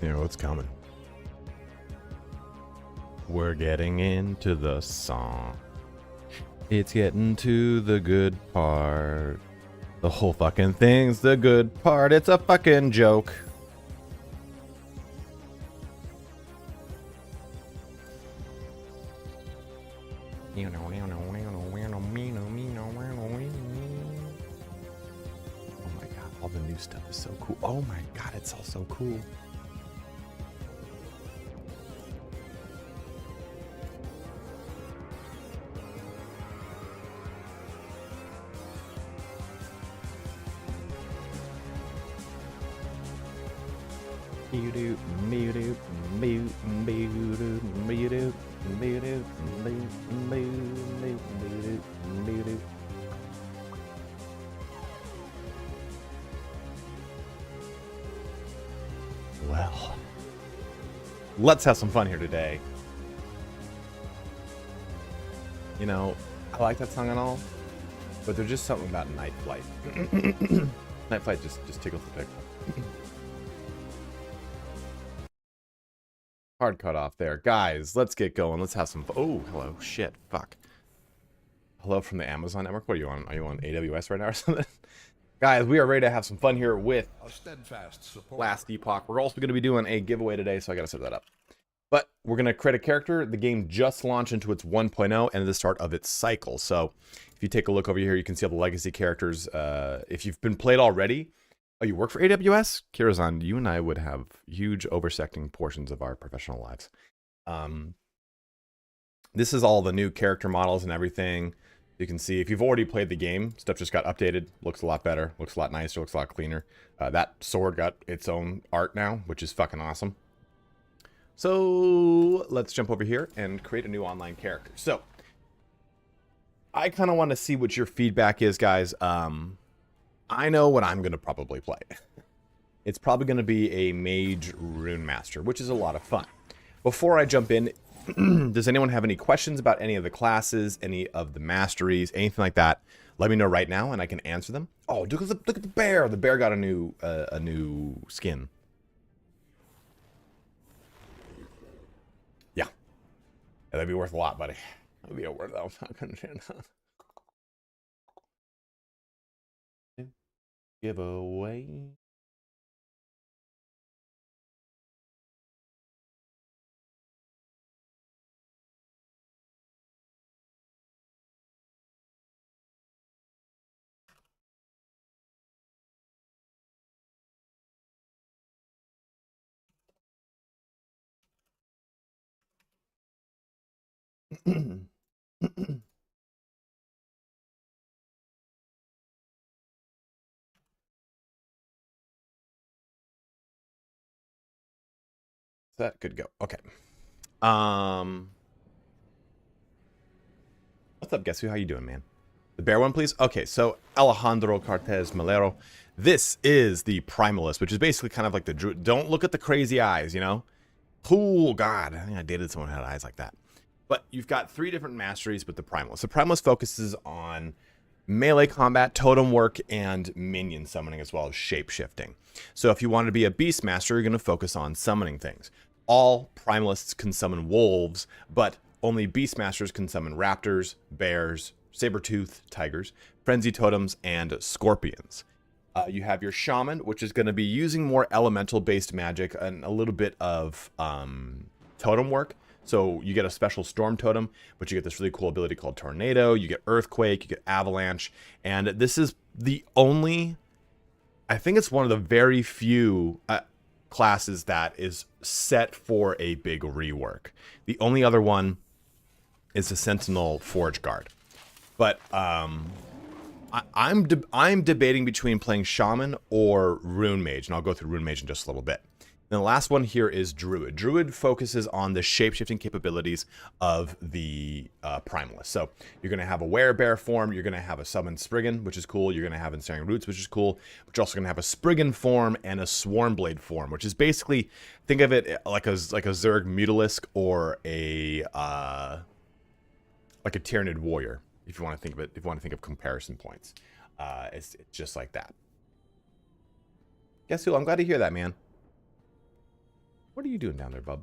You know what's coming. We're getting into the song. It's getting to the good part. The whole fucking thing's the good part. It's a fucking joke. Oh my god, all the new stuff is so cool. Oh my god, it's all so cool. Well, let's have some fun here today. You know, I like that song and all, but there's just something about Night Flight. Night Flight just tickles the pickle. Hard cut off there. Guys, let's get going. Let's have some fun. Oh, hello. Shit. Fuck. Hello from the Amazon network. What are you on? Are you on AWS right now or something? Guys, we are ready to have some fun here with Last Epoch. We're also going to be doing a giveaway today, so I got to set that up. But we're going to create a character. The game just launched into its 1.0 and the start of its cycle. So if you take a look over here, you can see all the legacy characters. If you've been played already, oh, you work for AWS? Kirazan, you and I would have huge oversecting portions of our professional lives. This is all the new character models and everything. You can see if you've already played the game, stuff just got updated, looks a lot better, looks a lot nicer, looks a lot cleaner. That sword got its own art now, which is fucking awesome. So let's jump over here and create a new online character. So I kind of want to see what your feedback is, guys. I know what I'm going to probably play. It's probably going to be a Mage Rune Master, which is a lot of fun. Before I jump in, does anyone have any questions about any of the classes, any of the masteries, anything like that? Let me know right now, and I can answer them. Oh, look at the bear! The bear got a new skin. Yeah, that'd be worth a lot, buddy. That'd be worth a fucking shit. Giveaway. That could go. Okay. What's up, guess who? How you doing, man? The bear one, please. Okay, so Alejandro Cortez Malero. This is the Primalist, which is basically kind of like the druid. Don't look at the crazy eyes, you know? Oh, God. I think I dated someone who had eyes like that. But you've got 3 different masteries with the Primalist. The Primalist focuses on melee combat, totem work, and minion summoning, as well as shape-shifting. So if you want to be a Beast Master, you're going to focus on summoning things. All Primalists can summon wolves, but only Beastmasters can summon raptors, bears, saber-tooth tigers, frenzy totems, and scorpions. You have your Shaman, which is going to be using more elemental-based magic and a little bit of totem work. So you get a special storm totem, but you get this really cool ability called Tornado, you get Earthquake, you get Avalanche, and this is the only, I think it's one of the very few classes that is set for a big rework. The only other one is the Sentinel Forge Guard. But I'm debating between playing Shaman or Rune Mage, and I'll go through Rune Mage in just a little bit. And the last one here is Druid. Druid focuses on the shape-shifting capabilities of the Primalist. So you're going to have a Werebear form, you're going to have a Summoned Spriggan, which is cool, you're going to have Ensnaring Roots, which is cool, but you're also going to have a Spriggan form and a Swarmblade form, which is basically, think of it like a Zerg Mutalisk or a like a Tyranid Warrior, if you want to think of it, if you want to think of comparison points. It's just like that. Guess who? I'm glad to hear that, man. What are you doing down there, bub?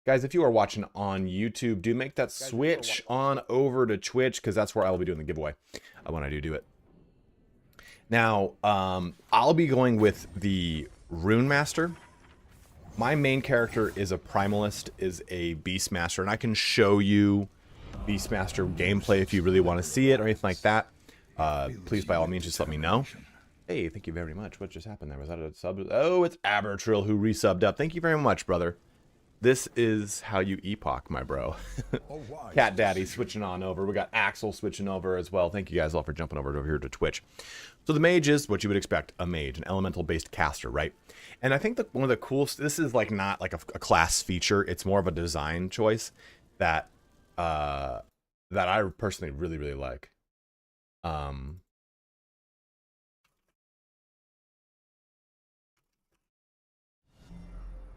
Guys, if you are watching on YouTube, do make that switch on over to Twitch, because that's where I will be doing the giveaway when I do it. Now, I'll be going with the Rune Master. My main character is a Primalist, is a Beastmaster, and I can show you Beastmaster gameplay if you really want to see it or anything like that. Please, by all means, just let me know. Hey, thank you very much. What just happened there? Was that a sub? Oh, it's Abertrill who resubbed up. Thank you very much, brother. This is how you epoch, my bro. Cat Daddy switching on over. We got Axel switching over as well. Thank you guys all for jumping over here to Twitch. So the mage is what you would expect, a mage, an elemental-based caster, right? And I think that one of the coolest, this is like not like a class feature. It's more of a design choice that that I personally really, really like.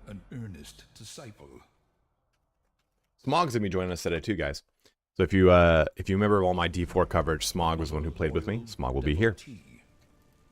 An earnest disciple. Smog's gonna be joining us today too, guys. So if you remember all my D4 coverage, Smog was the one who played with me. Smog will be here.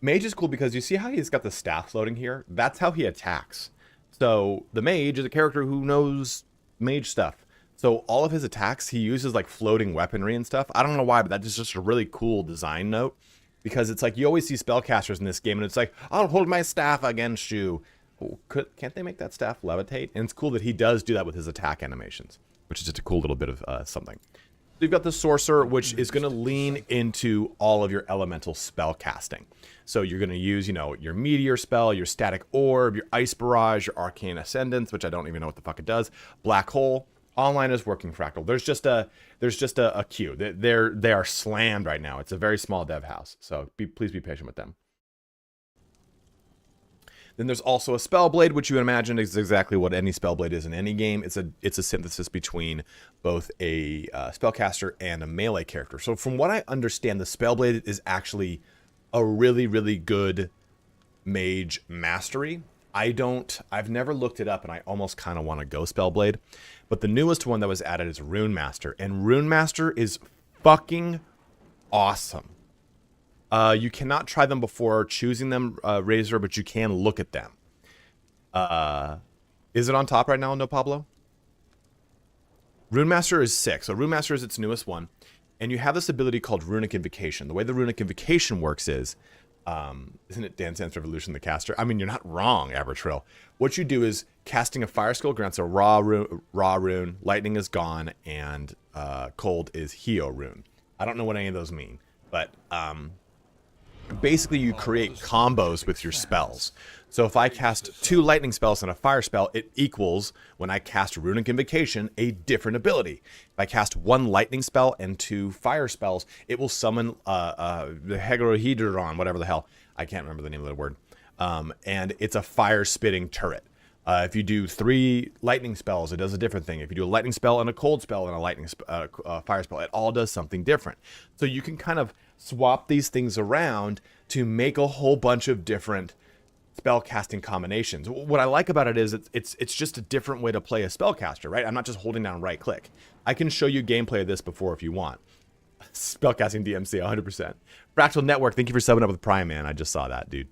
Mage is cool because you see how he's got the staff floating here? That's how he attacks. So the mage is a character who knows mage stuff. So all of his attacks, he uses like floating weaponry and stuff. I don't know why, but that is just a really cool design note. Because it's like, you always see spellcasters in this game, and it's like, I'll hold my staff against you. Oh, can't they make that staff levitate? And it's cool that he does do that with his attack animations, which is just a cool little bit of something. So you've got the Sorcerer, which is going to lean into all of your elemental spell casting. So you're going to use, you know, your Meteor spell, your Static Orb, your Ice Barrage, your Arcane Ascendance, which I don't even know what the fuck it does. Black Hole. Online is working Fractal. There's just a queue. They are slammed right now. It's a very small dev house, so please be patient with them. Then there's also a Spellblade, which you imagine is exactly what any Spellblade is in any game. It's a synthesis between both a spellcaster and a melee character. So from what I understand, the Spellblade is actually a really, really good mage mastery. I've never looked it up, and I almost kind of want to go Spellblade. But the newest one that was added is Rune Master, and Rune Master is fucking awesome. You cannot try them before choosing them, Razor, but you can look at them. Is it on top right now, No Pablo? Rune Master is 6. So Rune Master is its newest one. And you have this ability called Runic Invocation. The way the Runic Invocation works is, isn't it Dance Dance Revolution the caster? I mean, you're not wrong, Abertrill. What you do is, casting a Fire skill grants a raw rune, lightning is gone, and cold is Heo rune. I don't know what any of those mean, but basically you create combos with your spells. So if I cast 2 lightning spells and a fire spell, it equals, when I cast Runic Invocation, a different ability. If I cast 1 lightning spell and 2 fire spells, it will summon the Hegrohedron, whatever the hell. I can't remember the name of the word. And it's a fire-spitting turret. If you do 3 lightning spells, it does a different thing. If you do a lightning spell and a cold spell and a lightning fire spell, it all does something different. So you can kind of swap these things around to make a whole bunch of different spell casting combinations. What I like about it is it's just a different way to play a spellcaster, right? I'm not just holding down right click. I can show you gameplay of this before if you want. Spellcasting DMC 100%. Fractal Network, thank you for subbing up with Prime, man. I just saw that, dude.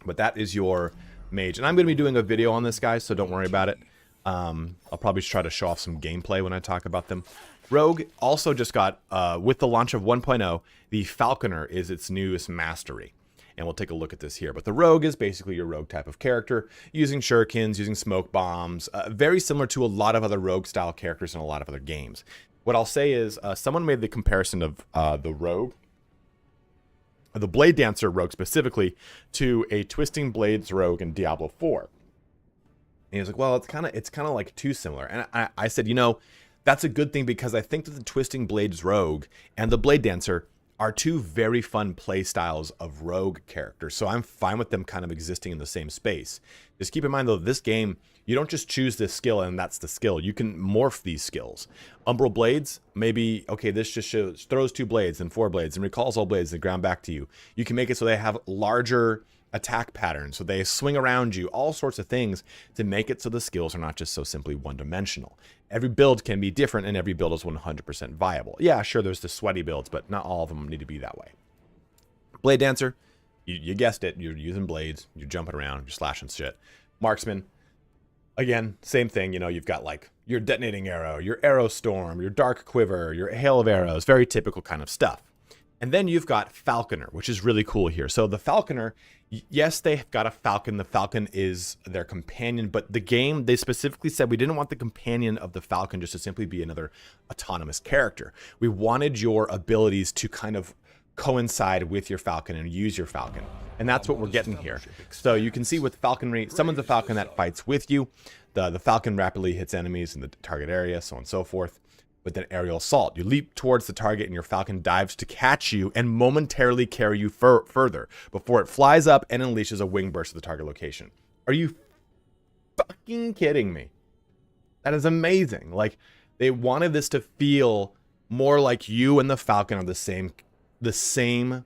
But that is your mage, and I'm going to be doing a video on this, guys, so don't worry about it. I'll probably try to show off some gameplay when I talk about them. Rogue also just got, with the launch of 1.0, the Falconer is its newest mastery. And we'll take a look at this here. But the Rogue is basically your Rogue type of character, using shurikens, using smoke bombs, very similar to a lot of other Rogue-style characters in a lot of other games. What I'll say is, someone made the comparison of the Rogue, the Blade Dancer Rogue specifically, to a Twisting Blades Rogue in Diablo 4. And he was like, well, it's kind of like too similar. And I said, you know, that's a good thing, because I think that the Twisting Blades Rogue and the Blade Dancer are 2 very fun play styles of rogue characters. So I'm fine with them kind of existing in the same space. Just keep in mind, though, this game, you don't just choose this skill and that's the skill. You can morph these skills. Umbral Blades, maybe, okay, this just throws 2 blades and 4 blades and recalls all blades and ground back to you. You can make it so they have larger attack patterns, so they swing around you, all sorts of things to make it so the skills are not just so simply one-dimensional. Every build can be different, and every build is 100% viable. Yeah, sure, there's the sweaty builds, but not all of them need to be that way. Blade Dancer, you guessed it, you're using blades, you're jumping around, you're slashing shit. Marksman. Again, same thing. You know, you've got like your detonating arrow, your arrow storm, your dark quiver, your hail of arrows, very typical kind of stuff. And then you've got Falconer, which is really cool here. So the Falconer, yes, they've got a Falcon. The Falcon is their companion, but the game, they specifically said we didn't want the companion of the Falcon just to simply be another autonomous character. We wanted your abilities to kind of coincide with your Falcon and use your Falcon. And that's what we're getting here. So you can see with falconry, summons a Falcon that fights with you. The Falcon rapidly hits enemies in the target area, so on and so forth. With an aerial assault, you leap towards the target and your Falcon dives to catch you and momentarily carry you further before it flies up and unleashes a wing burst at the target location. Are you fucking kidding me? That is amazing. Like, they wanted this to feel more like you and the Falcon are the same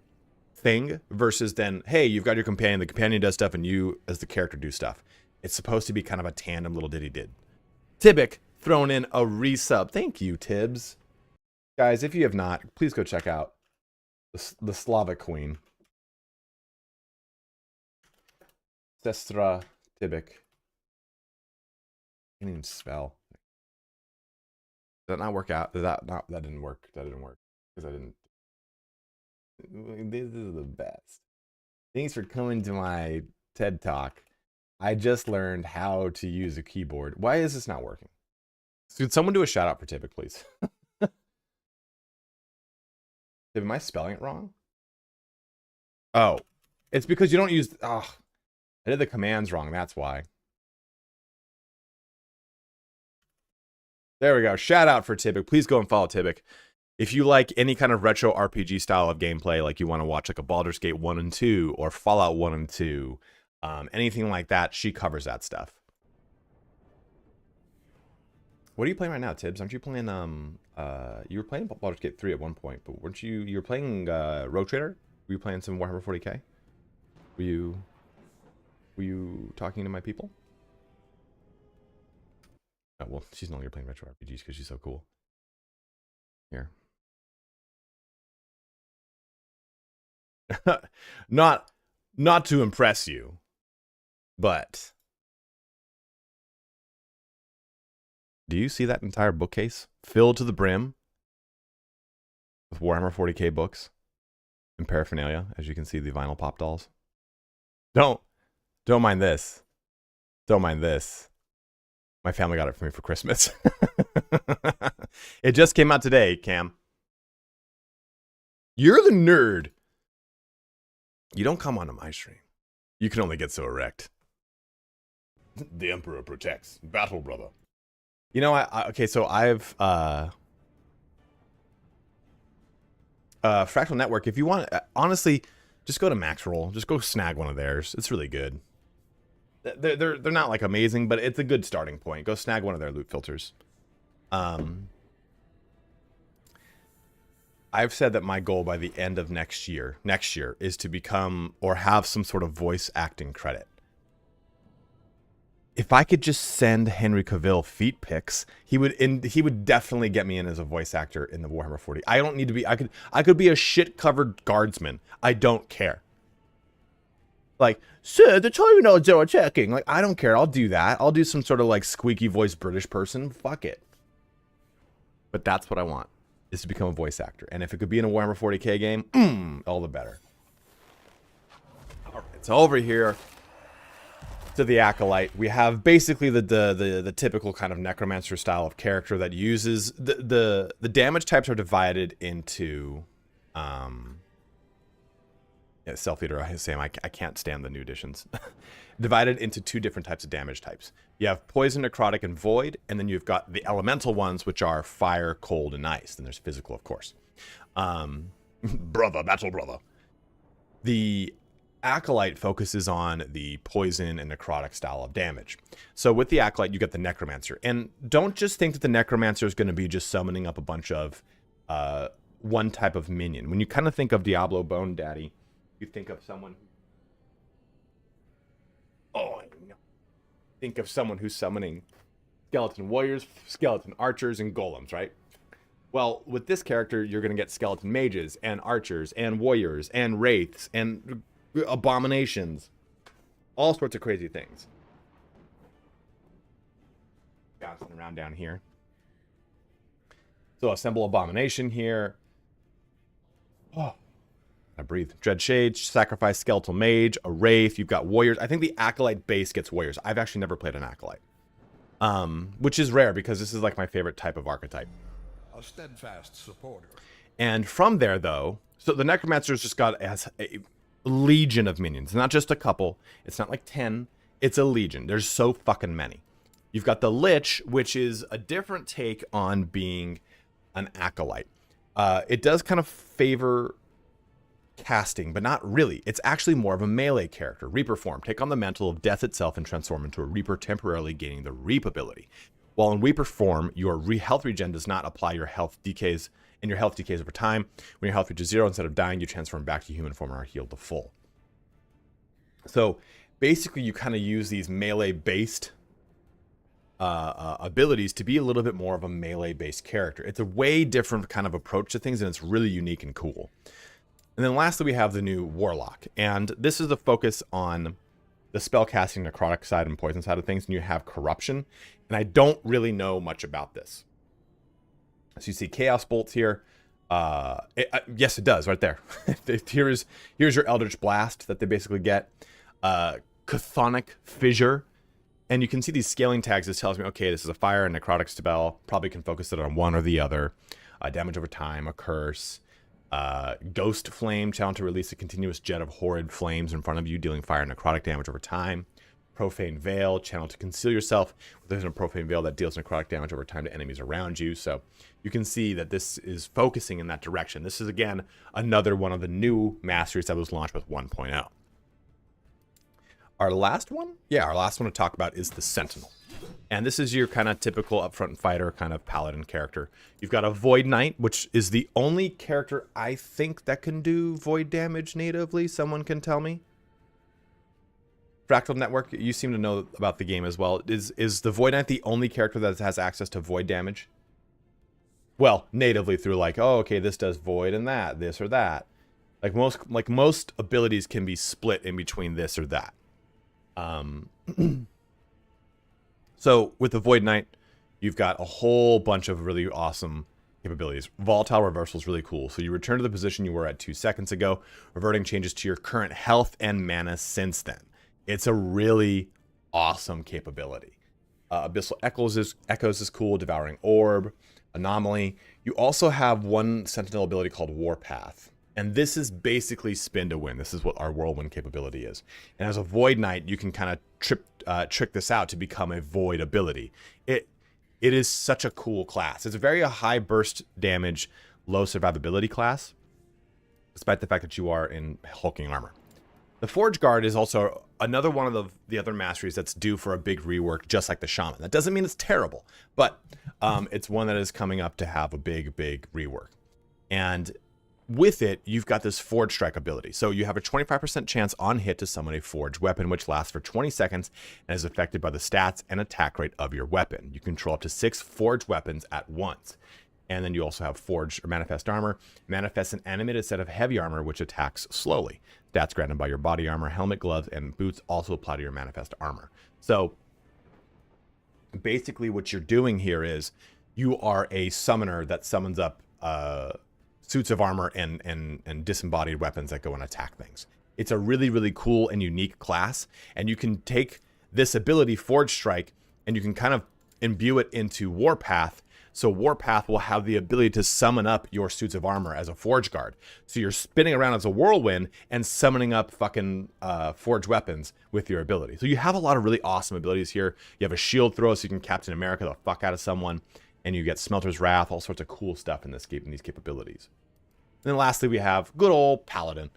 thing versus then, hey, you've got your companion, the companion does stuff, and you as the character do stuff. It's supposed to be kind of a tandem little ditty did. Tibic thrown in a resub. Thank you, Tibbs. Guys, if you have not, please go check out the Slavic Queen. Sestra Tibic. I can't even spell. Did that not work out? That didn't work. That didn't work. Because I didn't. This is the best. Thanks for coming to my TED Talk. I just learned how to use a keyboard. Why is this not working? Could someone do a shout out for Tibic, please? Am I spelling it wrong? Oh, it's because you don't use. Oh, I did the commands wrong. That's why. There we go. Shout out for Tibic. Please go and follow Tibic. If you like any kind of retro RPG style of gameplay, like you want to watch like a Baldur's Gate 1 and 2 or Fallout 1 and 2, anything like that, she covers that stuff. What are you playing right now, Tibbs? Aren't you playing, you were playing Baldur's Gate 3 at one point, but weren't you were playing Rogue Trader? Were you playing some Warhammer 40k? Were you talking to my people? Oh, well, she's no longer playing retro RPGs because she's so cool. Here. not to impress you, but do you see that entire bookcase filled to the brim with Warhammer 40k books and paraphernalia? As you can see, the vinyl pop dolls. Don't mind this. Don't mind this. My family got it for me for Christmas. It just came out today, Cam. You're the nerd. You don't come onto my stream. You can only get so erect. The Emperor protects. Battle, brother. You know, okay, so I've Fractal Network. If you want, honestly, just go to Maxroll. Just go snag one of theirs. It's really good. They're not like amazing, but it's a good starting point. Go snag one of their loot filters. I've said that my goal by the end of next year is to become or have some sort of voice acting credit. If I could just send Henry Cavill feet pics, he would definitely get me in as a voice actor in the Warhammer 40. I don't need to be. I could be a shit covered guardsman. I don't care. Like, sir, the terminals are checking. Like, I don't care. I'll do that. I'll do some sort of like squeaky voice British person. Fuck it. But that's what I want, is to become a voice actor. And if it could be in a Warhammer 40k game, all the better. All right, it's over here to the Acolyte. We have basically the typical kind of necromancer style of character that uses the damage types are divided into Self-Eater, I say I can't stand the new editions. Divided into two different types of damage types. You have Poison, Necrotic, and Void, and then you've got the elemental ones, which are Fire, Cold, and Ice. Then there's Physical, of course. Brother, battle brother. The Acolyte focuses on the Poison and Necrotic style of damage. So with the Acolyte, you get the Necromancer. And don't just think that the Necromancer is going to be just summoning up a bunch of one type of minion. When you kind of think of Diablo Bone Daddy, you think of someone. Think of someone who's summoning skeleton warriors, skeleton archers, and golems, right? Well, with this character, you're going to get skeleton mages and archers and warriors and wraiths and abominations, all sorts of crazy things. bouncing around down here. So assemble Abomination here. Oh, I breathe. Dread Shade, Sacrifice Skeletal Mage, a Wraith. You've got Warriors. I think the Acolyte base gets Warriors. I've actually never played an Acolyte. Which is rare because this is like my favorite type of archetype. A steadfast supporter. And from there, though, so the Necromancer's just got as a legion of minions. Not just a couple. It's not like 10. It's a legion. There's so fucking many. You've got the Lich, which is a different take on being an Acolyte. It does kind of favor casting, but not really. It's actually more of a melee character. Reaper form. Take on the mantle of death itself and transform into a Reaper, temporarily gaining the Reap ability. While in Reaper form, your health regen does not apply your health decays, and your health decays over time. When your health reaches 0, instead of dying, you transform back to human form and are healed to full. So basically, you kind of use these melee-based abilities to be a little bit more of a melee-based character. It's a way different kind of approach to things, and it's really unique and cool. And then lastly, we have the new Warlock. And this is the focus on the spellcasting, necrotic side, and poison side of things. And you have Corruption. And I don't really know much about this. So you see Chaos Bolts here. Yes, it does, right there. Here's your Eldritch Blast that they basically get. Chthonic Fissure. And you can see these scaling tags. This tells me, okay, this is a fire and necrotic spell. Probably can focus it on one or the other. Damage over time, a curse. Ghost Flame, challenge to release a continuous jet of horrid flames in front of you, dealing fire and necrotic damage over time. Profane Veil, channel to conceal yourself within a Profane Veil that deals necrotic damage over time to enemies around you. So you can see that this is focusing in that direction. This is, again, another one of the new masteries that was launched with 1.0. Our last one? Yeah, our last one to talk about is the Sentinel. And this is your kind of typical upfront fighter kind of paladin character. You've got a Void Knight, which is the only character I think that can do void damage natively. Someone can tell me. Fractal Network, you seem to know about the game as well. Is the Void Knight the only character that has access to void damage? Well, natively through like, oh, okay, this does void and that, this or that. Like most abilities can be split in between this or that. So with the Void Knight, you've got a whole bunch of really awesome capabilities. Volatile Reversal is really cool. So you return to the position you were at 2 seconds ago, reverting changes to your current health and mana since then. It's a really awesome capability. Abyssal Echoes is cool. Devouring Orb, Anomaly. You also have one Sentinel ability called Warpath. And this is basically spin to win. This is what our Whirlwind capability is. And as a Void Knight, you can kind of trick this out to become a Void ability. It is such a cool class. It's a very high burst damage, low survivability class, despite the fact that you are in hulking armor. The Forge Guard is also another one of the other masteries that's due for a big rework, just like the Shaman. That doesn't mean it's terrible, but it's one that is coming up to have a big rework. And with it, you've got this Forge Strike ability. So you have a 25% chance on hit to summon a Forge weapon, which lasts for 20 seconds and is affected by the stats and attack rate of your weapon. You control up to 6 Forge weapons at once. And then you also have Forged or Manifest Armor. Manifests an animated set of heavy armor, which attacks slowly. Stats granted by your body armor, helmet, gloves, and boots also apply to your Manifest Armor. So basically what you're doing here is you are a summoner that summons up suits of armor and disembodied weapons that go and attack things. It's a really cool and unique class, and you can take this ability, Forge Strike, and you can kind of imbue it into Warpath. So Warpath will have the ability to summon up your suits of armor as a Forge Guard. So you're spinning around as a whirlwind and summoning up fucking Forge weapons with your ability. So you have a lot of really awesome abilities here. You have a shield throw, so you can Captain America the fuck out of someone. And you get Smelter's Wrath, all sorts of cool stuff in these capabilities. And then lastly, we have good old Paladin.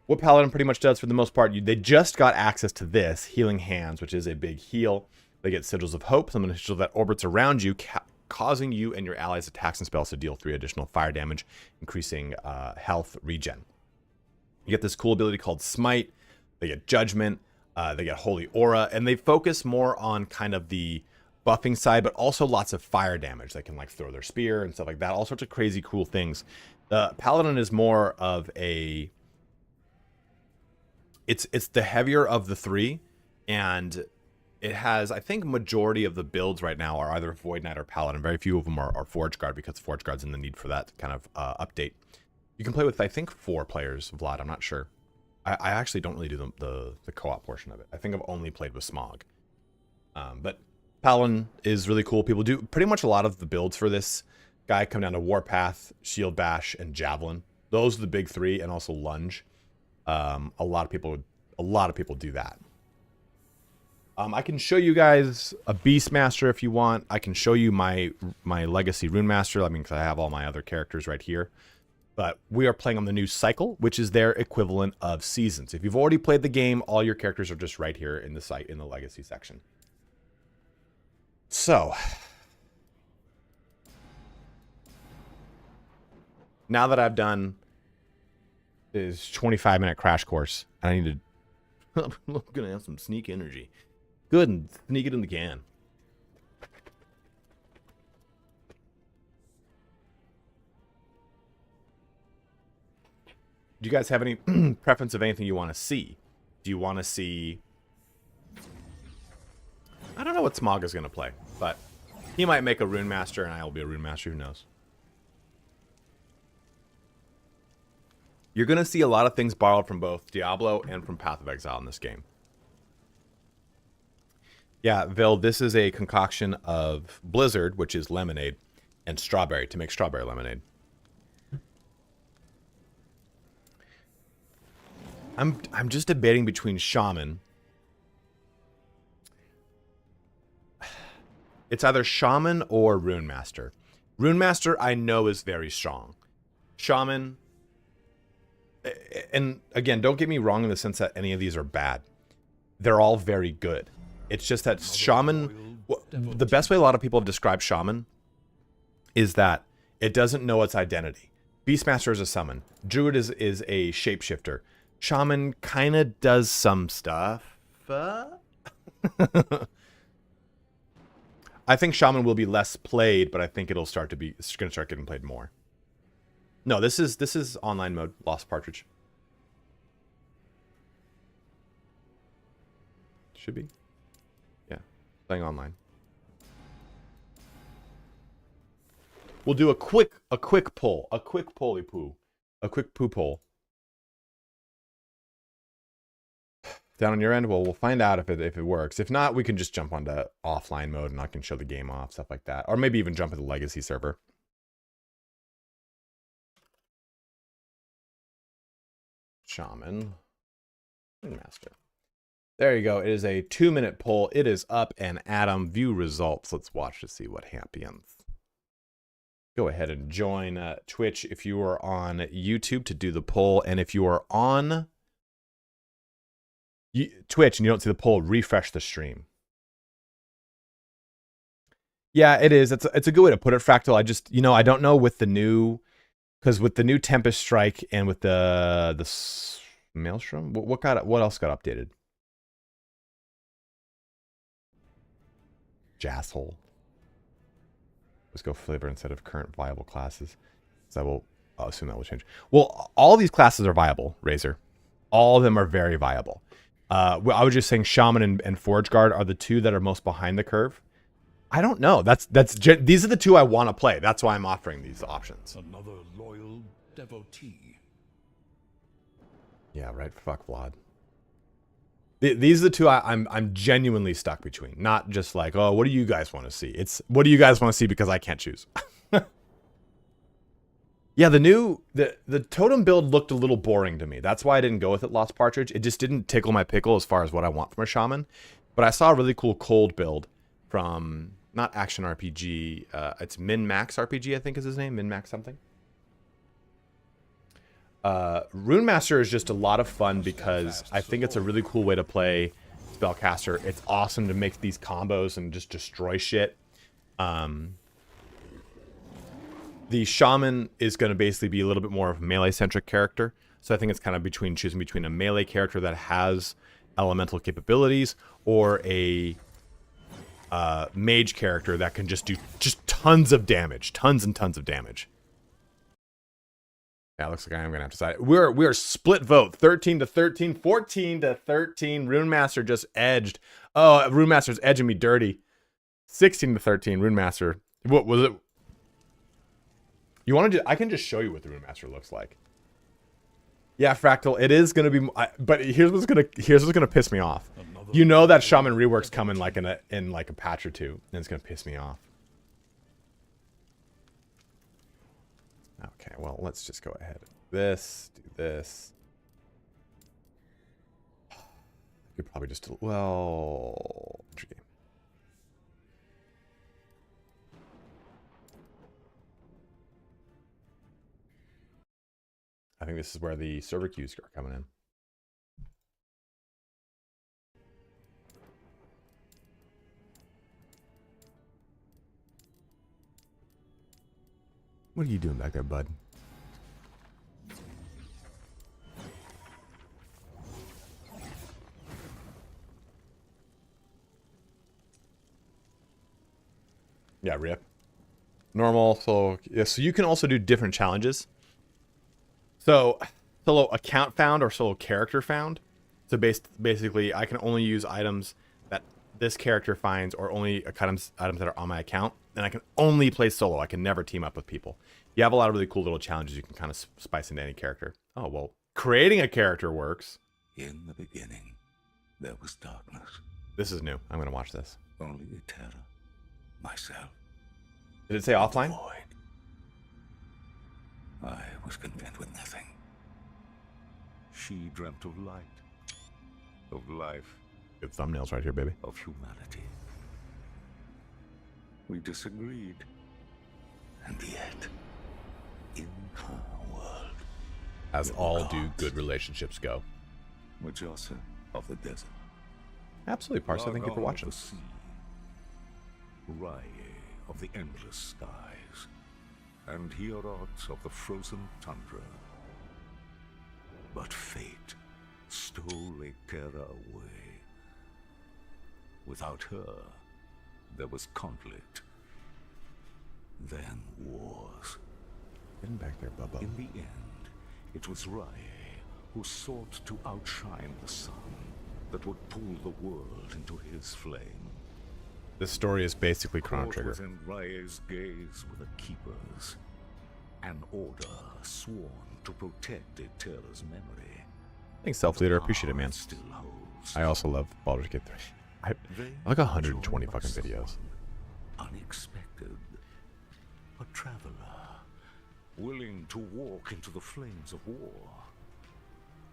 What Paladin pretty much does for the most part, they just got access to this, Healing Hands, which is a big heal. They get Sigils of Hope, summon a sigil that orbits around you, causing you and your allies' attacks and spells to deal 3 additional fire damage, increasing health regen. You get this cool ability called Smite. They get Judgment. They get Holy Aura, and they focus more on kind of the buffing side, but also lots of fire damage. They can like throw their spear and stuff like that. All sorts of crazy cool things. The Paladin is more of a It's the heavier of the three, and it has, I think, majority of the builds right now are either Void Knight or Paladin. Very few of them are Forge Guard, because Forge Guard's in the need for that kind of update. You can play with, I think, 4 players, Vlad. I'm not sure. I actually don't really do the co-op portion of it. I think I've only played with Smog. But Paladin is really cool. People do pretty much a lot of the builds for this guy come down to Warpath, Shield Bash, and Javelin. Those are the big 3, and also Lunge. A lot of people do that. I can show you guys a Beastmaster if you want. I can show you my Legacy Rune Master. I mean, because I have all my other characters right here. But we are playing on the new cycle, which is their equivalent of seasons. If you've already played the game, all your characters are just right here in the site in the Legacy section. So, now that I've done this 25-minute crash course, I need to. I'm gonna have some sneak energy. Good, and sneak it in the can. Do you guys have any preference of anything you want to see? Do you want to see... I don't know what Smog is going to play, but he might make a Rune Master, and I will be a Rune Master, who knows. You're going to see a lot of things borrowed from both Diablo and from Path of Exile in this game. Yeah, Vil, this is a concoction of Blizzard, which is lemonade, and strawberry, to make strawberry lemonade. I'm just debating between Shaman. It's either Shaman or Rune Master. Rune Master I know is very strong. Shaman, and again, don't get me wrong in the sense that any of these are bad. They're all very good. It's just that Shaman, the best way a lot of people have described Shaman is that it doesn't know its identity. Beastmaster is a summon. Druid is a shapeshifter. Shaman kind of does some stuff. I think Shaman will be less played, but I think it's going to start getting played more. No, this is online mode. Lost Partridge. Should be. Yeah, playing online. We'll do a quick poll, a quick poo poll. Down on your end, well, we'll find out if it works. If not, we can just jump onto offline mode and I can show the game off, stuff like that. Or maybe even jump into the Legacy server. Shaman. Master. There you go. It is a 2-minute poll. It is up, and Adam, view results. Let's watch to see what happens. Go ahead and join Twitch if you are on YouTube to do the poll. And if you are on Twitch and you don't see the poll, refresh the stream. Yeah, it is. It's a good way to put it, Fractal. I just, I don't know with the new, because with the new Tempest Strike and with the Maelstrom, what else got updated? Jasshole. Let's go flavor instead of current viable classes. So I'll assume that will change. Well, all these classes are viable, Razor. All of them are very viable. I was just saying Shaman and Forge Guard are the 2 that are most behind the curve. I don't know. These are the 2 I want to play. That's why I'm offering these options. Another loyal devotee. Yeah, right. Fuck Vlad. These are the 2 I'm genuinely stuck between. Not just like, oh, what do you guys want to see? It's what do you guys want to see because I can't choose. Yeah, the totem build looked a little boring to me. That's why I didn't go with it, Lost Partridge. It just didn't tickle my pickle as far as what I want from a Shaman. But I saw a really cool cold build from, not Action RPG, it's Min-Max RPG, I think is his name. Min-Max something. Rune Master is just a lot of fun because I think it's a really cool way to play Spellcaster. It's awesome to make these combos and just destroy shit. The Shaman is going to basically be a little bit more of a melee-centric character. So I think it's kind of choosing between a melee character that has elemental capabilities or a mage character that can just do tons of damage. Tons and tons of damage. Yeah, it looks like I am gonna have to decide. We're split vote, 13 to 13, 14 to 13. Rune Master just edged. Oh, Rune Master's edging me dirty. 16 to 13. Rune Master. What was it? You want to? I can just show you what the Rune Master looks like. Yeah, Fractal. It is gonna be. But here's what's gonna piss me off. You know that Shaman rework's coming like in like a patch or two, and it's gonna piss me off. Okay, well, let's just go ahead. Do this. I could probably just, well, entry game. I think this is where the server queues are coming in. What are you doing back there, bud? Yeah, rip. Normal, so yeah, so you can also do different challenges. So solo account found or solo character found. So basically I can only use items that this character finds or only items that are on my account. And I can only play solo. I can never team up with people. You have a lot of really cool little challenges you can kind of spice into any character. Oh, well, creating a character works. In the beginning, there was darkness. This is new. I'm going to watch this. Only terror. Myself. Did it say offline? Void. I was content with nothing. She dreamt of light. Of life. Good thumbnails right here, baby. Of humanity. We disagreed. And yet, in her world, as all do good relationships go. Majasa of the desert. Absolutely, Parsa. Thank you for watching. Of the sea. Raye of the endless skies. And Hierot of the frozen tundra. But fate stole Terra away. Without her, there was conflict. Then wars. Getting back there, Bubba. In the end, it was Raye who sought to outshine the sun that would pull the world into his flame. This story is basically Chrono Caught Trigger. within Raye's gaze were the Keepers, an order sworn to protect Eterra's memory. Thanks, Self-Leader. Appreciate it, man. Still holds. I also love Baldur's Gate 3. I like 120 fucking videos. Unexpected. A traveler, willing to walk into the flames of war.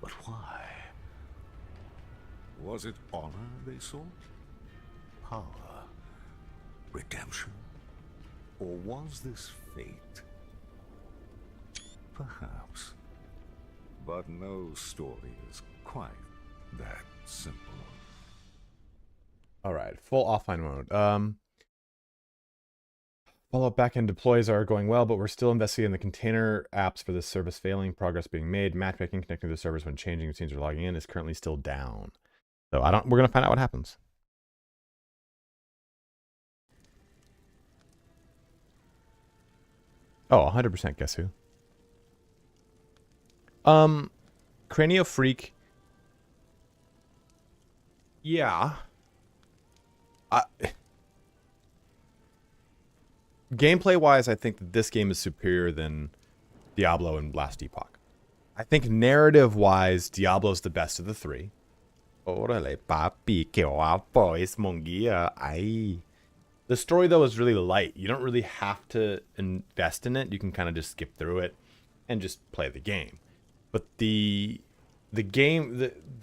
But why? Was it honor they sought? Power? Redemption? Or was this fate? Perhaps. But no story is quite that simple. All right, full offline mode. Follow-up backend deploys are going well, but we're still investigating the container apps for this service failing. Progress being made. Matchmaking connecting to the servers when changing scenes or logging in is currently still down. So we're gonna find out what happens. Oh, 100%. Guess who? Cranio Freak. Yeah. Gameplay-wise, I think that this game is superior than Diablo and Last Epoch. I think narrative-wise, Diablo's the best of the three. Órale, papi, que guapo es monguía. Ay. The story, though, is really light. You don't really have to invest in it. You can kind of just skip through it and just play the game. But the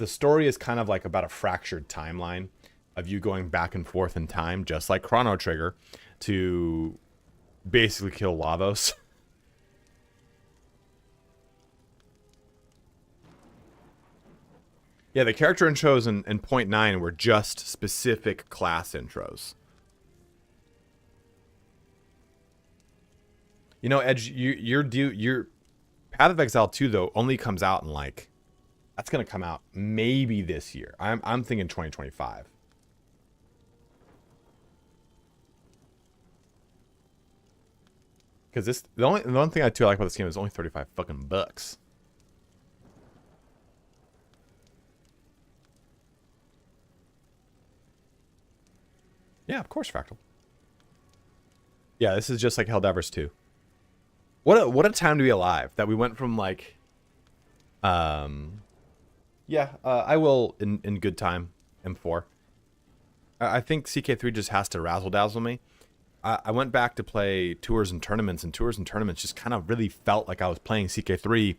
story is kind of like about a fractured timeline of you going back and forth in time, just like Chrono Trigger, to basically kill Lavos. Yeah, the character intros in point 9 were just specific class intros. You know, Edge, your Path of Exile 2 though only comes out in like, that's gonna come out maybe this year. I'm thinking 2025. Because the one thing I do like about this game is only 35 fucking bucks. Yeah, of course, Fractal. Yeah, this is just like Helldivers 2. What a time to be alive that we went from like, I will in good time M4. I think CK3 just has to razzle dazzle me. I went back to play Tours and Tournaments, and Tours and Tournaments just kind of really felt like I was playing CK3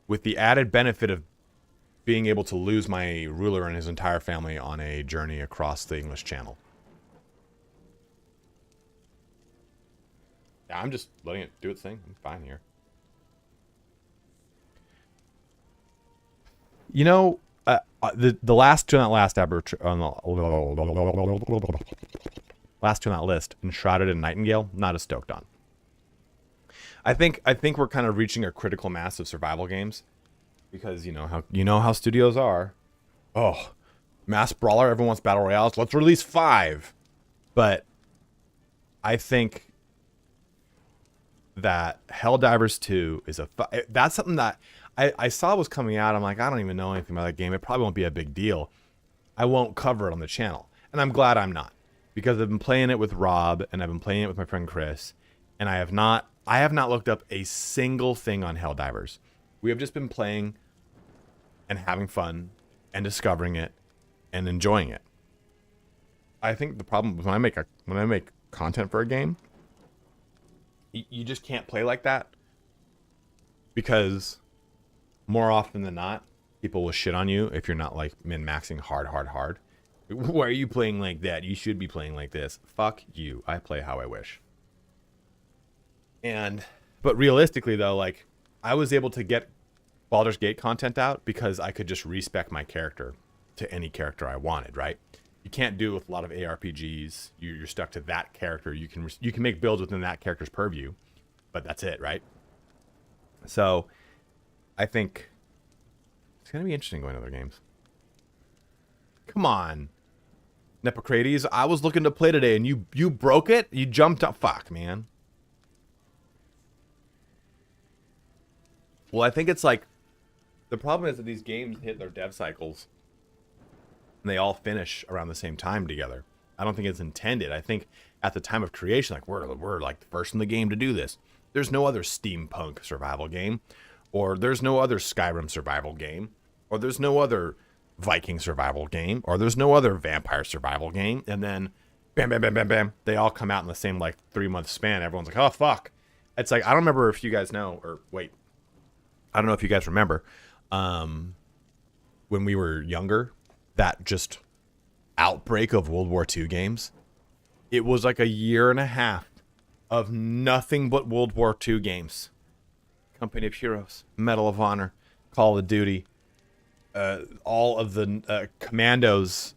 with the added benefit of being able to lose my ruler and his entire family on a journey across the English Channel. Yeah, I'm just letting it do its thing. I'm fine here. You know, the last two on that last two on that list, Enshrouded and Nightingale, not as stoked on. I think we're kind of reaching a critical mass of survival games, because you know how studios are. Oh, mass brawler, everyone wants battle royales. Let's release 5. But I think that Helldivers 2 is that's something that I saw was coming out. I'm like, I don't even know anything about that game. It probably won't be a big deal. I won't cover it on the channel. And I'm glad I'm not. Because I've been playing it with Rob, and I've been playing it with my friend Chris, and I have not looked up a single thing on Helldivers. We have just been playing and having fun and discovering it and enjoying it. I think the problem when I make content for a game, you just can't play like that, because more often than not, people will shit on you if you're not like min-maxing hard. Why are you playing like that? You should be playing like this. Fuck you. I play how I wish. But realistically though, like, I was able to get Baldur's Gate content out because I could just respec my character to any character I wanted, right? You can't do it with a lot of ARPGs. You're stuck to that character. You can make builds within that character's purview, but that's it, right? So I think it's gonna be interesting going to other games. Come on, Nepocrates. I was looking to play today, and you broke it. You jumped up. Fuck, man. Well, I think it's like the problem is that these games hit their dev cycles, and they all finish around the same time together. I don't think it's intended. I think at the time of creation, like we're like the first in the game to do this. There's no other steampunk survival game, or there's no other Skyrim survival game, or there's no other Viking survival game, or there's no other vampire survival game, and then bam, bam, bam, bam, bam, they all come out in the same like 3-month span. Everyone's like, oh fuck. It's like, I don't remember if you guys know, or wait, I don't know if you guys remember, when we were younger, that just outbreak of World War II games. It was like 1.5 years of nothing but World War II games. Company of Heroes, Medal of Honor, Call of Duty, all of the Commandos,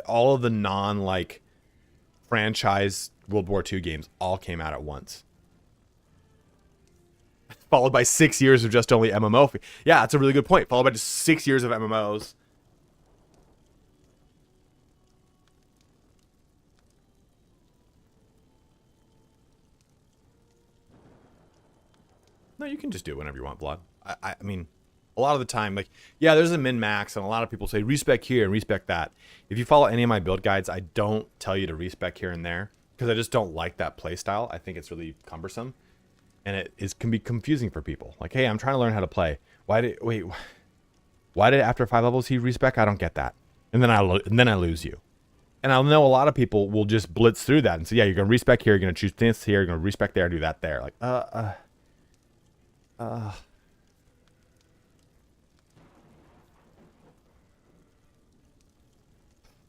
all of the non-like franchise World War II games all came out at once. Followed by 6 years of just only MMO. Yeah, that's a really good point. Followed by just 6 years of MMOs. No, you can just do it whenever you want, Blood. I mean, a lot of the time, like, yeah, there's a min-max, and a lot of people say respec here and respec that. If you follow any of my build guides, I don't tell you to respec here and there, because I just don't like that playstyle. I think it's really cumbersome, and it can be confusing for people. Like, hey, I'm trying to learn how to play. Why did after 5 levels he respec? I don't get that. And then I lose you. And I know a lot of people will just blitz through that and say, yeah, you're gonna respec here, you're gonna choose this here, you're gonna respec there, do that there. Like,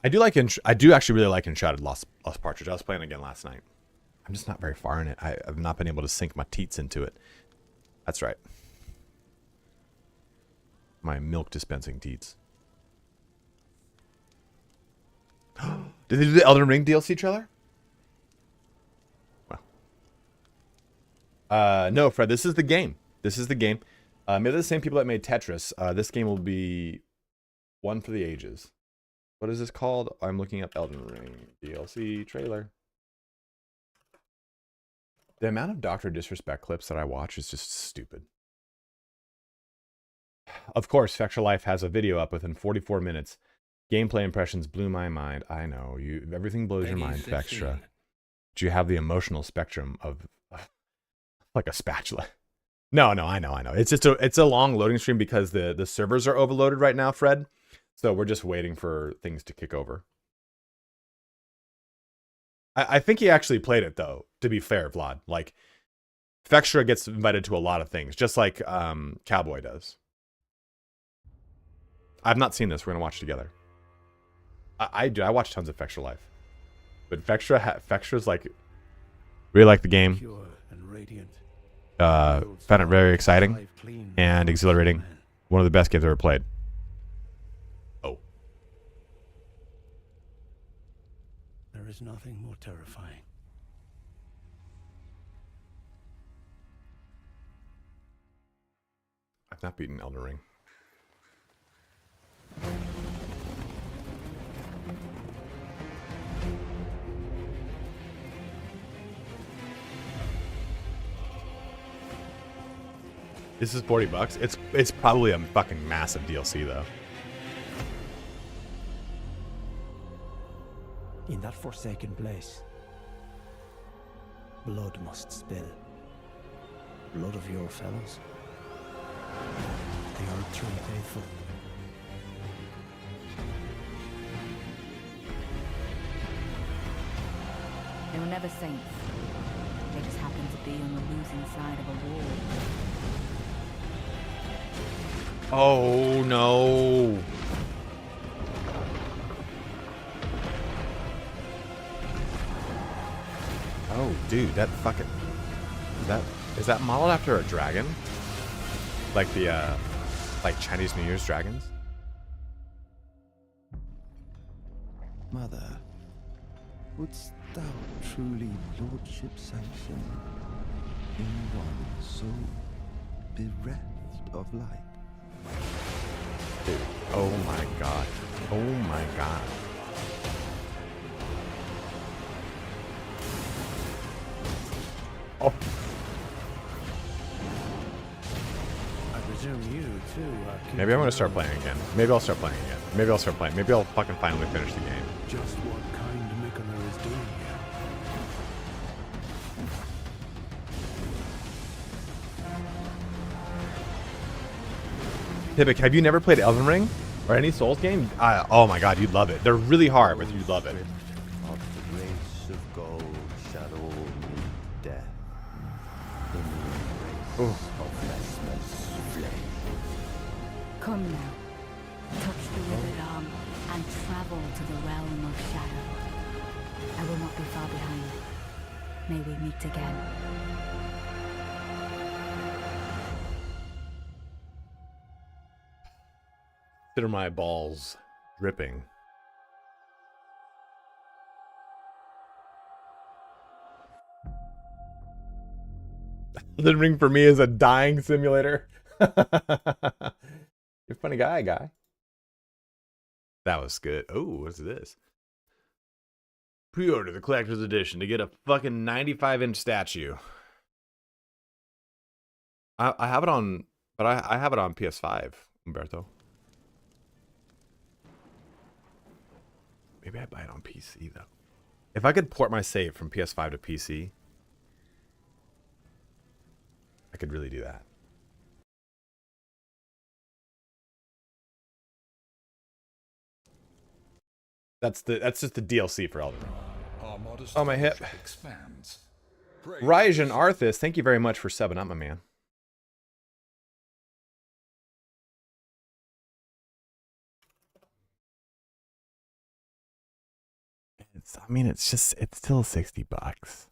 I do actually really like Enshrouded Lost Partridge. I was playing again last night. I'm just not very far in it. I've not been able to sink my teats into it. That's right. My milk dispensing teats. Did they do the Elden Ring DLC trailer? Well. No, Fred, this is the game. This is the game. Maybe the same people that made Tetris. This game will be one for the ages. What is this called? I'm looking up Elden Ring DLC trailer. The amount of Dr. Disrespect clips that I watch is just stupid. Of course, Spectral Life has a video up within 44 minutes. Gameplay impressions blew my mind. I know, everything blows your mind, Spectra. Do you have the emotional spectrum of like a spatula? No, I know. It's a long loading stream because the servers are overloaded right now, Fred. So we're just waiting for things to kick over. I think he actually played it though, to be fair, Vlad. Like, Fextra gets invited to a lot of things, just like Cowboy does. I've not seen this. We're gonna watch it together. I do. I watch tons of Fextra Life, but Fextra's like really like the game. Pure and radiant. Found it very exciting and exhilarating. One of the best games I've ever played. Oh. There is nothing more terrifying. I've not beaten Elden Ring. This is $40. It's probably a fucking massive DLC though. In that forsaken place, blood must spill. Blood of your fellows. They are true faithful. They were never saints. They just happened to be on the losing side of a war. Oh no. Oh dude, that fucking is that modeled after a dragon? Like the like Chinese New Year's dragons? Mother, wouldst thou truly lordship sanction in one so bereft of light? Dude, oh my god. Oh my god. Oh. I presume you too. Maybe I'm gonna start playing again. Maybe I'll start playing again. Maybe I'll start playing. Maybe I'll fucking finally finish the game. Just what kind Mykonos is doing here. Hibik, have you never played Elden Ring or any Souls game? Oh my god, you'd love it. They're really hard, but you'd love it. Of the race of gold shall all meet death. In the embrace of restless flame. Come now, touch the withered arm and travel to the realm of shadow. I will not be far behind. May we meet again. Consider my balls dripping. Elden Ring for me is a dying simulator. You're a funny guy. That was good. Oh, what's this? Pre-order the collector's edition to get a fucking 95-inch statue. I have it on, but I have it on PS5, Umberto. Maybe I buy it on PC though. If I could port my save from PS5 to PC, I could really do that. That's just the DLC for Elden Ring. Oh, my hip. Ryjan Arthas, thank you very much for subbing up, my man. It's still $60.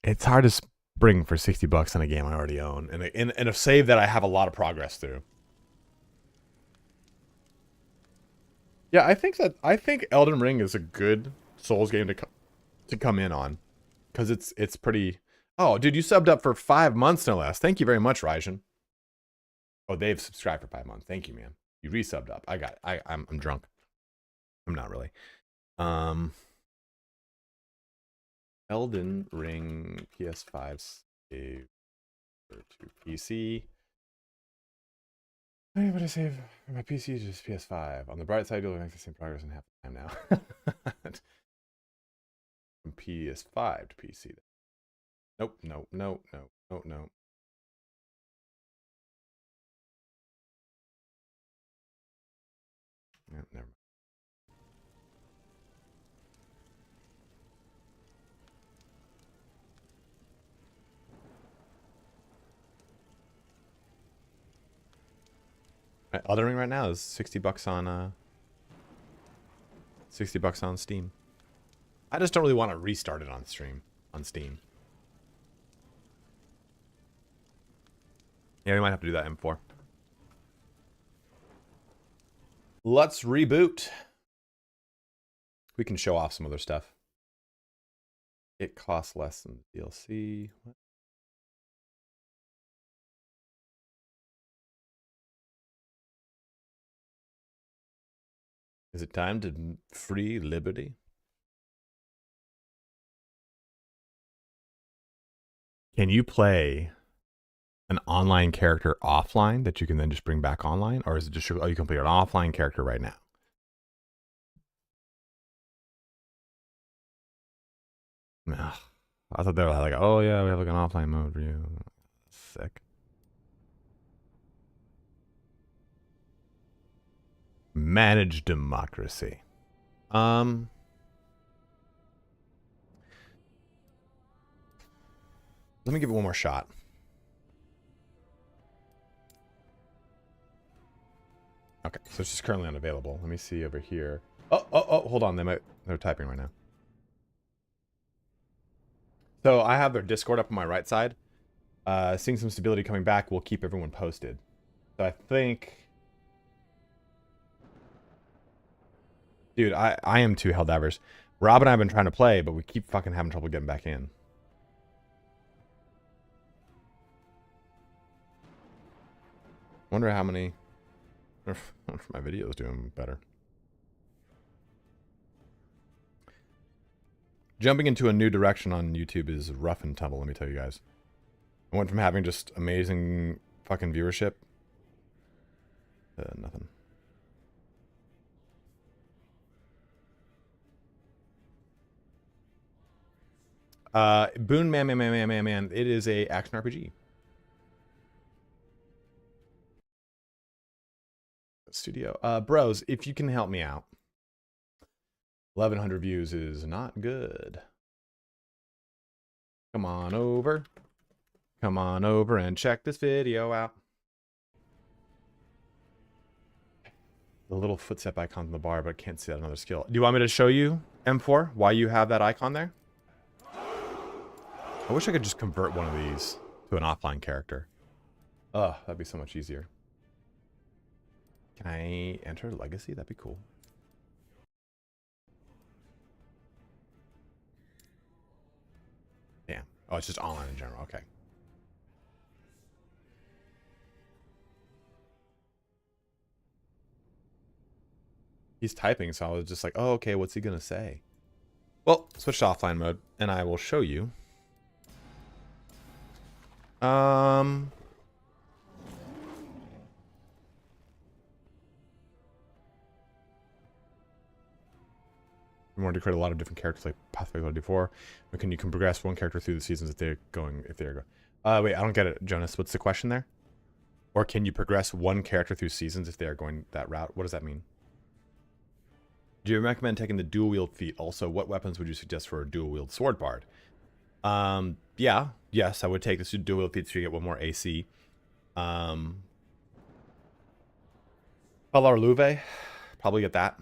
It's hard to spring for $60 on a game I already own, and a save that I have a lot of progress through. Yeah, I think Elden Ring is a good Souls game to come in on, because it's pretty. Oh, dude, you subbed up for 5 months no less. Thank you very much, Ryjan. Oh, they've subscribed for 5 months. Thank you, man. You resubbed up. I got it. I'm drunk. I'm not really. Elden Ring PS5 save to PC. Anybody save my PC is just PS5. On the bright side, you'll make the same progress in half the time now. From PS5 to PC. Nope, no, no, no, no, no. No, never mind. Elden Ring right now is $60 on $60 on Steam. I just don't really want to restart it on Steam. Yeah, we might have to do that M4. Let's reboot. We can show off some other stuff. It costs less than DLC. What? Is it time to free liberty? Can you play an online character offline that you can then just bring back online? Or is it just, oh, you can play an offline character right now? Ugh. I thought they were like, oh yeah, we have like an offline mode for you. Sick. Manage democracy. Let me give it one more shot. Okay, so it's just currently unavailable. Let me see over here. Oh, hold on. They're typing right now. So I have their Discord up on my right side. Seeing some stability coming back, we'll keep everyone posted. So I think... Dude, I am too Helldivers. Rob and I have been trying to play, but we keep fucking having trouble getting back in. Wonder how many... I wonder if my video is doing better. Jumping into a new direction on YouTube is rough and tumble, let me tell you guys. I went from having just amazing fucking viewership to nothing. Boon Man. It is a action RPG. Studio. Bros, if you can help me out. 1,100 views is not good. Come on over. Come on over and check this video out. The little footstep icon on the bar, but I can't see that another skill. Do you want me to show you, M4, why you have that icon there? I wish I could just convert one of these to an offline character. Ugh, that'd be so much easier. Can I enter Legacy? That'd be cool. Damn. Oh, it's just online in general. Okay. He's typing, so I was just like, oh, okay, what's he gonna say? Well, switch to offline mode, and I will show you. You want to create a lot of different characters like Pathway 24, but you can progress one character through the seasons if they're going. Wait, I don't get it, Jonas. What's the question there? Or can you progress one character through seasons if they are going that route? What does that mean? Do you recommend taking the dual wield feat? Also, what weapons would you suggest for a dual wield sword bard? Yes, I would take this dual wield feat so you get one more AC. Palar Luve, probably get that.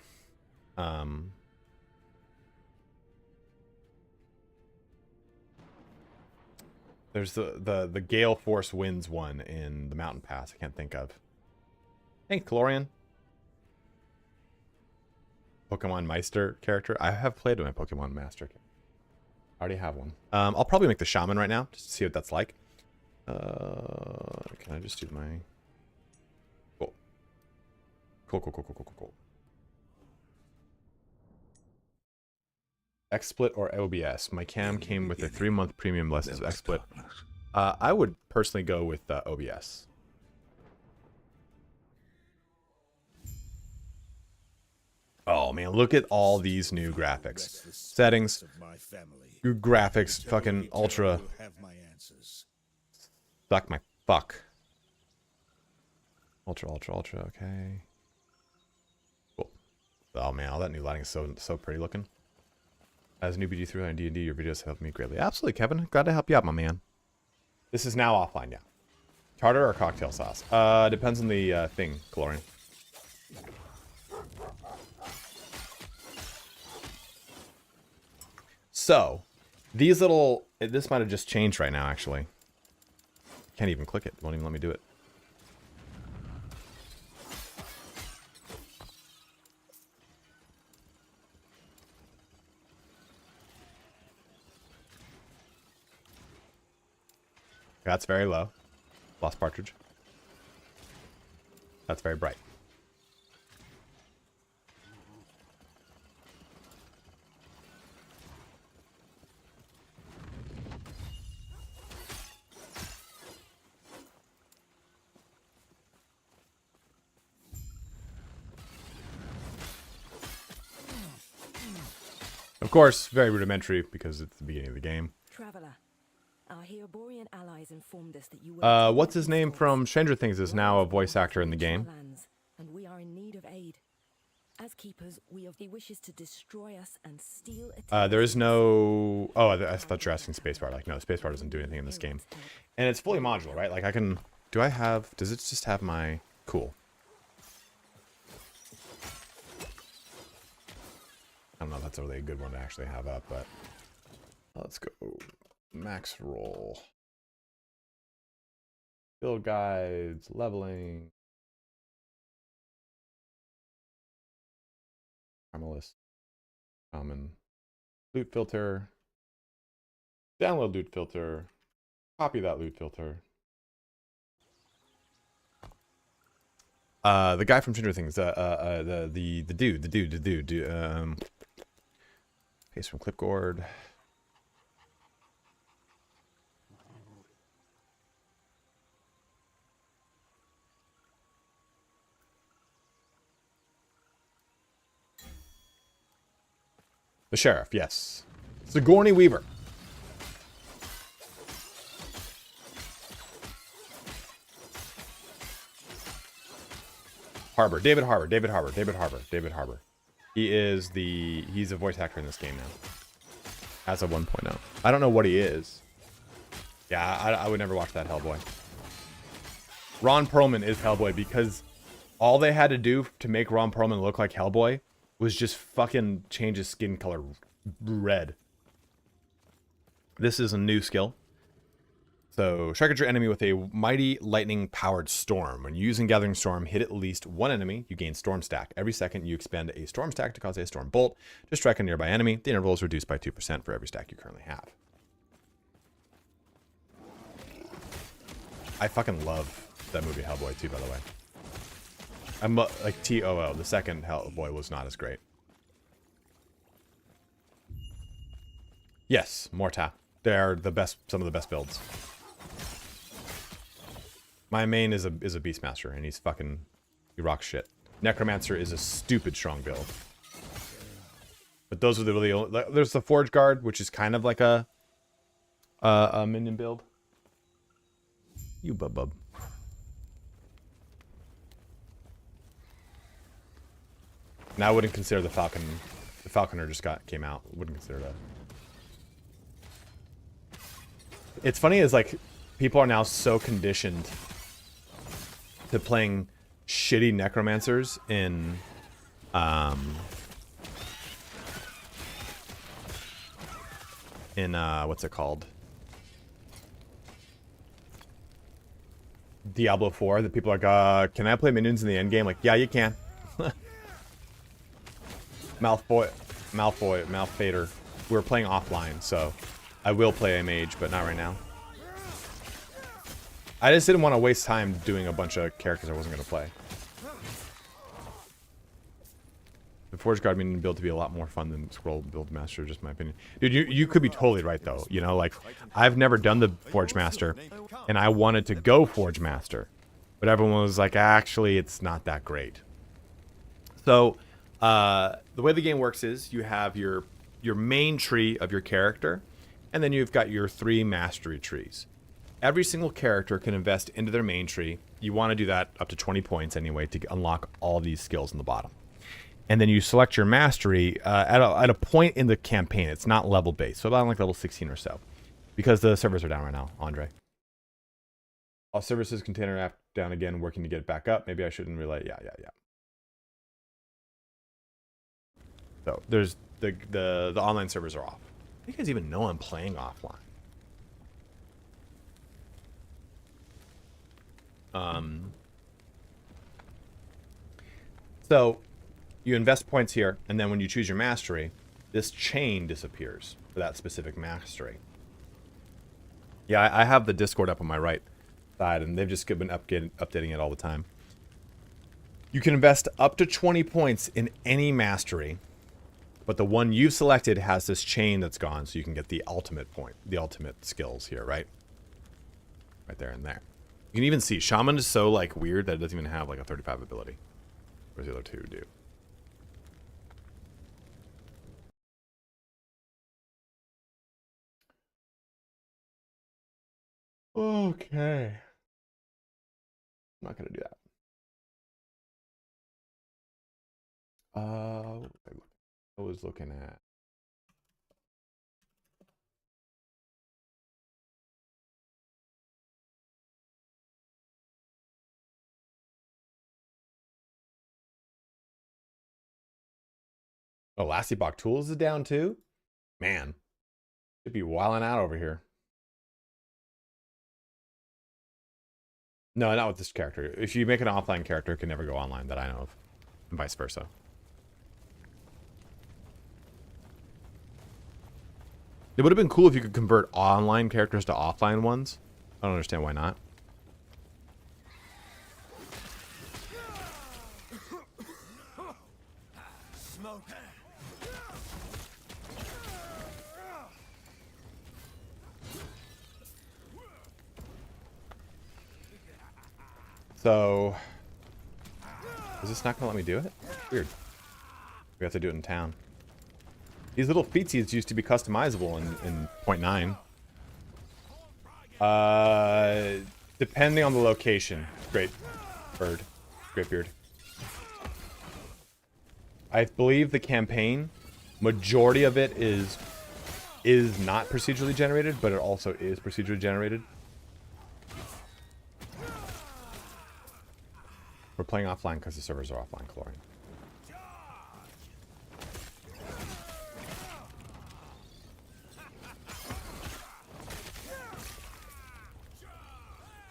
There's the Gale Force Winds one in the Mountain Pass. I can't think of. Hey, Calorian. Pokemon Meister character. I have played with my Pokemon Master. I already have one. I'll probably make the Shaman right now just to see what that's like. Can I just do my... Cool. Cool. XSplit or OBS? My cam came with a 3-month premium lessons of XSplit. Darkness. I would personally go with OBS. Oh man, look at all these new graphics. Settings, graphics, fucking ultra. Suck my fuck. Ultra, okay. Cool. Oh man, all that new lighting is so pretty looking. As a new BG3 on D&D, your videos help me greatly. Absolutely, Kevin. Glad to help you out, my man. This is now offline, yeah. Tartar or cocktail sauce? Depends on the thing, Calorian. So, these little... This might have just changed right now, actually. Can't even click it. Won't even let me do it. That's very low. Lost partridge. That's very bright. Of course, very rudimentary because it's the beginning of the game. Traveler, our Heoborian allies informed us that you were What's his name from Stranger Things is now a voice actor in the game. And we are in need of aid. As keepers, he wishes to destroy us and steal there is no... Oh, I thought you were asking spacebar. Like, no, spacebar doesn't do anything in this game. And it's fully modular, right? Like, I can... Do I have... Does it just have my... Cool. I don't know if that's really a good one to actually have up, but... Let's go. Max roll. Build guides. Leveling. Primalist. Common. Loot filter. Download loot filter. Copy that loot filter. The guy from Stranger Things. The dude. Paste from clipboard. The sheriff, yes. Sigourney Weaver. David Harbour. He's a voice actor in this game now. As of 1.0. I don't know what he is. Yeah, I would never watch that Hellboy. Ron Perlman is Hellboy because all they had to do to make Ron Perlman look like Hellboy was just fucking change his skin color red. This is a new skill. So, strike at your enemy with a mighty lightning-powered storm. When using Gathering Storm, hit at least one enemy, you gain Storm Stack. Every second, you expend a Storm Stack to cause a Storm Bolt to strike a nearby enemy. The interval is reduced by 2% for every stack you currently have. I fucking love that movie Hellboy too, by the way. I'm like TOO. The second Hellboy was not as great. Yes, Morta. They're the best. Some of the best builds. My main is a Beastmaster, and he rocks shit. Necromancer is a stupid strong build. But those are the really only. There's the Forge Guard, which is kind of like a minion build. You bub. Now I wouldn't consider the Falcon. The Falconer just came out. Wouldn't consider that. It's funny is like people are now so conditioned to playing shitty necromancers in what's it called? Diablo 4 that people are like, can I play minions in the end game? Like, yeah, you can. Malfader. We're playing offline, so I will play a mage, but not right now. I just didn't want to waste time doing a bunch of characters I wasn't going to play. The Forge Guard mean build to be a lot more fun than Scroll Build Master, just my opinion. Dude, you could be totally right though. You know, like I've never done the Forge Master, and I wanted to go Forge Master, but everyone was like, actually, it's not that great. So the way the game works is you have your main tree of your character, and then you've got your 3 mastery trees. Every single character can invest into their main tree. You want to do that up to 20 points anyway to unlock all these skills in the bottom. And then you select your mastery at a point in the campaign. It's not level based, so about like level 16 or so, because the servers are down right now. Andre, all services container app down again, working to get it back up. Maybe I shouldn't relay. Yeah. So there's the online servers are off. You guys even know I'm playing offline? So you invest points here, and then when you choose your mastery, this chain disappears for that specific mastery. Yeah, I have the Discord up on my right side, and they've just been updating it all the time. You can invest up to 20 points in any mastery, but the one you've selected has this chain that's gone, so you can get the ultimate point, the ultimate skills here, right? Right there and there. You can even see Shaman is so like weird that it doesn't even have like a 35 ability, whereas the other 2 do. Okay. I'm not gonna do that. I was looking at. Oh, Lassiebach Tools is down too? Man. Should be wilding out over here. No, not with this character. If you make an offline character, it can never go online that I know of. And vice versa. It would have been cool if you could convert online characters to offline ones. I don't understand why not. So, is this not gonna let me do it? Weird. We have to do it in town. These little featsies used to be customizable in 0.9. Depending on the location. Great bird. Great beard. I believe the campaign, majority of it is not procedurally generated, but it also is procedurally generated. We're playing offline because the servers are offline, Chlorine.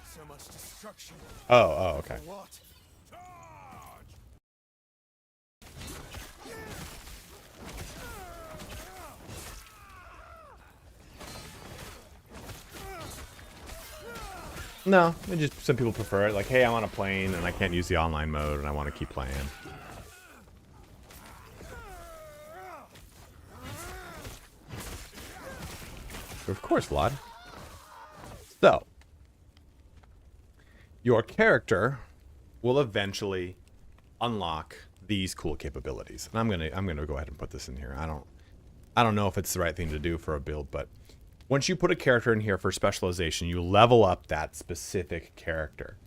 So much destruction. Oh, okay. What? No, it just some people prefer it. Like, hey, I'm on a plane and I can't use the online mode and I want to keep playing. Of course, Vlad. So, your character will eventually unlock these cool capabilities. And I'm gonna go ahead and put this in here. I don't know if it's the right thing to do for a build, but once you put a character in here for specialization, you level up that specific character.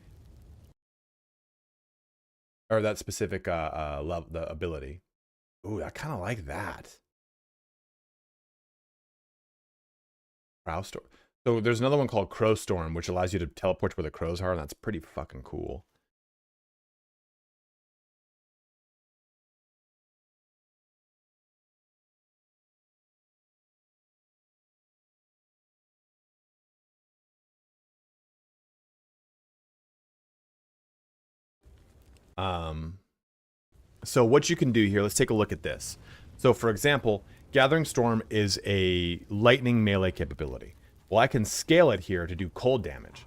Or that specific the ability. Ooh, I kind of like that. Crow Storm. So there's another one called Crow Storm, which allows you to teleport to where the crows are, and that's pretty fucking cool. So what you can do here, let's take a look at this. So for example, Gathering Storm is a lightning melee capability. Well, I can scale it here to do cold damage.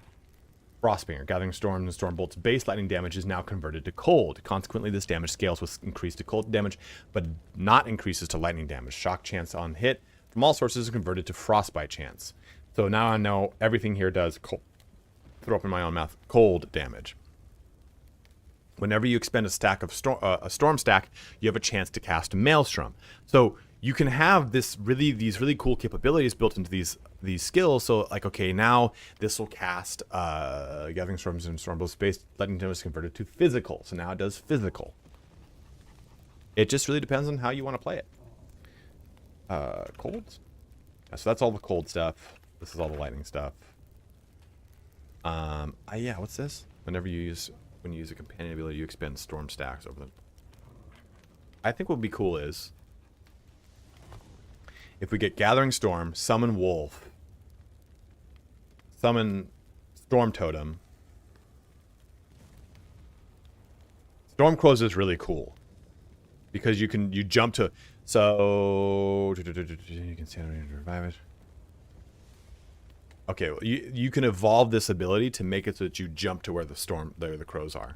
Frostbringer. Gathering Storms and Storm Bolt's base lightning damage is now converted to cold. Consequently, this damage scales with increased to cold damage, but not increases to lightning damage. Shock chance on hit from all sources is converted to frostbite chance. So now I know everything here does cold. Throw up in my own mouth. Cold damage. Whenever you expend a stack of a storm stack, you have a chance to cast Maelstrom. So you can have these really cool capabilities built into these skills. So like, okay, now this will cast Gathering Storms and Storm Bolt's base lightning damage is converted to physical. So now it does physical. It just really depends on how you want to play it. Colds. Yeah, so that's all the cold stuff. This is all the lightning stuff. Yeah, what's this? When you use a companion ability, you expend storm stacks over them. I think what would be cool is if we get Gathering Storm, Summon Wolf, Summon Storm Totem. Storm Crows is really cool because you jump to, so you can stand ready to revive it. Okay, well, you can evolve this ability to make it so that you jump to where the crows are.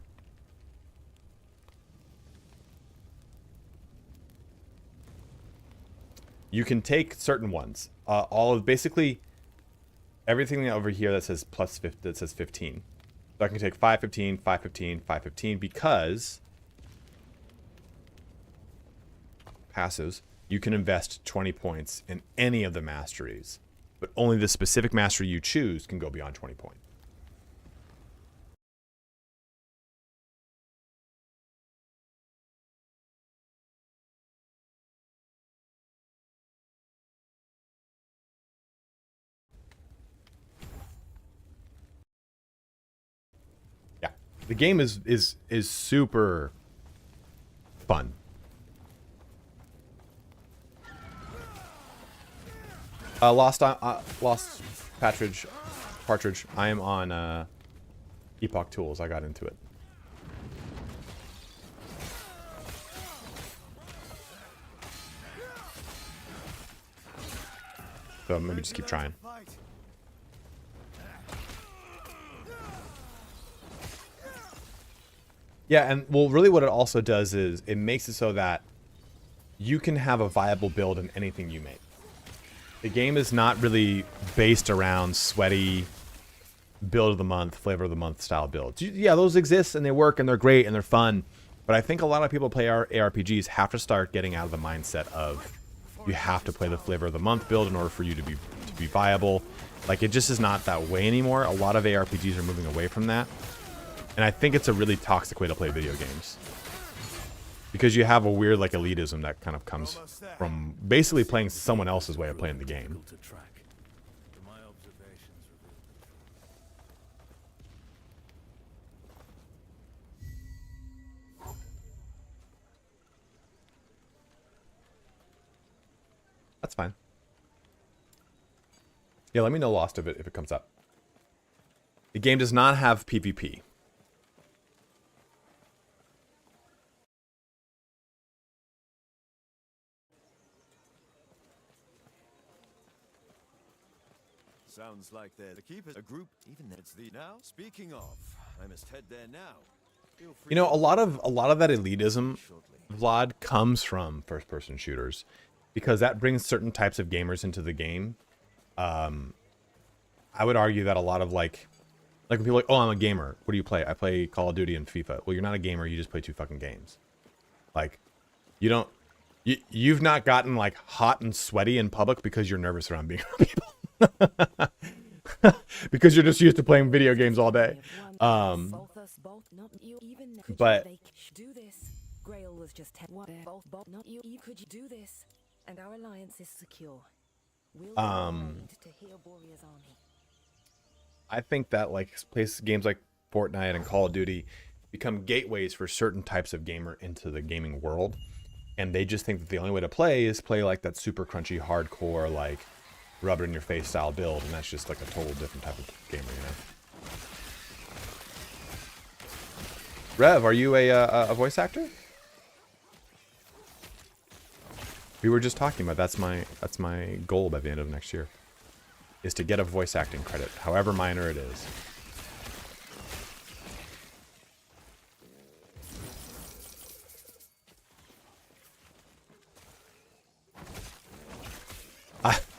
You can take certain ones. Basically everything over here that says plus 50, that says 15. So I can take 515, 515, 515 because passives, you can invest 20 points in any of the masteries. But only the specific mastery you choose can go beyond 20 points. Yeah, the game is super fun. Lost Partridge. I am on Epoch Tools. I got into it. So maybe just keep trying. Yeah, and well, really what it also does is it makes it so that you can have a viable build in anything you make. The game is not really based around sweaty build of the month, flavor of the month style builds. Yeah, those exist and they work and they're great and they're fun. But I think a lot of people play ARPGs have to start getting out of the mindset of you have to play the flavor of the month build in order for you to be viable. Like, it just is not that way anymore. A lot of ARPGs are moving away from that. And I think it's a really toxic way to play video games. Because you have a weird, like, elitism that kind of comes from basically playing someone else's way of playing the game. That's fine. Yeah, let me know Lost of it if it comes up. The game does not have PvP. Sounds like they're the keepers. A group, even it's the now. Speaking of, I must head there now. You know, a lot of that elitism, Vlad, comes from first-person shooters, because that brings certain types of gamers into the game. I would argue that a lot of like when people are like, oh, I'm a gamer. What do you play? I play Call of Duty and FIFA. Well, you're not a gamer. You just play 2 fucking games. Like, you've not gotten like hot and sweaty in public because you're nervous around being around people. Because you're just used to playing video games all day. But do this. Grail was just not you. Could you do this? And our alliance is secure. We'll to heal Borea's army. I think that like games like Fortnite and Call of Duty become gateways for certain types of gamer into the gaming world, and they just think that the only way to play is play like that super crunchy, hardcore, like rub it in your face style build, and that's just like a total different type of gamer, you know. Rev, are you a voice actor? We were just talking about that's my goal by the end of next year, is to get a voice acting credit, however minor it is.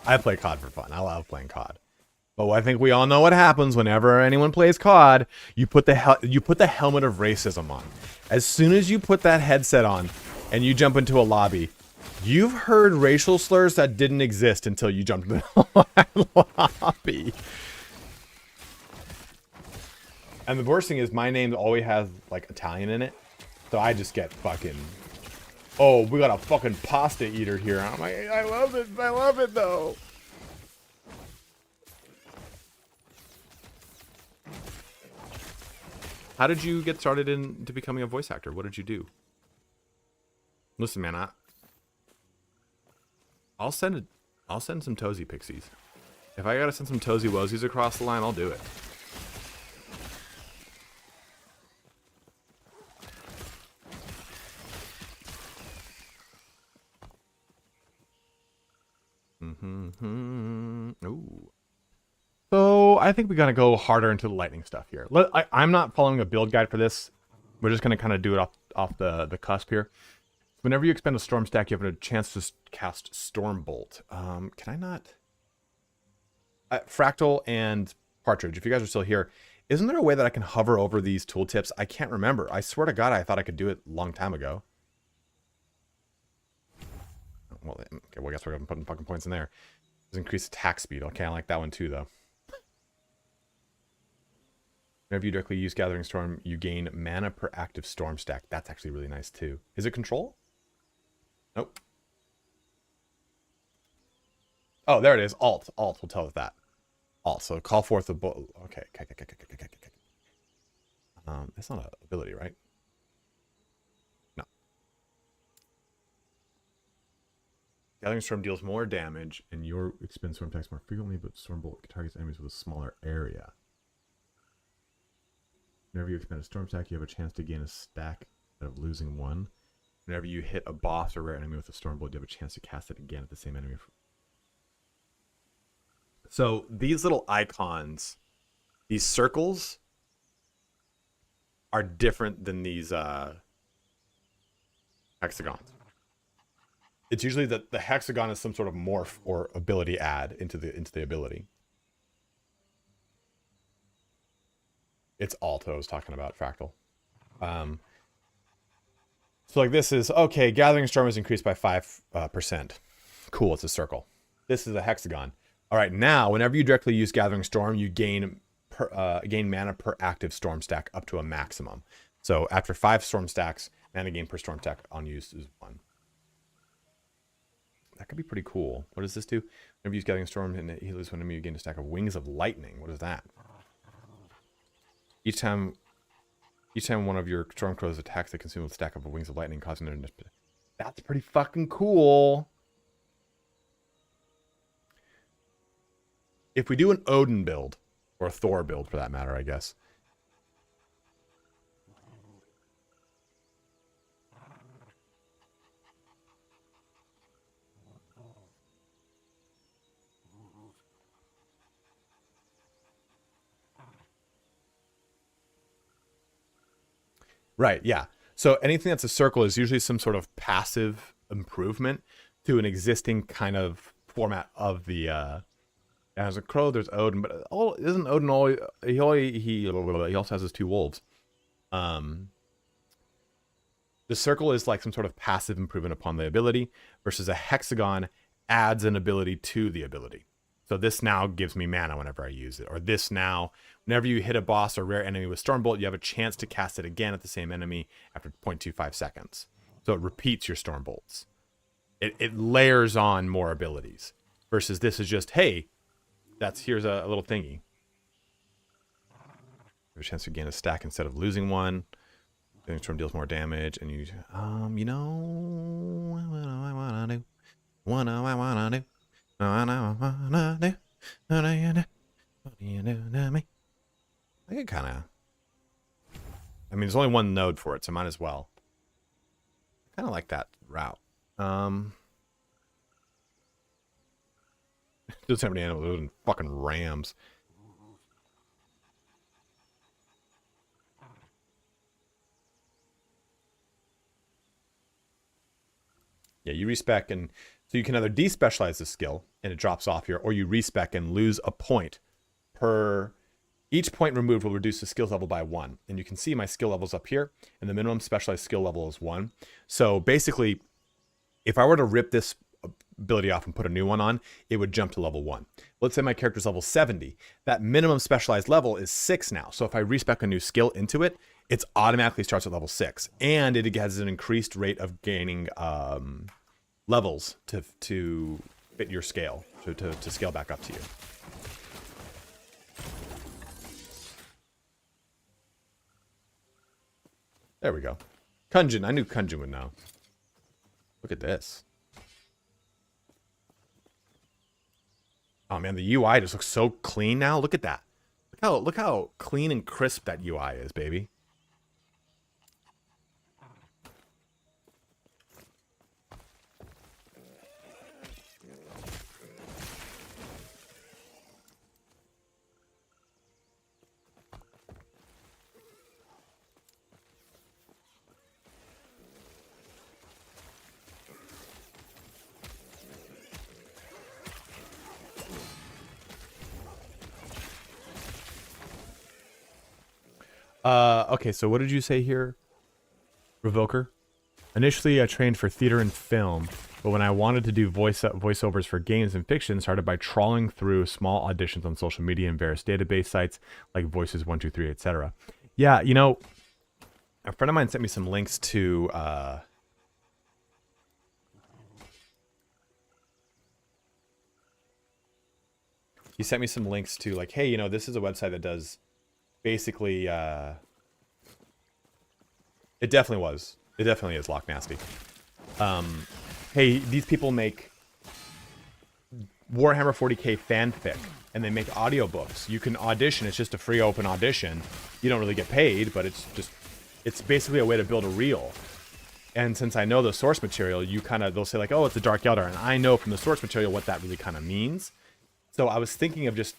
I play COD for fun. I love playing COD. But I think we all know what happens whenever anyone plays COD. You put the helmet of racism on. As soon as you put that headset on and you jump into a lobby, you've heard racial slurs that didn't exist until you jumped into the lobby. And the worst thing is my name always has like Italian in it. So I just get fucking, oh, we got a fucking pasta eater here. I'm like, I love it. I love it though. How did you get started into becoming a voice actor? What did you do? Listen, man, I'll send some Tozy Pixies. If I gotta send some Tozy Wozies across the line, I'll do it. Ooh. So I think we gotta go harder into the lightning stuff here. I'm not following a build guide for this. We're just gonna kind of do it off the cusp here. Whenever you expend a storm stack, you have a chance to cast Stormbolt. Can I not? Fractal and Partridge, if you guys are still here, isn't there a way that I can hover over these tooltips? I can't remember. I swear to God, I thought I could do it a long time ago. Well, okay, well, I guess we're putting fucking points in there. Does increase attack speed. Okay, I like that one too, though. Whenever you directly use Gathering Storm, you gain mana per active storm stack. That's actually really nice too. Is it control? Nope. Oh, there it is. Alt will tell us that. Alt. So call forth the bull. Okay. That's not an ability, right? No. Gathering Storm deals more damage, and your expend storm attacks more frequently, but Stormbolt targets enemies with a smaller area. Whenever you expend a storm stack, you have a chance to gain a stack instead of losing one. Whenever you hit a boss or rare enemy with a Stormbolt, you have a chance to cast it again at the same enemy. So these little icons, these circles, are different than these hexagons. It's usually that the hexagon is some sort of morph or ability add into the ability. It's Alt I was talking about, Fractal. So like this is, okay, Gathering Storm is increased by 5%. Cool, it's a circle. This is a hexagon. All right, now, whenever you directly use Gathering Storm, you gain mana per active storm stack up to a maximum. So after 5 storm stacks, mana gain per storm stack on use is 1. That could be pretty cool. What does this do? Whenever you use Gathering Storm and he loses one enemy, you gain a stack of Wings of Lightning. What is that? Each time one of your Stormcrows attacks, they consume a stack of Wings of Lightning, causing their... That's pretty fucking cool. If we do an Odin build, or a Thor build for that matter, I guess. Right, yeah. So anything that's a circle is usually some sort of passive improvement to an existing kind of format of the as a crow, there's Odin, but isn't Odin always he also has his 2 wolves. The circle is like some sort of passive improvement upon the ability, versus a hexagon adds an ability to the ability. So this now gives me mana whenever I use it. Or this now, whenever you hit a boss or rare enemy with Stormbolt, you have a chance to cast it again at the same enemy after 0.25 seconds. So it repeats your Stormbolts. It layers on more abilities. Versus this is just, hey, here's a little thingy. You have a chance to gain a stack instead of losing one. Gathering Storm deals more damage, and you know what I wanna do. What do I wanna do? What do you do to me? I could kind of... I mean, there's only one node for it, so might as well. I kind of like that route. Doesn't have any animals and fucking rams. Yeah, you respec and So you can either despecialize the skill and it drops off here, or you respec and lose a point per. Each point removed will reduce the skills level by 1. And you can see my skill levels up here, and the minimum specialized skill level is 1. So basically, if I were to rip this ability off and put a new one on, it would jump to level 1. Let's say my character's level 70. That minimum specialized level is 6 now. So if I respec a new skill into it, it automatically starts at level 6. And it has an increased rate of gaining levels to fit your scale, to scale back up to you. There we go. Kunjin. I knew Kunjin would know. Look at this. Oh man, the UI just looks so clean now. Look at that. Look how clean and crisp that UI is, baby. Okay, so what did you say here, Revoker? Initially, I trained for theater and film, but when I wanted to do voiceovers for games and fiction, started by trawling through small auditions on social media and various database sites like Voices123, etc. Yeah, you know, a friend of mine sent me some links to he sent me some links to like, hey, you know, this is a website that does basically it definitely is Lock Nasty. Hey, these people make Warhammer 40k fanfic and they make audiobooks. You can audition. It's just a free open audition. You don't really get paid, but it's basically a way to build a reel. And since I know the source material, they'll say like, oh, it's a Dark Elder, and I know from the source material what that really kind of means. So I was thinking of just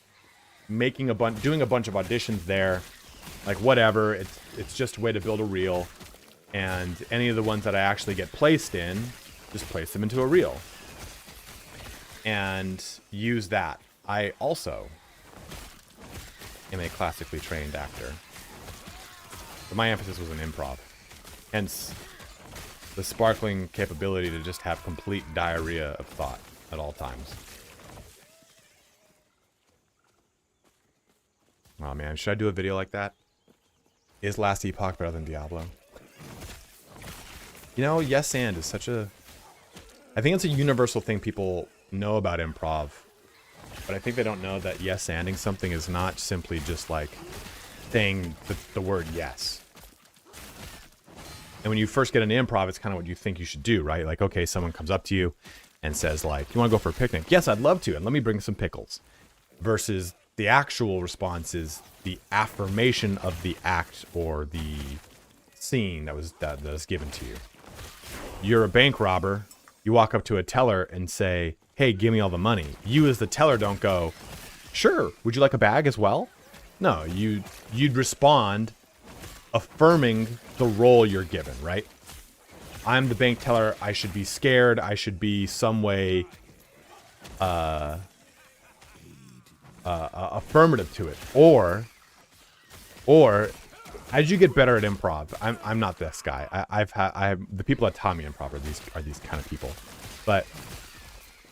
making doing a bunch of auditions there, like whatever. It's just a way to build a reel, and any of the ones that I actually get placed in, just place them into a reel and use that. I also am a classically trained actor, but my emphasis was in improv, hence the sparkling capability to just have complete diarrhea of thought at all times. Oh man, should I do a video like that? Is Last Epoch better than Diablo? You know, yes and is such a... I think it's a universal thing people know about improv. But I think they don't know that yes anding something is not simply just like saying the word yes. And when you first get into improv, it's kind of what you think you should do, right? Like, okay, someone comes up to you and says like, you want to go for a picnic? Yes, I'd love to, and let me bring some pickles. Versus the actual response is the affirmation of the act or the scene that was given to you. You're a bank robber. You walk up to a teller and say, hey, give me all the money. You as the teller don't go, sure, would you like a bag as well? No, you'd respond affirming the role you're given, right? I'm the bank teller. I should be scared. I should be some way affirmative to it. Or as you get better at improv, I'm not this guy. I have the people that taught me improv are these kind of people. But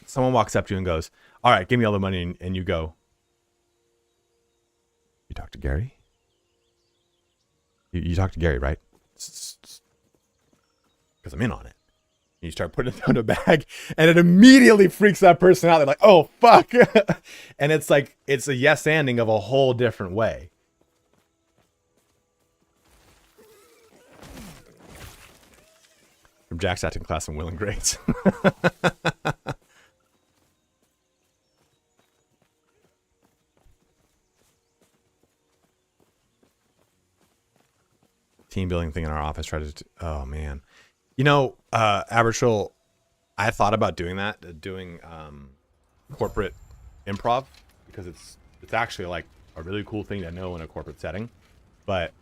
someone walks up to you and goes, all right, give me all the money, and you go, you talk to Gary? You talk to Gary, right? Because I'm in on it. And you start putting it down a bag, and it immediately freaks that person out. They're like, oh, fuck. And it's like, it's a yes-anding of a whole different way. From Jack's acting class in Will and Grace. Team building thing in our office. Oh man, you know, Abertril, I thought about doing that, doing corporate improv, because it's actually like a really cool thing to know in a corporate setting, but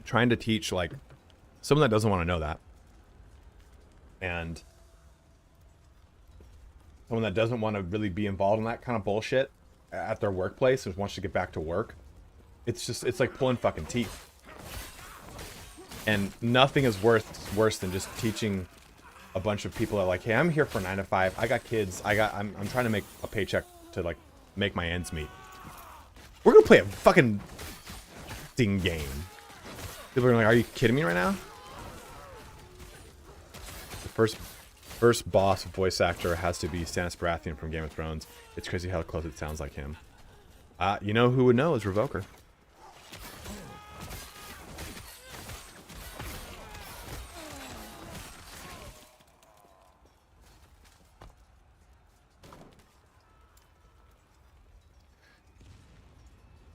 trying to teach like someone that doesn't want to know that, And someone that doesn't want to really be involved in that kind of bullshit at their workplace and wants to get back to work, it's like pulling fucking teeth. And nothing is worse than just teaching a bunch of people that are like, hey, I'm here for 9 to 5. I got kids. I'm trying to make a paycheck to like make my ends meet. We're gonna play a fucking ding game. People are like, are you kidding me right now? The first boss voice actor has to be Stannis Baratheon from Game of Thrones. It's crazy how close it sounds like him. You know who would know is Revoker.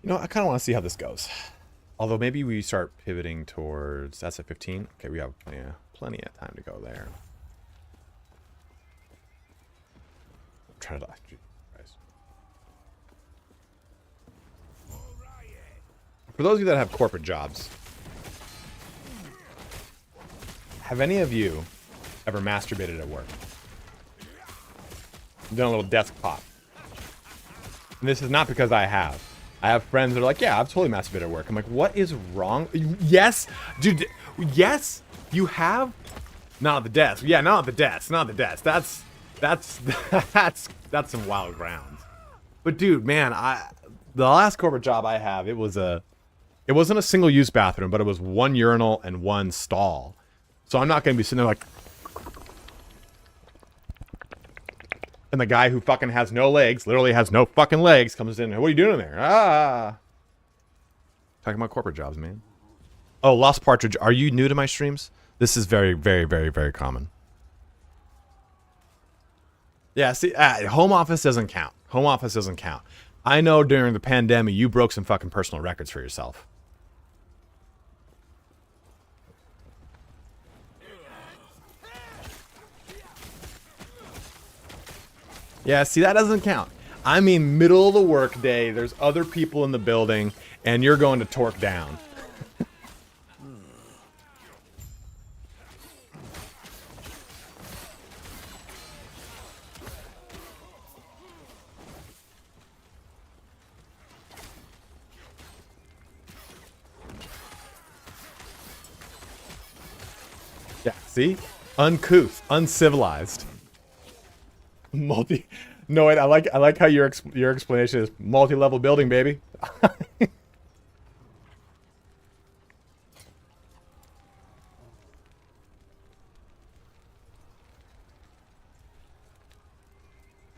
You know, I kind of want to see how this goes. Although maybe we start pivoting towards... That's at 15? Okay, we have plenty of time to go there. I'm trying to... For those of you that have corporate jobs, have any of you ever masturbated at work? Done a little desk pop. And this is not because I have. I have friends that are like, yeah, I've totally masturbated at work. I'm like, what is wrong? Yes, dude. Yes, you have. Not at the desk. Yeah, not at the desk. Not at the desk. That's some wild ground. But dude, man, the last corporate job I have, it wasn't a single-use bathroom, but it was one urinal and one stall. So I'm not gonna be sitting there like. And the guy who fucking has no legs, literally has no fucking legs, comes in. What are you doing in there? Talking about corporate jobs, man. Oh, Lost Partridge. Are you new to my streams? This is very, very, very, very common. Yeah, see, home office doesn't count. Home office doesn't count. I know during the pandemic, you broke some fucking personal records for yourself. Yeah, see, that doesn't count. I mean, middle of the workday, there's other people in the building, and you're going to torque down. Yeah, see? Uncouth, uncivilized. No, wait, I like how your explanation is multi-level building, baby.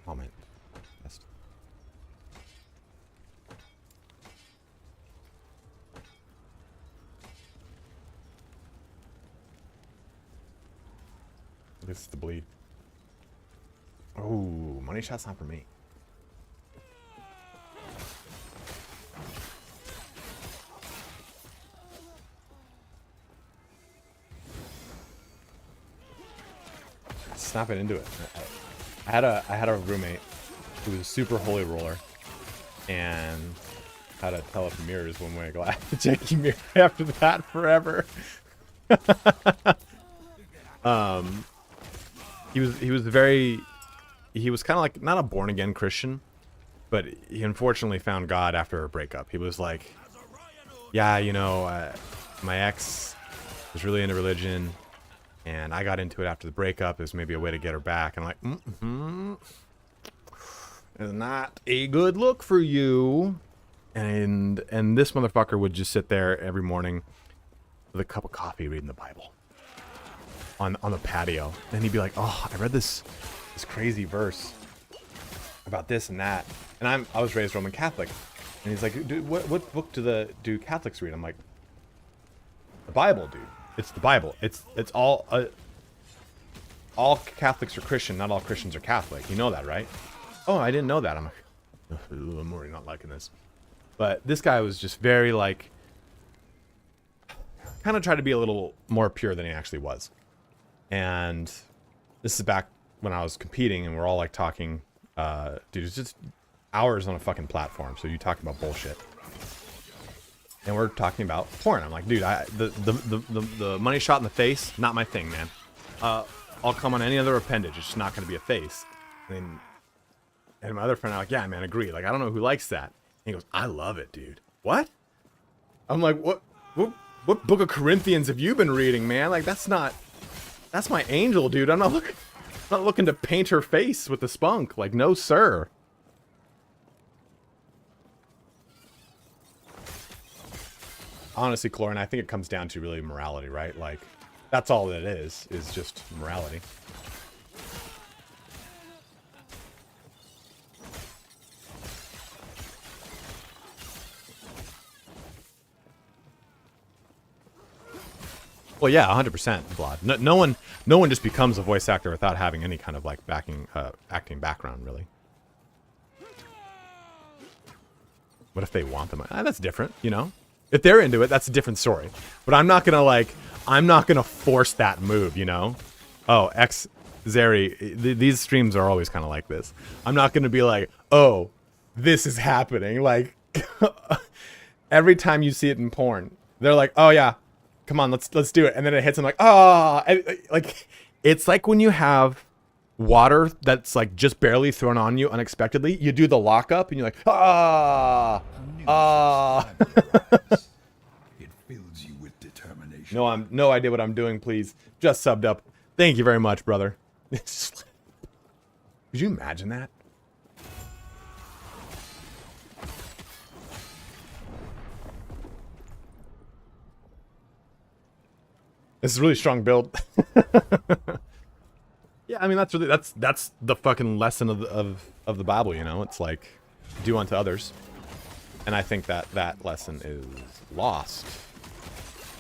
Moment. This is the bleed. Oh, money shot's not for me. Snap it into it. I had a roommate who was a super holy roller and had a tele for mirrors one way. I have to check your mirror after that forever. He was kind of like, not a born-again Christian, but he unfortunately found God after a breakup. He was like, yeah, you know, my ex was really into religion, and I got into it after the breakup. It was maybe a way to get her back. And I'm like, it's not a good look for you. And this motherfucker would just sit there every morning with a cup of coffee reading the Bible on the patio. And he'd be like, oh, I read this crazy verse about this and that, and I was raised Roman Catholic, and he's like, dude, what book do Catholics read? I'm like, the Bible, dude. It's the Bible. It's all Catholics are Christian, not all Christians are Catholic. You know that, right? Oh, I didn't know that. I'm like, I'm already not liking this. But this guy was just very like, kind of tried to be a little more pure than he actually was. And this is back when I was competing, and we're all like talking, dude, it's just hours on a fucking platform. So you talking about bullshit, and we're talking about porn. I'm like, dude, the money shot in the face, not my thing, man. I'll come on any other appendage. It's just not going to be a face. And my other friend, I'm like, yeah, man, agree. Like, I don't know who likes that. And he goes, I love it, dude. What? I'm like, what book of Corinthians have you been reading, man? Like, that's my angel, dude. I'm not looking to paint her face with the spunk. Like, no, sir. Honestly, Clorin, I think it comes down to really morality, right? Like, that's all that it is just morality. Well, yeah, 100%, Vlad. No one just becomes a voice actor without having any kind of like acting background, really. What if they want them? That's different, you know. If they're into it, that's a different story. But I'm not gonna force that move, you know. Oh, Zeri, these streams are always kind of like this. I'm not gonna be like, oh, this is happening. Like every time you see it in porn, they're like, oh yeah. Come on, let's do it. And then it hits him like, ah, like it's like when you have water that's like just barely thrown on you unexpectedly. You do the lockup and you're like, ah. It fills you with determination. No idea what I'm doing, please. Just subbed up. Thank you very much, brother. Could you imagine that? This is a really strong build. Yeah, I mean that's the fucking lesson of the Bible, you know. It's like do unto others, and I think that lesson is lost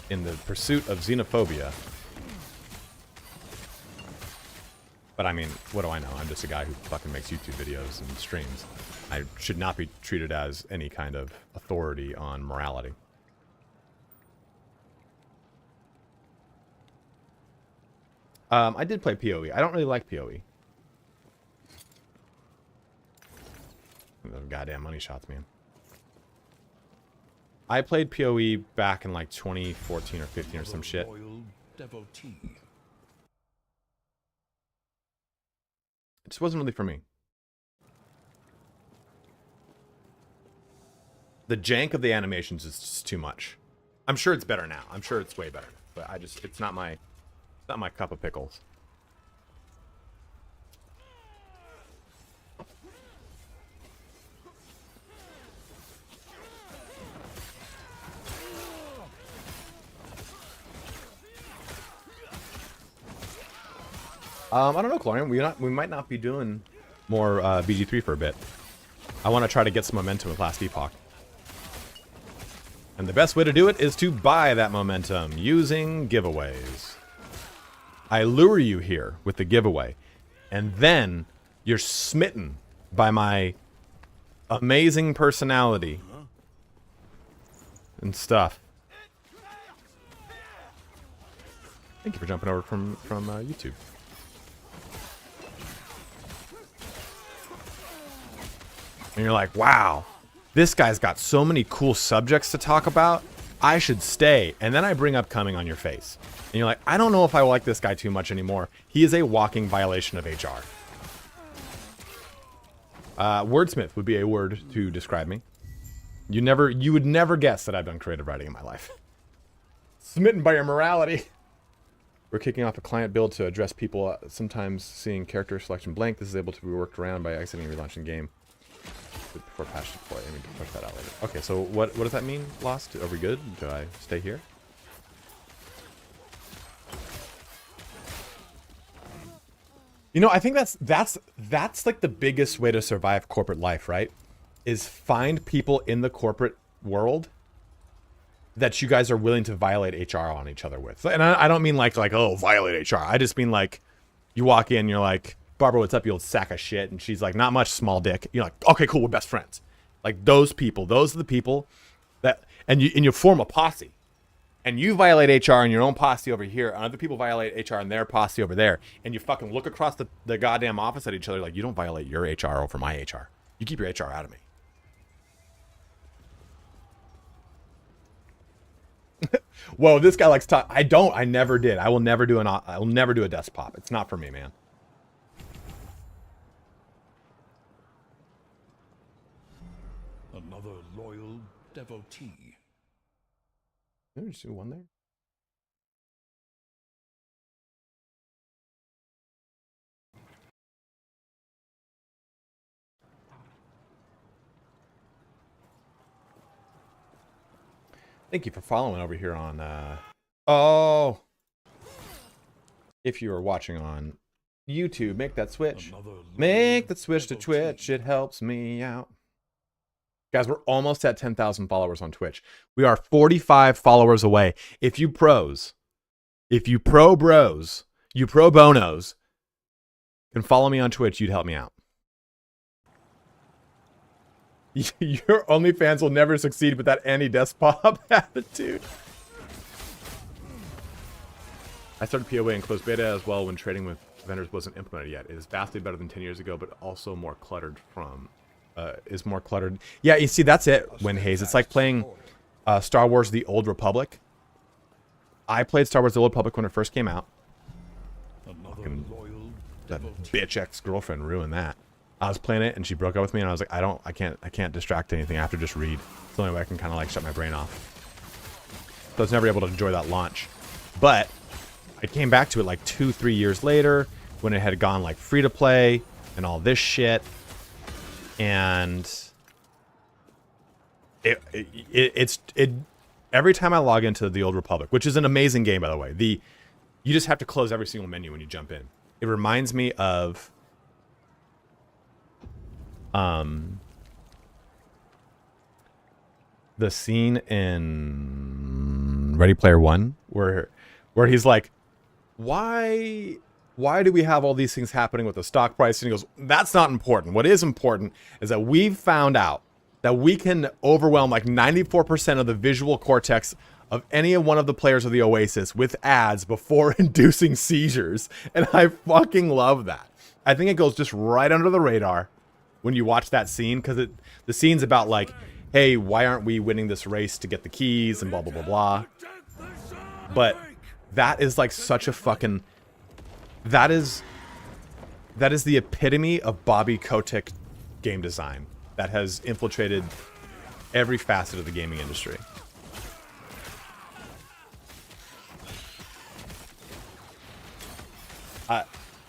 in the pursuit of xenophobia. But I mean, what do I know? I'm just a guy who fucking makes YouTube videos and streams. I should not be treated as any kind of authority on morality. I did play PoE. I don't really like PoE. Those goddamn money shots, man. I played PoE back in like 2014 or 15 or some shit. It just wasn't really for me. The jank of the animations is just too much. I'm sure it's better now. I'm sure it's way better. But it's not my cup of pickles. I don't know, Clorian. We might not be doing more BG3 for a bit. I want to try to get some momentum with last Epoch. And the best way to do it is to buy that momentum using giveaways. I lure you here with the giveaway, and then you're smitten by my amazing personality and stuff. Thank you for jumping over from YouTube. And you're like, wow, this guy's got so many cool subjects to talk about. I should stay. And then I bring up coming on your face. And you're like, I don't know if I like this guy too much anymore. He is a walking violation of HR. Wordsmith would be a word to describe me. You would never guess that I've done creative writing in my life. Smitten by your morality. We're kicking off a client build to address people sometimes seeing character selection blank. This is able to be worked around by exiting and relaunching game. Before patch deploy. I mean, push that out later. Okay, so what does that mean, Lost? Are we good? Do I stay here? You know, I think that's like the biggest way to survive corporate life, right? Is find people in the corporate world that you guys are willing to violate HR on each other with. And I don't mean like oh, violate HR. I just mean like you walk in, you're like, Barbara, what's up, you old sack of shit? And she's like, not much, small dick. You're like, okay, cool, we're best friends. Like those people, those are the people that, and you form a posse. And you violate HR in your own posse over here, and other people violate HR in their posse over there. And you fucking look across the goddamn office at each other like, you don't violate your HR over my HR. You keep your HR out of me. Whoa, this guy likes to. I don't. I never did. I will never do I will never do a desktop. It's not for me, man. Another loyal devotee. Did I just do one there? Thank you for following over here on, oh! If you are watching on YouTube, make that switch. Make that switch to Twitch. It helps me out. Guys, we're almost at 10,000 followers on Twitch. We are 45 followers away. If you pro bonos, can follow me on Twitch, you'd help me out. Your OnlyFans will never succeed with that anti-despot attitude. I started POA in closed beta as well when trading with vendors wasn't implemented yet. It is vastly better than 10 years ago, but also more cluttered is more cluttered. Yeah, you see, that's it, Hayes. It's like playing Star Wars The Old Republic. I played Star Wars The Old Republic when it first came out. That bitch ex-girlfriend ruined that. I was playing it and she broke up with me and I was like, I can't distract anything. I have to just read. It's the only way I can kind of like shut my brain off. So I was never able to enjoy that launch. But I came back to it like 2-3 years later when it had gone like free to play and all this shit. And it's every time I log into The Old Republic, which is an amazing game, by the way, you just have to close every single menu when you jump in. It reminds me of the scene in Ready Player One where he's like, why do we have all these things happening with the stock price? And he goes, that's not important. What is important is that we've found out that we can overwhelm like 94% of the visual cortex of any one of the players of the Oasis with ads before inducing seizures. And I fucking love that. I think it goes just right under the radar when you watch that scene, because the scene's about like, hey, why aren't we winning this race to get the keys and blah, blah, blah, blah. But that is like such a fucking... That is the epitome of Bobby Kotick game design that has infiltrated every facet of the gaming industry.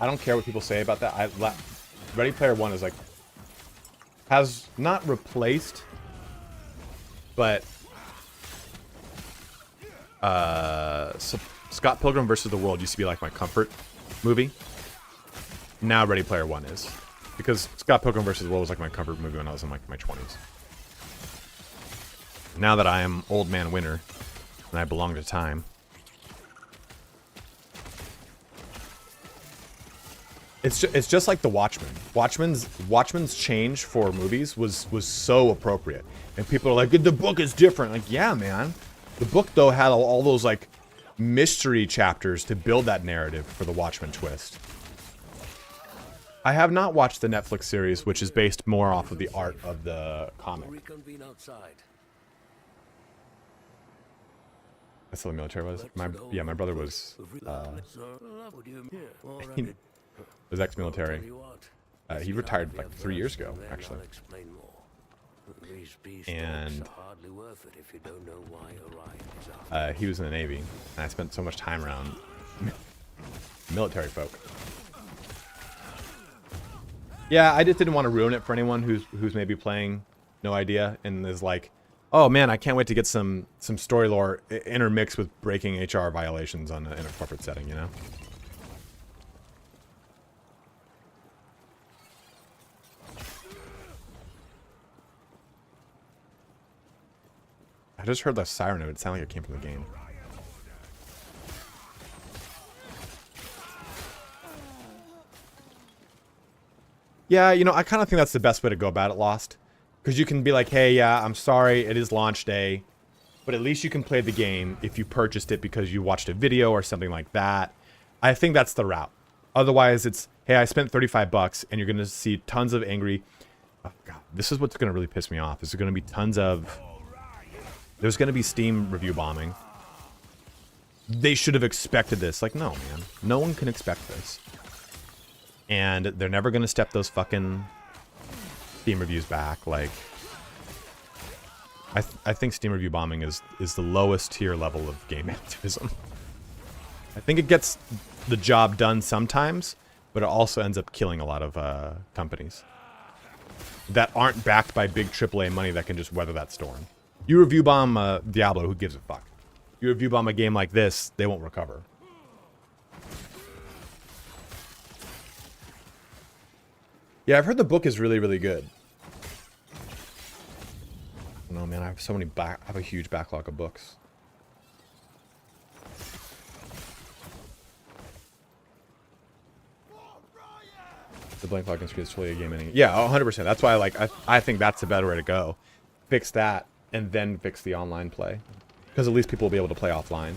I don't care what people say about that. Ready Player One is like, has not replaced, but Scott Pilgrim vs. the World used to be like my comfort movie. Now Ready Player One is, because Scott Pilgrim vs. the World was like my comfort movie when I was in like my 20s. Now that I am old man winter and I belong to time, it's just like The Watchmen. Watchmen's change for movies was so appropriate, and people are like, the book is different. Like, yeah, man, the book though had all those like mystery chapters to build that narrative for the Watchmen twist. I have not watched the Netflix series, which is based more off of the art of the comic. That's what the military was. My brother was was ex-military. He retired like 3 years ago, actually. And he was in the Navy, and I spent so much time around military folk. Yeah, I just didn't want to ruin it for anyone who's maybe playing no idea and is like, oh man, I can't wait to get some story lore intermixed with breaking HR violations in a corporate setting, you know? I just heard the siren note. It sounded like it came from the game. Yeah, you know, I kind of think that's the best way to go about it, Lost. Because you can be like, hey, yeah, I'm sorry, it is launch day. But at least you can play the game if you purchased it because you watched a video or something like that. I think that's the route. Otherwise, it's, hey, I spent 35 bucks and you're going to see tons of angry... Oh, God, this is what's going to really piss me off. There's going to be tons of... There's going to be Steam review bombing. they should have expected this. Like, no, man. No one can expect this. And they're never going to step those fucking Steam reviews back. Like, I think Steam review bombing is the lowest tier level of game activism. I think it gets the job done sometimes, but it also ends up killing a lot of companies that aren't backed by big AAA money that can just weather that storm. You review bomb Diablo, who gives a fuck? You review bomb a game like this, they won't recover. Yeah, I've heard the book is really, really good. I don't know, man. I have so many I have a huge backlog of books. The blank login screen is totally a game ending. Yeah, 100%. That's why I think that's the better way to go. Fix that and then fix the online play. Because at least people will be able to play offline.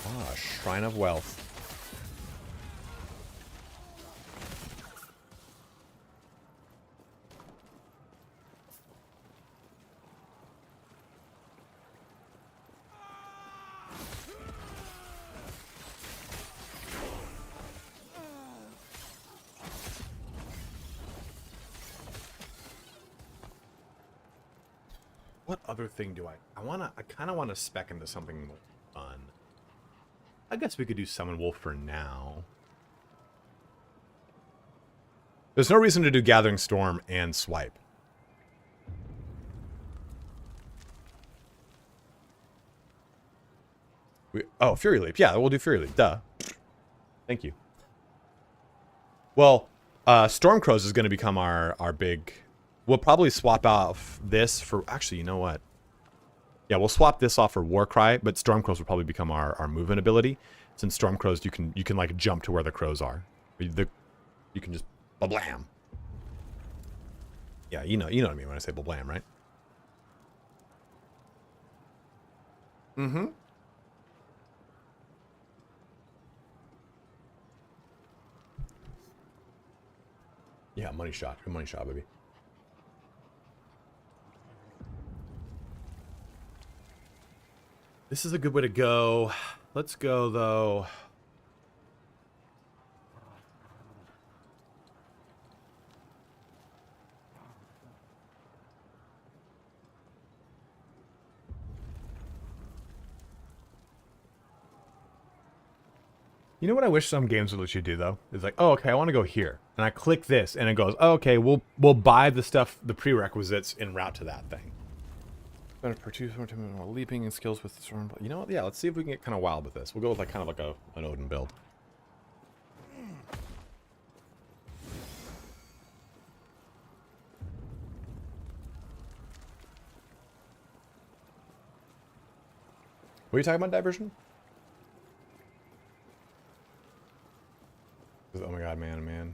Ah, Shrine of Wealth. What other thing do I kind of want to spec into something more fun. I guess we could do Summon Wolf for now. There's no reason to do Gathering Storm and Swipe. Oh, Fury Leap. Yeah, we'll do Fury Leap. Duh. Thank you. Well, Stormcrows is going to become our big... We'll probably swap off this for... Actually, you know what? Yeah, we'll swap this off for Warcry, but Stormcrows will probably become our movement ability. Since Stormcrows, you can like jump to where the crows are. You can just blam. Yeah, you know what I mean when I say blam, right? Mm-hmm. Yeah, money shot. Good money shot, baby. This is a good way to go. Let's go, though. You know what I wish some games would let you do, though? It's like, oh, okay, I want to go here. And I click this, and it goes, oh, okay, we'll buy the stuff, the prerequisites en route to that thing. Better produce more leaping and skills with the storm. You know what? Yeah, let's see if we can get kind of wild with this. We'll go with like kind of like an Odin build. What are you talking about, Diversion? Oh my god, man.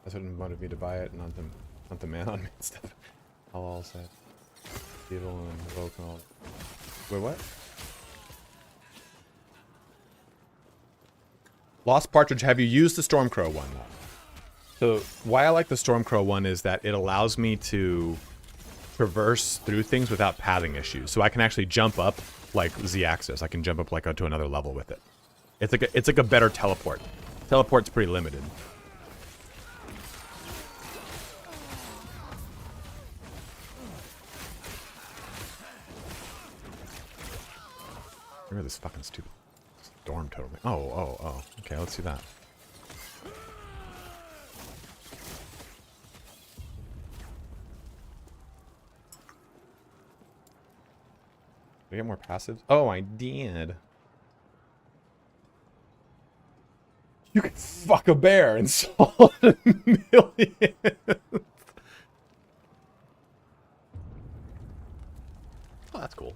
That's what motivated me to buy it, not the man on me stuff. I'll all say. Evil and vocal. Wait, what? Lost Partridge, have you used the Stormcrow one? So why I like the Stormcrow one is that it allows me to traverse through things without pathing issues. So I can actually jump up like Z-axis. I can jump up like to another level with it. It's like a better teleport. Teleport's pretty limited. Look at this fucking stupid storm totem. Oh. Okay, let's see that. Did I get more passives? Oh, I did. You can fuck a bear and solve a million. Oh, that's cool.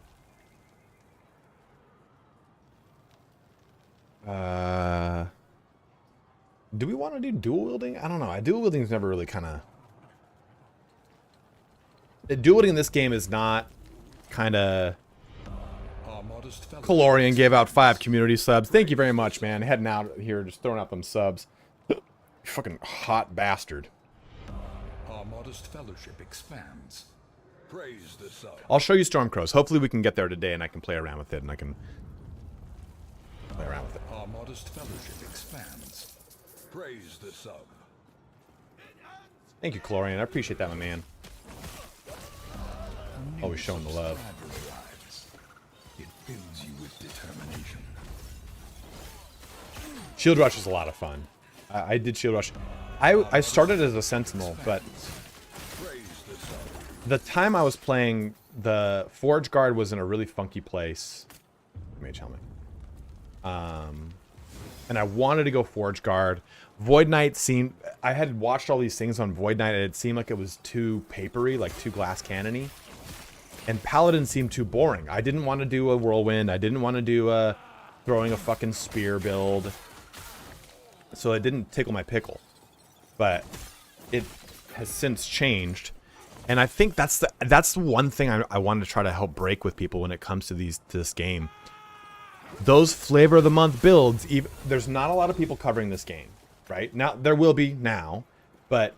Do we want to do dual wielding? I don't know. Dual wielding is never really kind of... Dual wielding in this game is not kind of... Calorian gave out 5 community subs. Thank you very much, man. Heading out here, just throwing out them subs. You fucking hot bastard. Our modest fellowship expands. Praise the sun. I'll show you Stormcrows. Hopefully we can get there today and I can play around with it and I can play around with it. Our modest fellowship expands. Praise the sun. Thank you, Chlorian. I appreciate that, my man. Always showing the love. It fills you with determination. Shield Rush is a lot of fun. I did Shield Rush. I started as a Sentinel, but the time I was playing, the Forge Guard was in a really funky place. Mage helmet. And I wanted to go Forge Guard. Void Knight seemed... I had watched all these things on Void Knight and it seemed like it was too papery, like too glass cannon-y. And Paladin seemed too boring. I didn't want to do a Whirlwind. I didn't want to do a throwing a fucking spear build. So it didn't tickle my pickle. But it has since changed. And I think that's the one thing I wanted to try to help break with people when it comes to this game. Those flavor of the month builds, there's not a lot of people covering this game, right? Now there will be now, but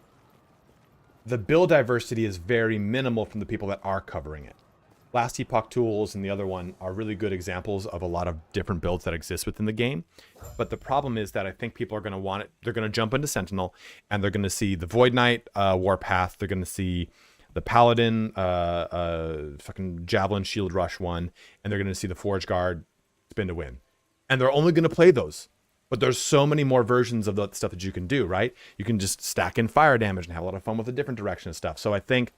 the build diversity is very minimal from the people that are covering it. Last Epoch Tools and the other one are really good examples of a lot of different builds that exist within the game. But the problem is that I think people are going to want it. They're going to jump into Sentinel and they're going to see the Void Knight Warpath. They're going to see the Paladin fucking Javelin Shield Rush one. And they're going to see the Forge Guard Spin to Win. And they're only going to play those. But there's so many more versions of the stuff that you can do, right? You can just stack in fire damage and have a lot of fun with a different direction of stuff. So I think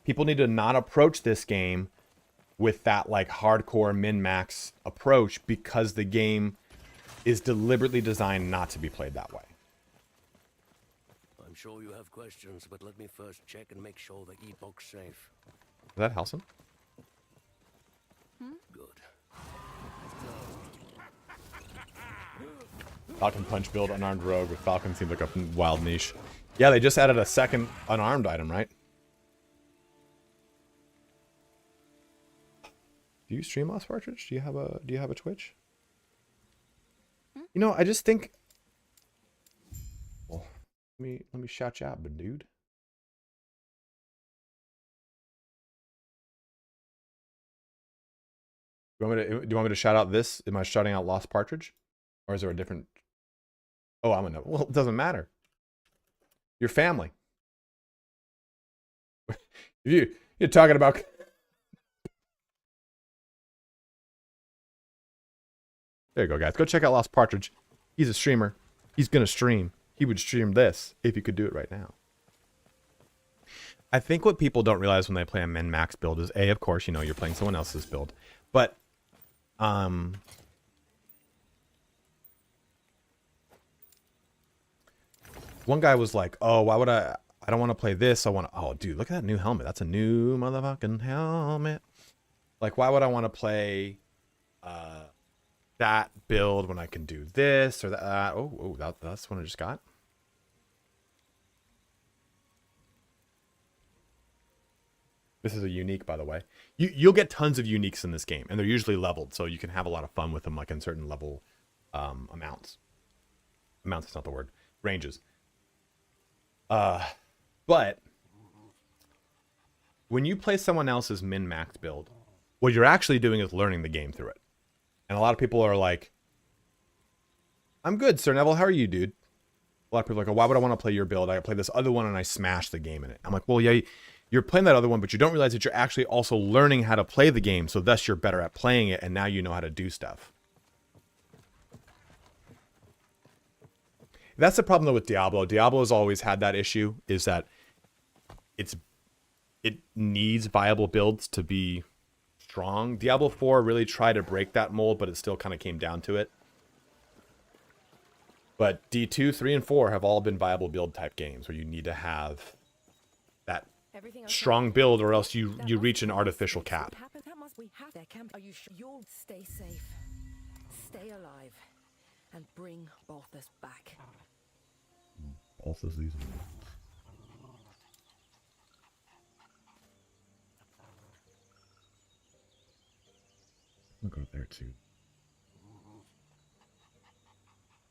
people need to not approach this game with that like hardcore min-max approach because the game is deliberately designed not to be played that way. I'm sure you have questions, but let me first check and make sure the Epoch's safe. Is that Halson? Good. Falcon Punch build unarmed rogue with Falcon seems like a wild niche. Yeah, they just added a second unarmed item, right? Do you stream Lost Partridge? Do you have a Twitch? You know, I just think. Well, let me shout you out, but dude. Do you want me to shout out this? Am I shouting out Lost Partridge, or is there a different? Oh, I'm gonna. Well, it doesn't matter. Your family. You're talking about. There you go, guys. Go check out Lost Partridge. He's a streamer. He's going to stream. He would stream this if he could do it right now. I think what people don't realize when they play a min-max build is, A, of course, you know, you're playing someone else's build. But, one guy was like, oh, why would I don't want to play this. I want to, oh, dude, look at that new helmet. That's a new motherfucking helmet. Like, why would I want to play, that build when I can do this or that? Oh, that's one I just got. This is a unique, by the way. You'll get tons of uniques in this game, and they're usually leveled, so you can have a lot of fun with them, like in certain level amounts. Amounts is not the word. Ranges. But when you play someone else's min-max build, what you're actually doing is learning the game through it. And a lot of people are like, I'm good, Sir Neville. How are you, dude? A lot of people are like, oh, why would I want to play your build? I play this other one and I smash the game in it. I'm like, well, yeah, you're playing that other one, but you don't realize that you're actually also learning how to play the game. So thus you're better at playing it. And now you know how to do stuff. That's the problem though with Diablo. Diablo has always had that issue, is that it needs viable builds to be strong. Diablo 4 really tried to break that mold, but it still kind of came down to it. But D2, 3, and 4 have all been viable build type games where you need to have that strong build or else you reach an artificial cap. You'll stay safe, stay alive, and bring Balthus back. Balthus these. I'll go there too.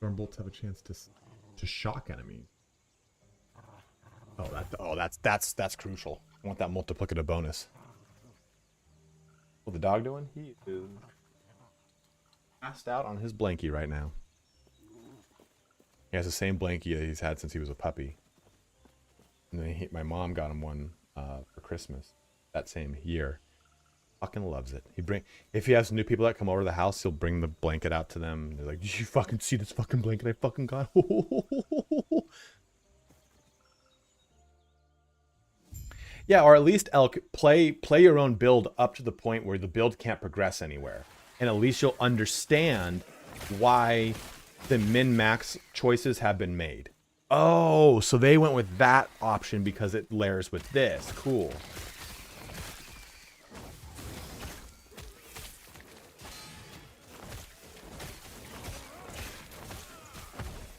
Stormbolts have a chance to to shock enemies. Oh, that's crucial. I want that multiplicative bonus. What's the dog doing? He is passed out on his blankie right now. He has the same blankie that he's had since he was a puppy. And then my mom got him one for Christmas that same year. Fucking loves it. If he has new people that come over to the house, he'll bring the blanket out to them. They're like, "Did you fucking see this fucking blanket I fucking got?" Yeah, or at least Elk, play your own build up to the point where the build can't progress anywhere, and at least you'll understand why the min-max choices have been made. Oh, so they went with that option because it layers with this. Cool.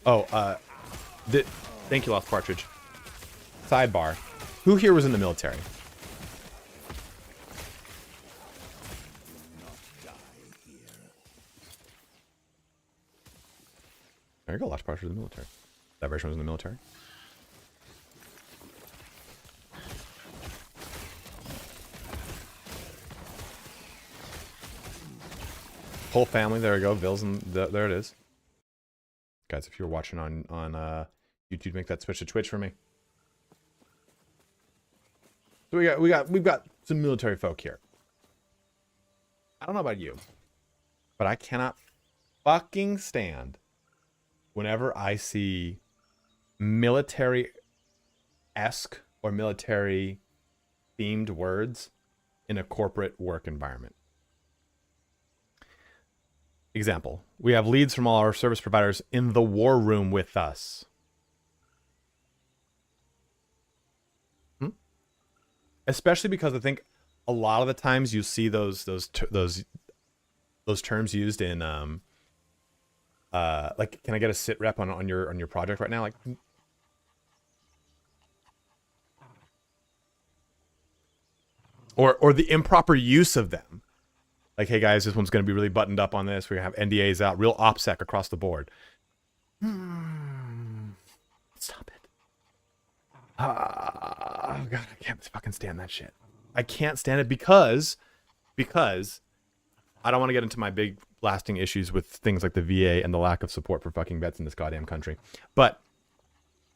Oh, thank you, Lost Partridge. Sidebar. Who here was in the military? There you go, Lost Partridge in the military. That version was in the military. Whole family, there we go. Vils, and there it is. Guys, if you're watching on YouTube, make that switch to Twitch for me. So we've got some military folk here. I don't know about you, but I cannot fucking stand whenever I see military-esque or military-themed words in a corporate work environment. Example, we have leads from all our service providers in the war room with us. Especially because I think a lot of the times you see those terms used in like, can I get a sit rep on your project right now? Like, or the improper use of them. Like, hey guys, this one's going to be really buttoned up on this. We're going to have NDAs out, real OPSEC across the board. Stop it. Oh god, I can't fucking stand that shit. I can't stand it because I don't want to get into my big lasting issues with things like the VA and the lack of support for fucking vets in this goddamn country. But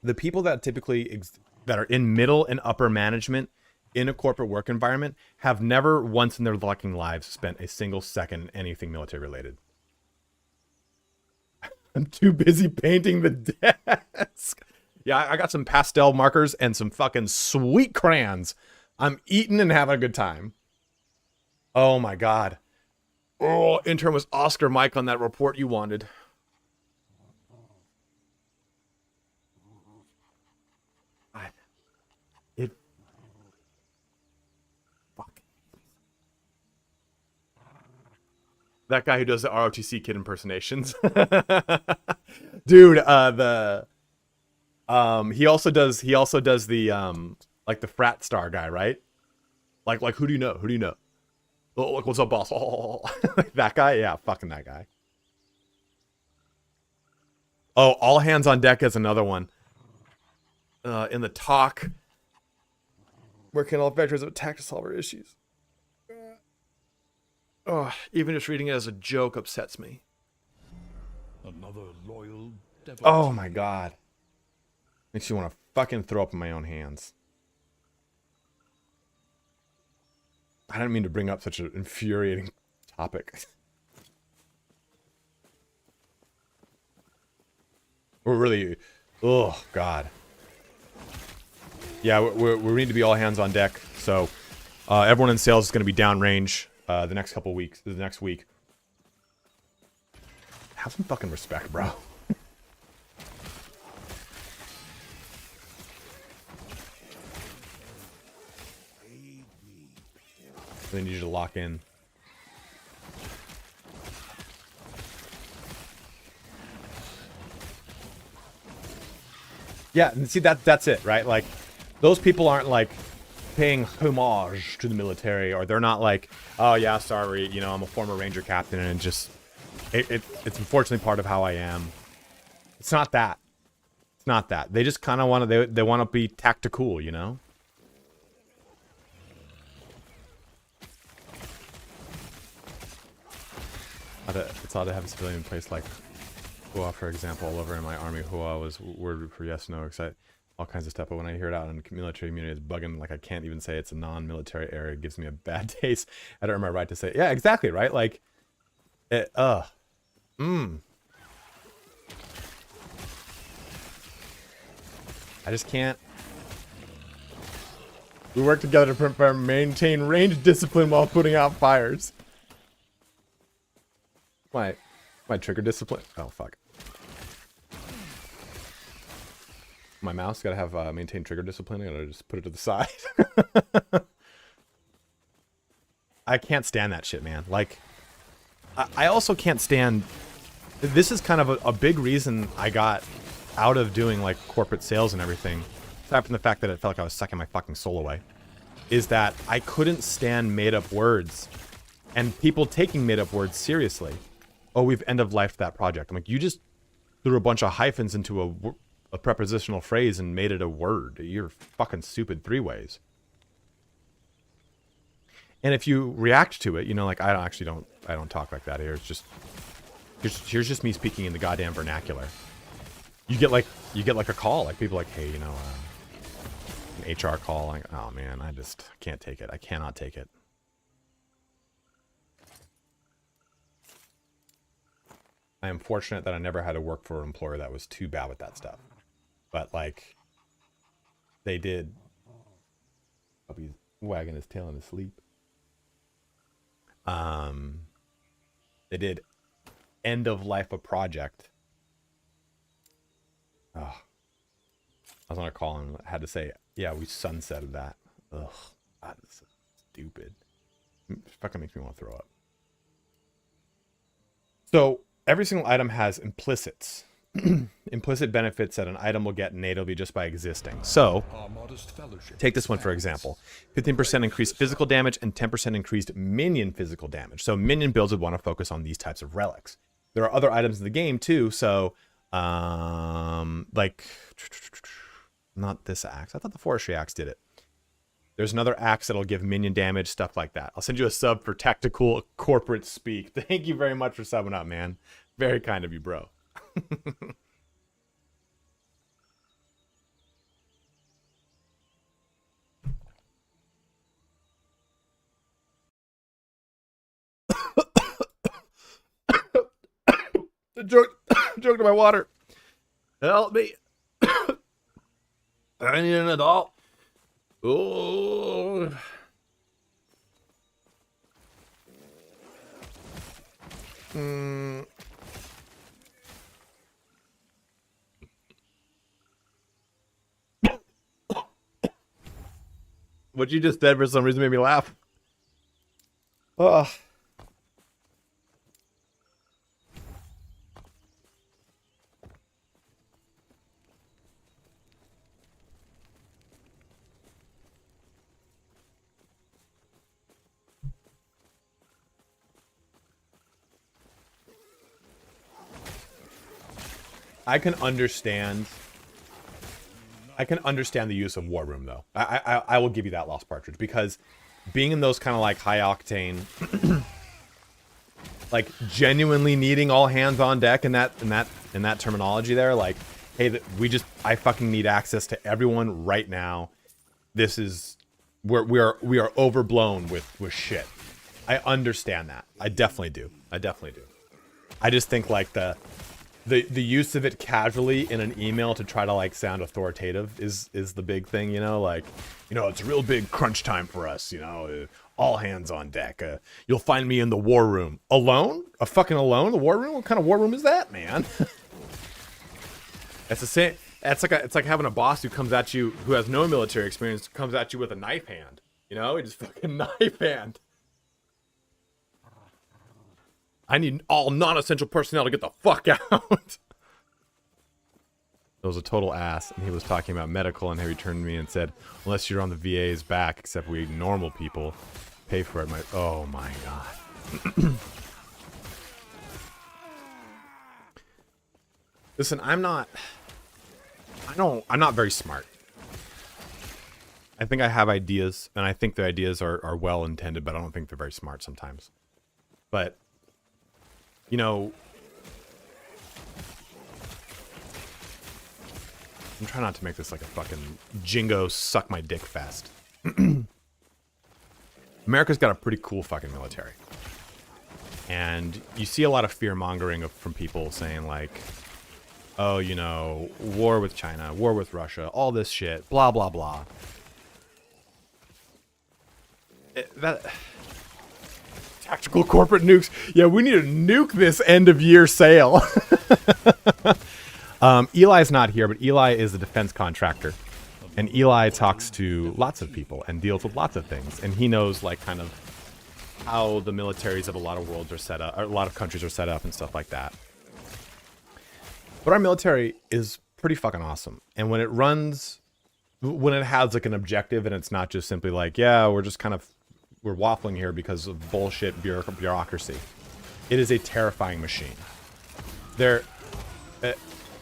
the people that typically that are in middle and upper management in a corporate work environment have never once in their fucking lives spent a single second in anything military related. I'm too busy painting the desk. Yeah, I got some pastel markers and some fucking sweet crayons. I'm eating and having a good time. Oh my god. Oh, intern was Oscar Mike on that report you wanted. Fuck. That guy who does the ROTC kid impersonations. Dude, he also does the like the frat star guy, right? Like who do you know? Who do you know? Oh, like, what's up, boss? Oh, that guy? Yeah, fucking that guy. Oh, all hands on deck is another one. In the talk, working all vectors of attack to solve our issues. Oh, even just reading it as a joke upsets me. Another loyal devil. Oh my god. Makes you want to fucking throw up in my own hands. I didn't mean to bring up such an infuriating topic. We're really... Oh, God. Yeah, we need to be all hands on deck. So, everyone in sales is going to be downrange the next couple weeks. The next week. Have some fucking respect, bro. They need you to lock in. Yeah, and see that's it, right? Like, those people aren't like paying homage to the military, or they're not like, oh yeah, sorry, you know, I'm a former Ranger captain, and just it's unfortunately part of how I am. It's not that. not that. They just kind of want to, they want to be tactical, you know? It's odd to have a civilian place like Hua, for example, all over in my army. Hua was word for yes, no, excite, all kinds of stuff. But when I hear it out in the military community, it's bugging. Like I can't even say it's a non-military area. It gives me a bad taste. I don't earn my right to say it. Yeah, exactly, right? Like, I just can't. We work together to maintain range discipline while putting out fires. My trigger discipline. Oh fuck. My mouse gotta have maintain trigger discipline. I gotta just put it to the side. I can't stand that shit, man. Like, I also can't stand. This is kind of a big reason I got out of doing like corporate sales and everything. Aside from the fact that it felt like I was sucking my fucking soul away, is that I couldn't stand made-up words and people taking made-up words seriously. Oh, we've end-of-lifed that project. I'm like, you just threw a bunch of hyphens into a prepositional phrase and made it a word. You're fucking stupid 3 ways. And if you react to it, you know, like I don't talk like that here. It's just here's just me speaking in the goddamn vernacular. You get like a call, like people like, hey, you know, an HR call. Like, oh man, I just can't take it. I cannot take it. I am fortunate that I never had to work for an employer that was too bad with that stuff. But like, they did. He's wagging his tail in his sleep. They did end of life a project. Oh, I was on a call and had to say, yeah, we sunsetted that. Ugh, that is so stupid. It fucking makes me want to throw up. So every single item has implicits. Implicit benefits that an item will get natively just by existing. So, take this one for example. 15% increased physical damage and 10% increased minion physical damage. So minion builds would want to focus on these types of relics. There are other items in the game too, so like, not this axe. I thought the forestry axe did it. There's another axe that'll give minion damage, stuff like that. I'll send you a sub for tactical corporate speak. Thank you very much for subbing up, man. Very kind of you, bro. Joke to my water. Help me. I need an adult. Oh. What you just said for some reason made me laugh. Ugh. I can understand the use of War Room though. I will give you that, Lost Partridge, because being in those kind of like high octane, like genuinely needing all hands on deck in that terminology there, like, hey, I fucking need access to everyone right now. This is we are overblown with shit. I understand that. I definitely do. I just think like the use of it casually in an email to try to like sound authoritative is the big thing, you know, like, you know, it's a real big crunch time for us, you know, all hands on deck. You'll find me in the war room. Alone? Fucking alone? The war room? What kind of war room is that, man? That's the same. It's like having a boss who comes at you, who has no military experience, comes at you with a knife hand. You know, he just fucking knife hand. I need all non-essential personnel to get the fuck out. It was a total ass, and he was talking about medical, and he turned to me and said, unless you're on the VA's back, except we normal people pay for it. Oh my god. Listen, I'm not... I'm not very smart. I think I have ideas, and I think the ideas are well intended, but I don't think they're very smart sometimes. But, you know, I'm trying not to make this like a fucking Jingo suck my dick fest. America's got a pretty cool fucking military. And you see a lot of fear-mongering from people saying like, oh, you know, war with China, war with Russia, all this shit, blah, blah, blah. Tactical corporate nukes. Yeah, we need to nuke this end-of-year sale. Eli's not here, but Eli is a defense contractor. And Eli talks to lots of people and deals with lots of things. And he knows, like, kind of how the militaries of a lot of worlds are set up, or a lot of countries are set up and stuff like that. But our military is pretty fucking awesome. And when it runs, when it has, like, an objective and it's not just simply like, yeah, we're waffling here because of bullshit bureaucracy. It is a terrifying machine.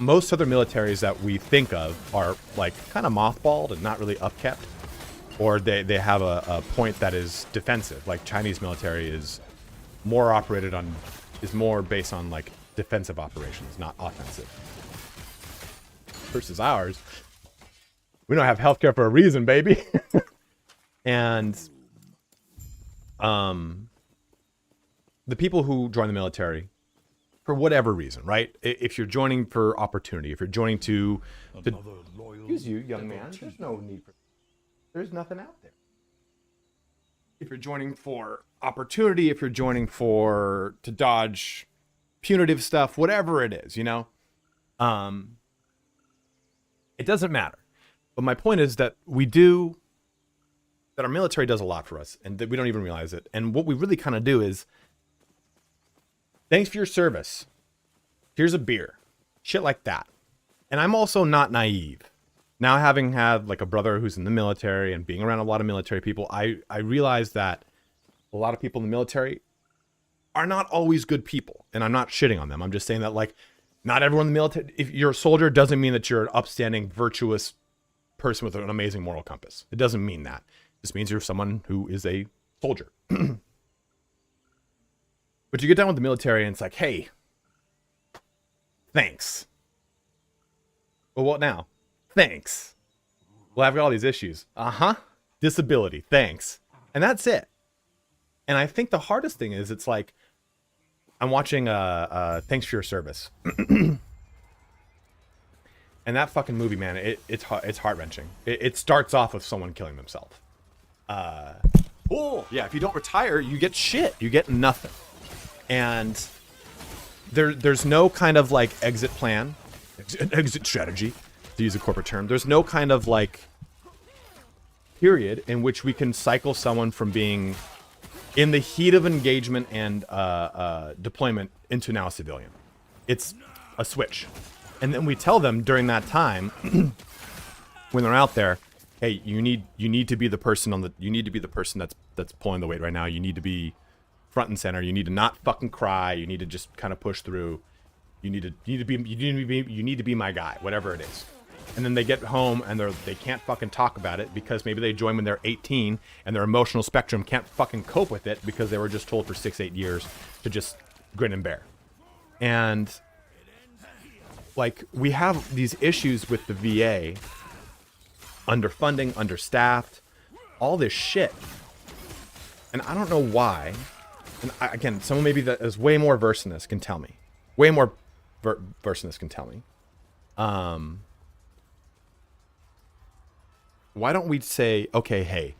Most other militaries that we think of are like kind of mothballed and not really upkept, or they have a point that is defensive. Like Chinese military is more based on like defensive operations, not offensive. Versus ours, we don't have healthcare for a reason, baby. And the people who join the military, for whatever reason, right? If you're joining for opportunity, if you're joining to excuse you, young man, there's no need for, there's nothing out there. If you're joining for opportunity, if you're joining to dodge punitive stuff, whatever it is, you know, it doesn't matter. But my point is that our military does a lot for us, and that we don't even realize it. And what we really kind of do is, thanks for your service. Here's a beer. Shit like that. And I'm also not naive. Now, having had like a brother who's in the military and being around a lot of military people, I realize that a lot of people in the military are not always good people. And I'm not shitting on them. I'm just saying that, like, not everyone in the military, if you're a soldier, doesn't mean that you're an upstanding, virtuous person with an amazing moral compass. It doesn't mean that. It just means you're someone who is a soldier. But you get done with the military and it's like, hey, thanks. Well, what now? Thanks. Well, I've got all these issues. Uh-huh. Disability. Thanks. And that's it. And I think the hardest thing is, it's like, I'm watching Thanks for Your Service. And that fucking movie, man, it's heart-wrenching. It starts off with someone killing themselves. Oh, yeah, if you don't retire, you get shit. You get nothing. And there's no kind of like exit plan, exit strategy, to use a corporate term. There's no kind of like period in which we can cycle someone from being in the heat of engagement and deployment into now a civilian. It's a switch. And then we tell them during that time, when they're out there, hey, you need to be the person that's pulling the weight right now. You need to be front and center. You need to not fucking cry. You need to just kind of push through. You need to be my guy, whatever it is. And then they get home and they can't fucking talk about it because maybe they joined when they're 18 and their emotional spectrum can't fucking cope with it because they were just told for 6-8 years to just grin and bear. And like, we have these issues with the VA, underfunding, understaffed, all this shit. And I don't know why. And again, someone maybe that is way more versed in this can tell me. Way more versed in this can tell me. Why don't we say, okay, hey,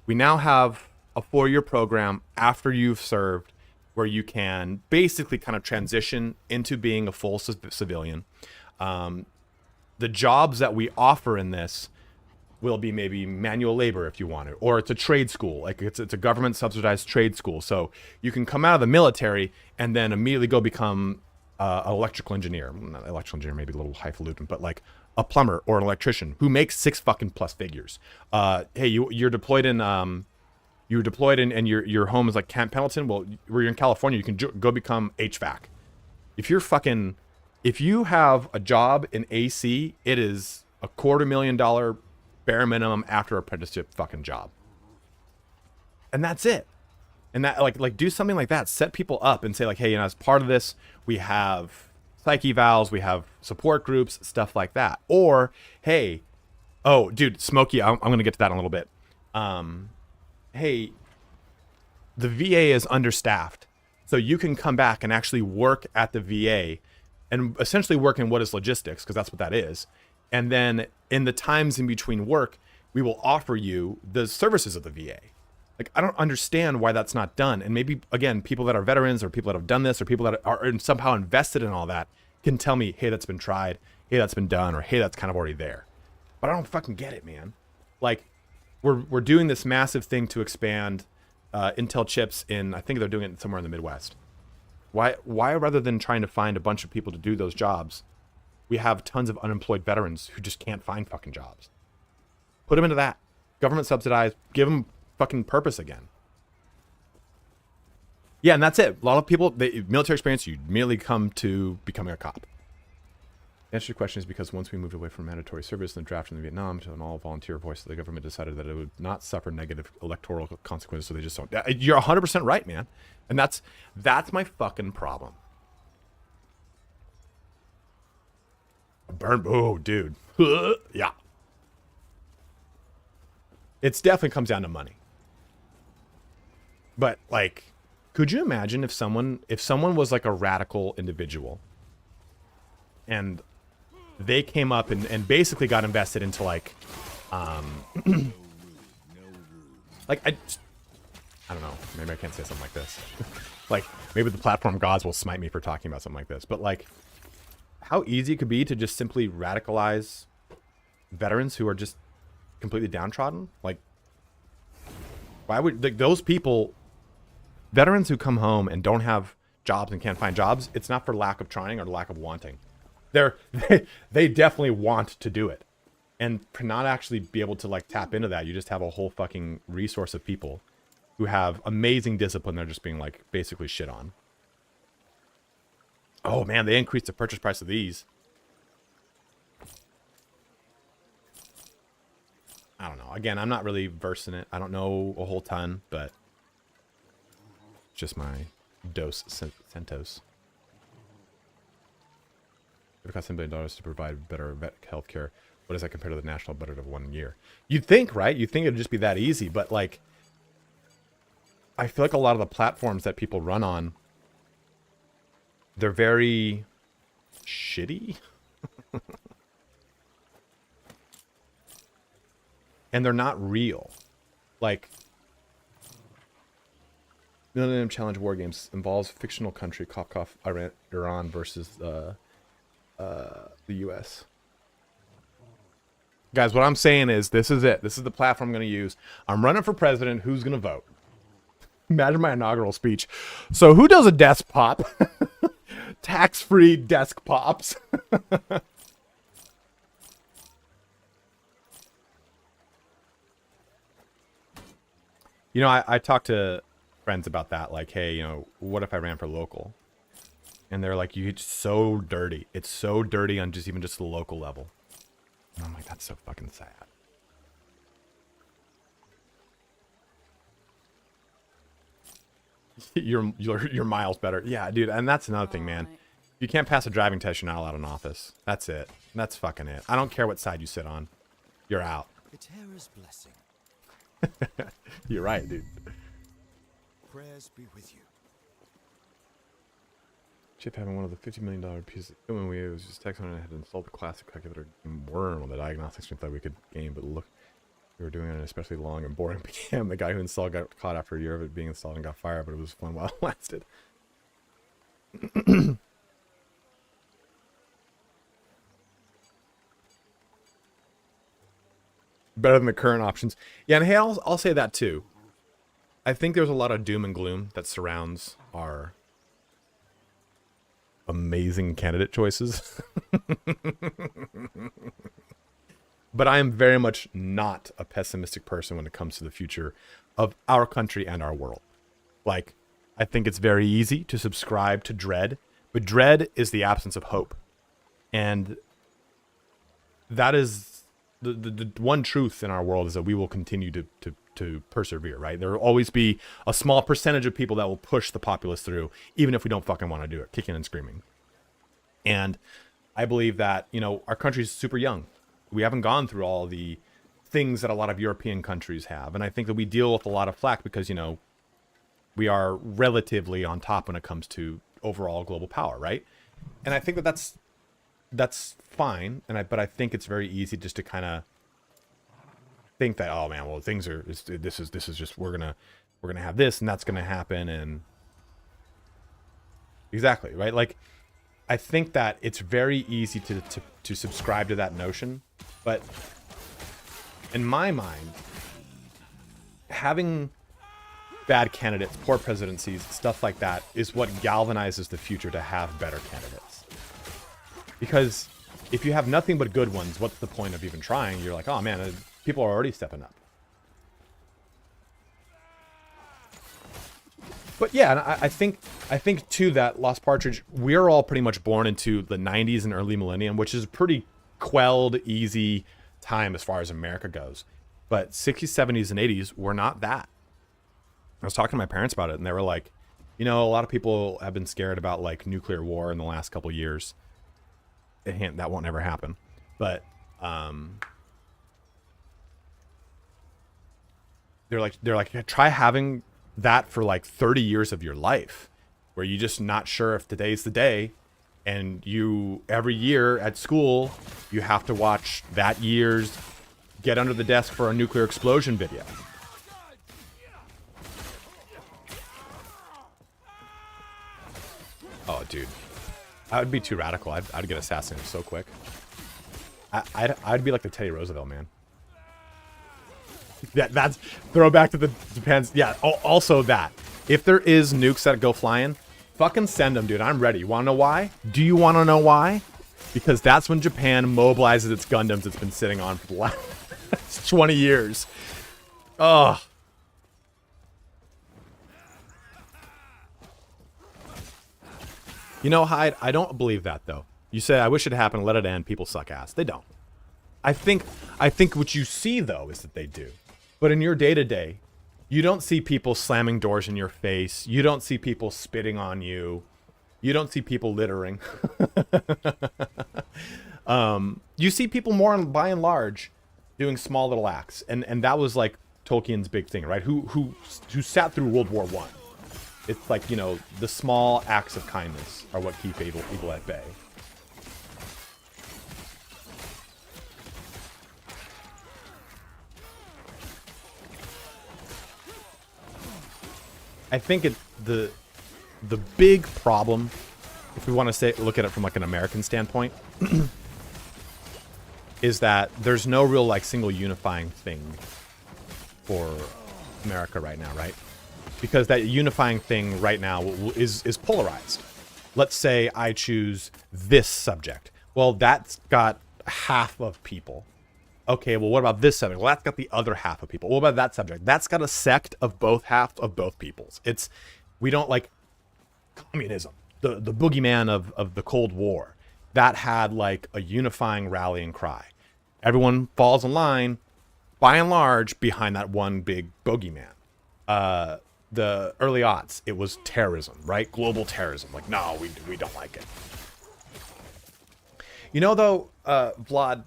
we now have a 4-year program after you've served where you can basically kind of transition into being a full civilian. The jobs that we offer in this will be maybe manual labor if you want to, or it's a trade school. Like it's a government subsidized trade school. So you can come out of the military and then immediately go become an electrical engineer. Not electrical engineer, maybe a little highfalutin, but like a plumber or an electrician who makes 6 fucking plus figures. Hey, you're deployed in, and your home is like Camp Pendleton. Well, where you're in California, you can go become HVAC. If you have a job in AC, it is $250,000 bare minimum after apprenticeship fucking job. And that's it. And that like do something like that. Set people up and say like, hey, you know, as part of this, we have psych evals, we have support groups, stuff like that. Or, hey, oh, dude, Smokey, I'm going to get to that in a little bit. Hey, the VA is understaffed. So you can come back and actually work at the VA and essentially work in what is logistics, because that's what that is. And then in the times in between work, we will offer you the services of the VA. Like, I don't understand why that's not done. And maybe, again, people that are veterans or people that have done this or people that are somehow invested in all that can tell me, hey, that's been tried, hey, that's been done, or hey, that's kind of already there. But I don't fucking get it, man. Like, we're doing this massive thing to expand Intel chips in, I think they're doing it somewhere in the Midwest. Why rather than trying to find a bunch of people to do those jobs, we have tons of unemployed veterans who just can't find fucking jobs? Put them into that. Government subsidized, give them fucking purpose again. Yeah, and that's it. A lot of people, military experience, you immediately come to becoming a cop. The answer to your question is because once we moved away from mandatory service and the draft in Vietnam to an all-volunteer voice, the government decided that it would not suffer negative electoral consequences, so they just don't. You're 100% right, man. And that's my fucking problem. Burn, oh, dude. Yeah. It definitely comes down to money. But, like, could you imagine if someone was like a radical individual and they came up and basically got invested into like like I don't know, maybe I can't say something like this. Like, maybe the platform gods will smite me for talking about something like this, but like how easy it could be to just simply radicalize veterans who are just completely downtrodden. Like, why would those people, veterans who come home and don't have jobs and can't find jobs, it's not for lack of trying or lack of wanting. They definitely want to do it. And to not actually be able to like tap into that, you just have a whole fucking resource of people who have amazing discipline. They're just being like basically shit on. Oh man, they increased the purchase price of these. I don't know. Again, I'm not really versed in it. I don't know a whole ton, but just my dos centos. It costs $10 billion to provide better vet health care. What does that compare to the national budget of 1 year? You'd think, right? You'd think it'd just be that easy, but like, I feel like a lot of the platforms that people run on, they're very shitty. And they're not real. Like, Millennium Challenge War Games involves fictional country, cough, Iran versus the U.S. Guys, what I'm saying is, this is it. This is the platform I'm going to use. I'm running for president. Who's going to vote? Imagine my inaugural speech. So who does a desk pop? Tax-free desk pops. You know, I talked to friends about that. Like, hey, you know, what if I ran for local? And they're like, it's so dirty. It's so dirty on just the local level. And I'm like, that's so fucking sad. You're miles better. Yeah, dude. And that's another thing, man. If you can't pass a driving test, you're not allowed in office. That's it. That's fucking it. I don't care what side you sit on. You're out. Katera's blessing. You're right, dude. Prayers be with you. Chip having one of the $50 million pieces of equipment we was just texting and I had installed the classic calculator worm on the diagnostics we thought we could game, but look, we were doing it especially long and boring PM. The guy who installed got caught after a year of it being installed and got fired, but it was fun while it lasted. Better than the current options. Yeah, and hey, I'll say that too. I think there's a lot of doom and gloom that surrounds our amazing candidate choices. But I am very much not a pessimistic person when it comes to the future of our country and our world. Like, I think it's very easy to subscribe to dread, but dread is the absence of hope. And that is the one truth in our world is that we will continue to persevere, right? There will always be a small percentage of people that will push the populace through, even if we don't fucking want to do it, kicking and screaming. And I believe that, you know, our country's super young. We haven't gone through all the things that a lot of European countries have. And I think that we deal with a lot of flack because, you know, we are relatively on top when it comes to overall global power, right? And I think that that's fine. But I think it's very easy just to kind of think that, oh man, well, things are, this is just, we're gonna have this and that's gonna happen. And exactly, right? Like, I think that it's very easy to subscribe to that notion, but in my mind, having bad candidates, poor presidencies, stuff like that is what galvanizes the future to have better candidates. Because if you have nothing but good ones, what's the point of even trying? You're like, oh man, people are already stepping up. But yeah, and I think too that Lost Partridge, we're all pretty much born into the 90s and early millennium, which is a pretty quelled, easy time as far as America goes. But 60s, 70s, and 80s were not that. I was talking to my parents about it, and they were like, you know, a lot of people have been scared about like nuclear war in the last couple of years. That won't ever happen. But they're like, try having that for like 30 years of your life, where you're just not sure if today's the day, and you every year at school you have to watch that year's Get Under the Desk for a Nuclear Explosion video. Oh, dude, I would be too radical. I'd get assassinated so quick. I'd be like the Teddy Roosevelt, man. That's throwback to the Japan's. Yeah. Also that if there is nukes that go flying, fucking send them, dude. I'm ready. You want to know why? Do you want to know why? Because that's when Japan mobilizes its Gundams it's been sitting on for the last 20 years. Ugh. You know, Hyde, I don't believe that, though. You say, I wish it happened, let it end, people suck ass. They don't. I think what you see, though, is that they do. But in your day-to-day, you don't see people slamming doors in your face. You don't see people spitting on you. You don't see people littering. You see people more, by and large, doing small little acts. And that was, like, Tolkien's big thing, right? Who sat through World War I. It's like, you know, the small acts of kindness are what keep evil at bay. I think the big problem, if we want to look at it from like an American standpoint, is that there's no real like single unifying thing for America right now, right? Because that unifying thing right now is polarized. Let's say I choose this subject. Well, that's got half of people. Okay, well, what about this subject? Well, that's got the other half of people. What about that subject? That's got a sect of both half of both peoples. We don't like communism, the boogeyman of the Cold War. That had like a unifying rallying cry. Everyone falls in line, by and large, behind that one big boogeyman. The early aughts, it was terrorism, right? Global terrorism. Like, no, we don't like it. You know, though, Vlad,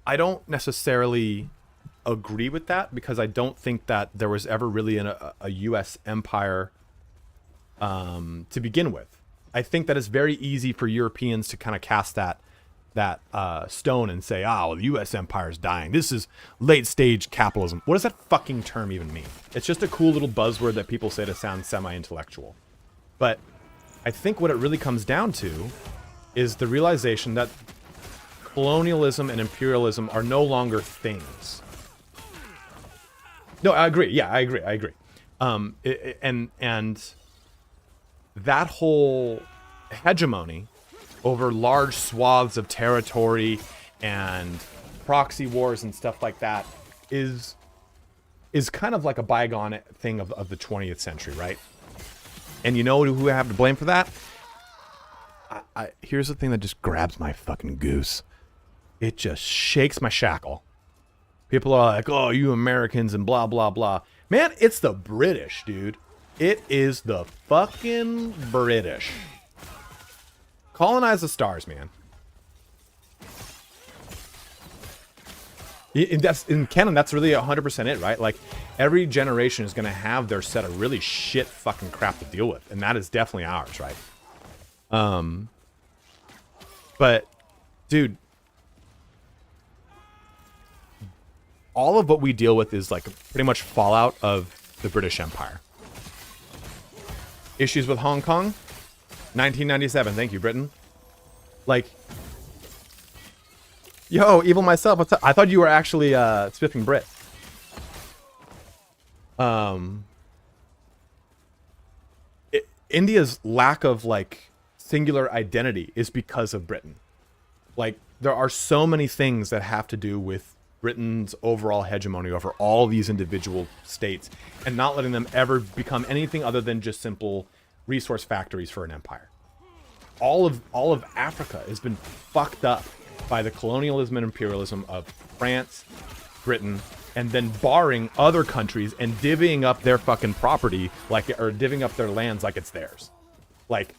I don't necessarily agree with that because I don't think that there was ever really a U.S. empire to begin with. I think that it's very easy for Europeans to kind of cast that stone and say, well, the U.S. empire is dying. This is late stage capitalism. What does that fucking term even mean? It's just a cool little buzzword that people say to sound semi-intellectual. But I think what it really comes down to is the realization that colonialism and imperialism are no longer things. No, I agree. Yeah, I agree. And that whole hegemony over large swaths of territory and proxy wars and stuff like that is kind of like a bygone thing of the 20th century, right? And you know who I have to blame for that? Here's the thing that just grabs my fucking goose. It just shakes my shackle. People are like, oh, you Americans and blah, blah, blah. Man, it's the British, dude. It is the fucking British. Colonize the stars, man. That's in canon. That's really 100% it, right? Like every generation is going to have their set of really shit fucking crap to deal with, and that is definitely ours, right? But, dude, all of what we deal with is like pretty much fallout of the British Empire. Issues with Hong Kong, 1997. Thank you, Britain. Like. Yo, evil myself. What's up? I thought you were actually spiffing Brit. India's lack of like singular identity is because of Britain. Like there are so many things that have to do with Britain's overall hegemony over all these individual states and not letting them ever become anything other than just simple resource factories for an empire. All of Africa has been fucked up by the colonialism and imperialism of France, Britain, and then barring other countries and divvying up their fucking property or divvying up their lands like it's theirs. Like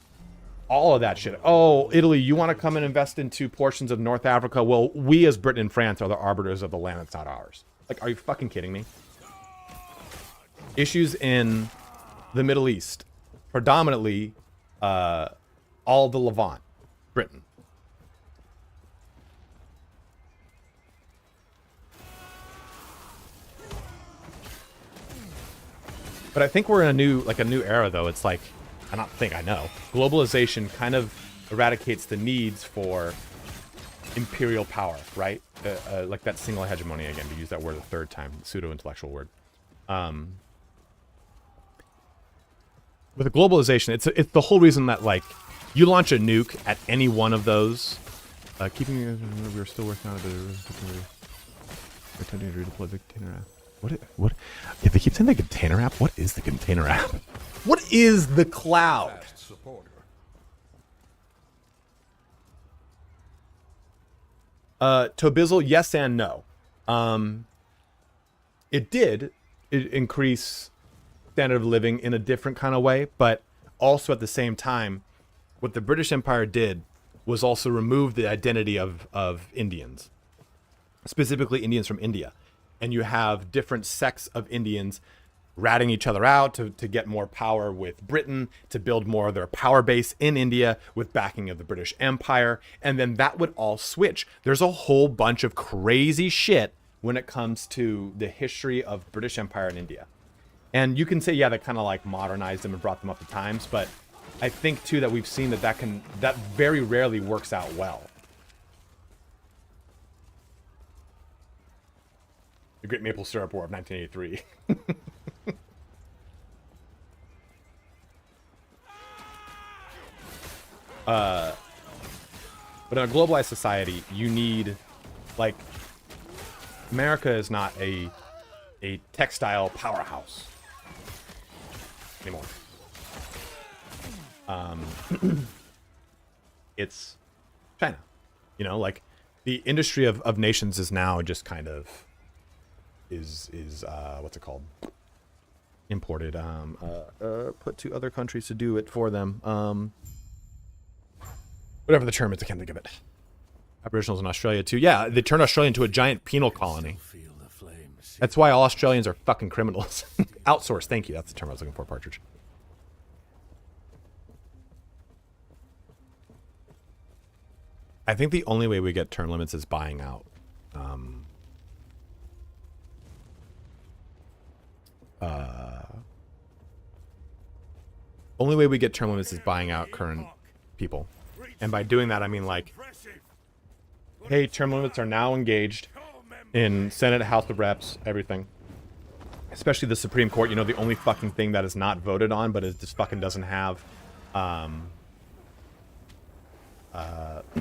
all of that shit. Oh, Italy, you want to come and invest into portions of North Africa? Well, we as Britain and France are the arbiters of the land that's not ours. Like, are you fucking kidding me? Issues in the Middle East, predominantly all the Levant, Britain. But I think we're in a new era, though. It's like, I know. Globalization kind of eradicates the needs for imperial power, right? Like that single hegemony, again, to use that word a third time, pseudo-intellectual word. With the globalization, it's the whole reason that, like, you launch a nuke at any one of those. We're still working on it. We're attempting to redeploy the container app. What? If they keep saying the container app, what is the container app? What is the cloud? Tobizzle, yes and no. It increase standard of living in a different kind of way, but also at the same time, what the British Empire did was also remove the identity of Indians, specifically Indians from India. And you have different sects of Indians ratting each other out to get more power with Britain, to build more of their power base in India with backing of the British Empire. And then that would all switch. There's a whole bunch of crazy shit when it comes to the history of British Empire in India. And you can say, yeah, they kind of like modernized them and brought them up to times. But I think, too, that we've seen that very rarely works out well. The Great Maple Syrup War of 1983. But in a globalized society, you need, like, America is not a textile powerhouse anymore. It's China. You know, like, the industry of nations is now just kind of is what's it called? Imported. Put to other countries to do it for them. Whatever the term is, I can't think of it. Aboriginals in Australia too. Yeah, they turned Australia into a giant penal colony. That's why all Australians are fucking criminals. Outsourced. Thank you. That's the term I was looking for, Partridge. I think the only way we get term limits is buying out. Only way we get term limits is buying out current people. And by doing that, I mean, like, hey, term limits are now engaged in Senate, House of Reps, everything. Especially the Supreme Court, you know, the only fucking thing that is not voted on, but it just fucking doesn't have, but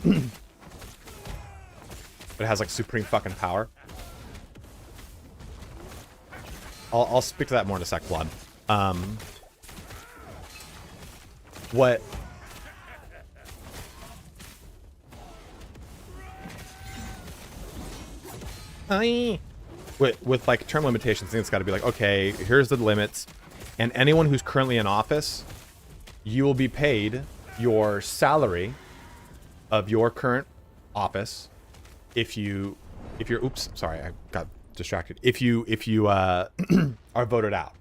it has, like, supreme fucking power. I'll speak to that more in a sec, Blood. What... with like term limitations, I think it's got to be like, okay, here's the limits, and anyone who's currently in office, you will be paid your salary of your current office if you're oops, sorry, I got distracted. If you are voted out.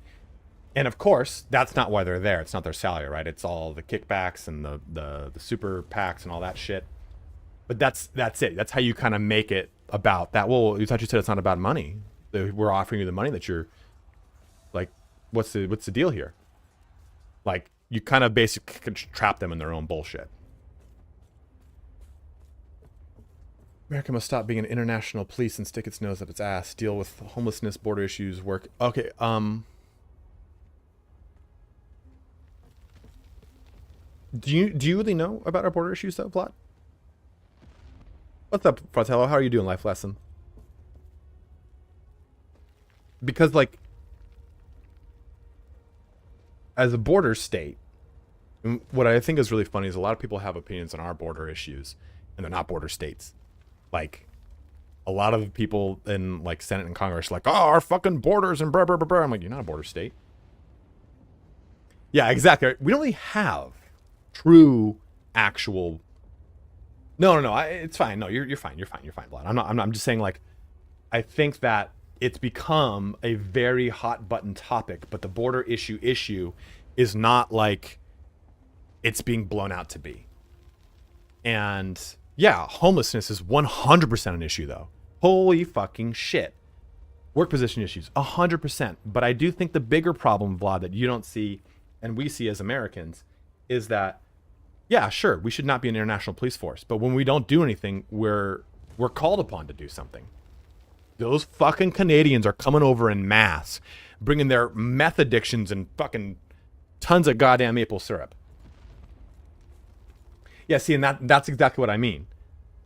And of course, that's not why they're there. It's not their salary, right? It's all the kickbacks and the super PACs and all that shit. But that's it. That's how you kind of make it about that. Well, you thought you said it's not about money. We're offering you the money that you're like, what's the deal here? Like, you kind of basically trap them in their own bullshit. America must stop being an international police and stick its nose up its ass. Deal with homelessness, border issues, work. Okay, do you really know about our border issues though, Vlad? What's up, Fratello? How are you doing, Life Lesson? Because, like, as a border state, what I think is really funny is a lot of people have opinions on our border issues, and they're not border states. Like, a lot of people in, like, Senate and Congress are like, oh, our fucking borders and blah, blah, blah, blah. I'm like, you're not a border state. Yeah, exactly. We don't really have true, actual... No, it's fine. No, you're fine. You're fine, Vlad. I'm just saying, like, I think that it's become a very hot button topic, but the border issue is not like it's being blown out to be. And yeah, homelessness is 100% an issue though. Holy fucking shit. Work position issues, 100%. But I do think the bigger problem, Vlad, that you don't see and we see as Americans is that, yeah, sure, we should not be an international police force, but when we don't do anything, we're called upon to do something. Those fucking Canadians are coming over in mass, bringing their meth addictions and fucking tons of goddamn maple syrup. Yeah, see, and that's exactly what I mean.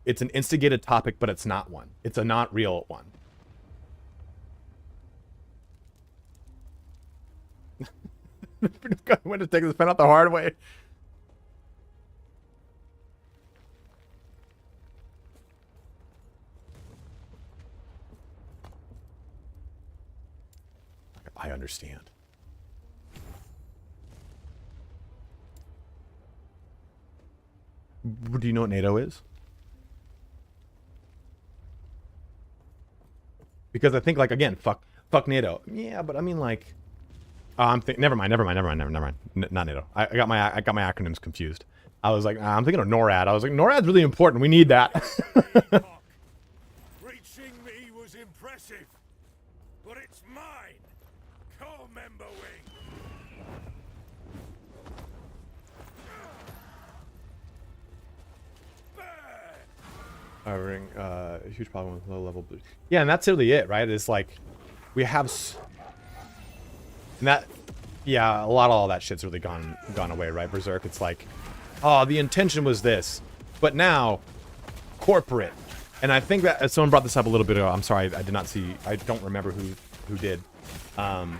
It's an instigated topic, but it's not one. It's a not real one. I'm going to take this pen out the hard way. I understand. Do you know what NATO is? Because I think, like, again, fuck NATO. Yeah, but I mean, like, never mind. Not NATO. I got my acronyms confused. I was like, I'm thinking of NORAD. I was like, NORAD's really important. We need that. Reaching me was impressive, but it's mine. Co-member wing. Ring, a huge problem with low level boost. Yeah, and that's really it, right? It's like we have, and that, yeah, a lot of all that shit's really gone away, right? Berserk. It's like, oh, the intention was this, but now corporate, and I think that someone brought this up a little bit ago. I'm sorry, I did not see. I don't remember who did. The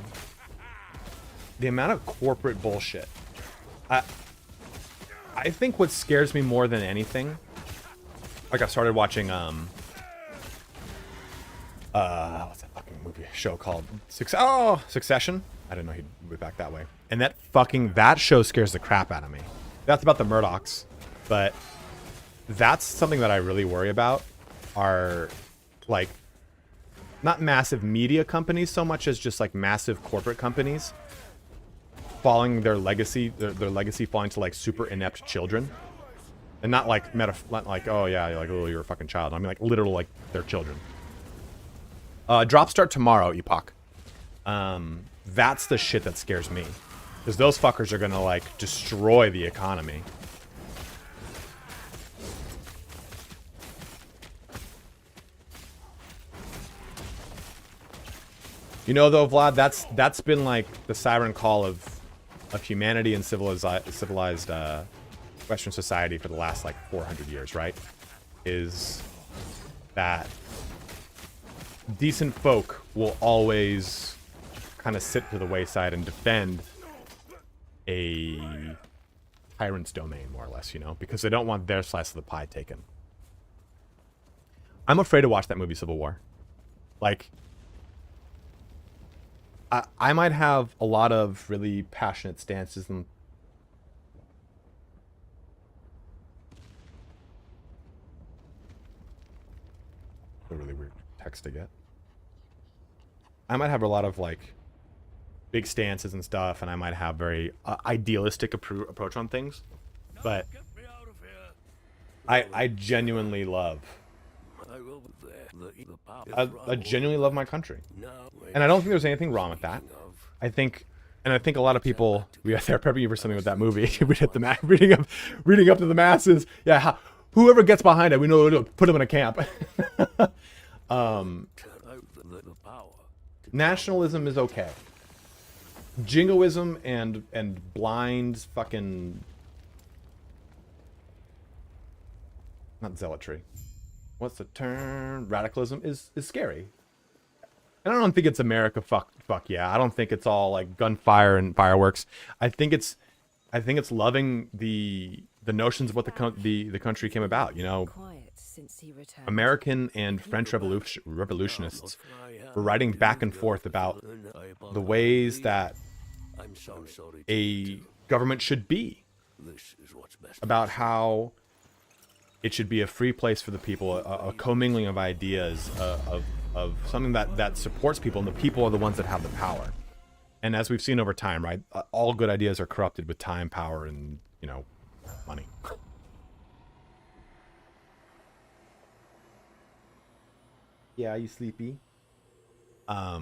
amount of corporate bullshit. I think what scares me more than anything. Like, I started watching, what's that fucking movie show called? Succession? I didn't know he'd move back that way. And that show scares the crap out of me. That's about the Murdochs. But that's something that I really worry about are, like, not massive media companies so much as just, like, massive corporate companies following their legacy, their legacy falling to, like, super inept children. And not like not like, oh yeah, like, oh, you're a fucking child. I mean, like, literal, like, they're children. Drop start tomorrow, Epoch. That's the shit that scares me, because those fuckers are gonna, like, destroy the economy. You know, though, Vlad, that's been like the siren call of humanity and civilized Western society for the last, like, 400 years, right? Is that decent folk will always kind of sit to the wayside and defend a tyrant's domain, more or less, you know, because they don't want their slice of the pie taken. I'm afraid to watch that movie, Civil War. Like, I might have a lot of really passionate stances and a really weird text to get. I might have a lot of like big stances and stuff, and I might have very idealistic approach on things, but I genuinely love I genuinely love my country, and I don't think there's anything wrong with that. I think a lot of people, they're prepping you for something with that movie. reading up to the masses. Yeah, whoever gets behind it, we know to put them in a camp. Nationalism is okay. Jingoism and blind fucking, not zealotry. What's the term? Radicalism is scary. And I don't think it's America fuck yeah. I don't think it's all like gunfire and fireworks. I think it's loving the notions of what the country came about, you know. American and French revolutionists were writing back and forth about the ways that a government should be, about how it should be a free place for the people, a commingling of ideas, of something that supports people, and the people are the ones that have the power. And as we've seen over time, right, all good ideas are corrupted with time, power, and, you know, money. Yeah, you sleepy? Yeah,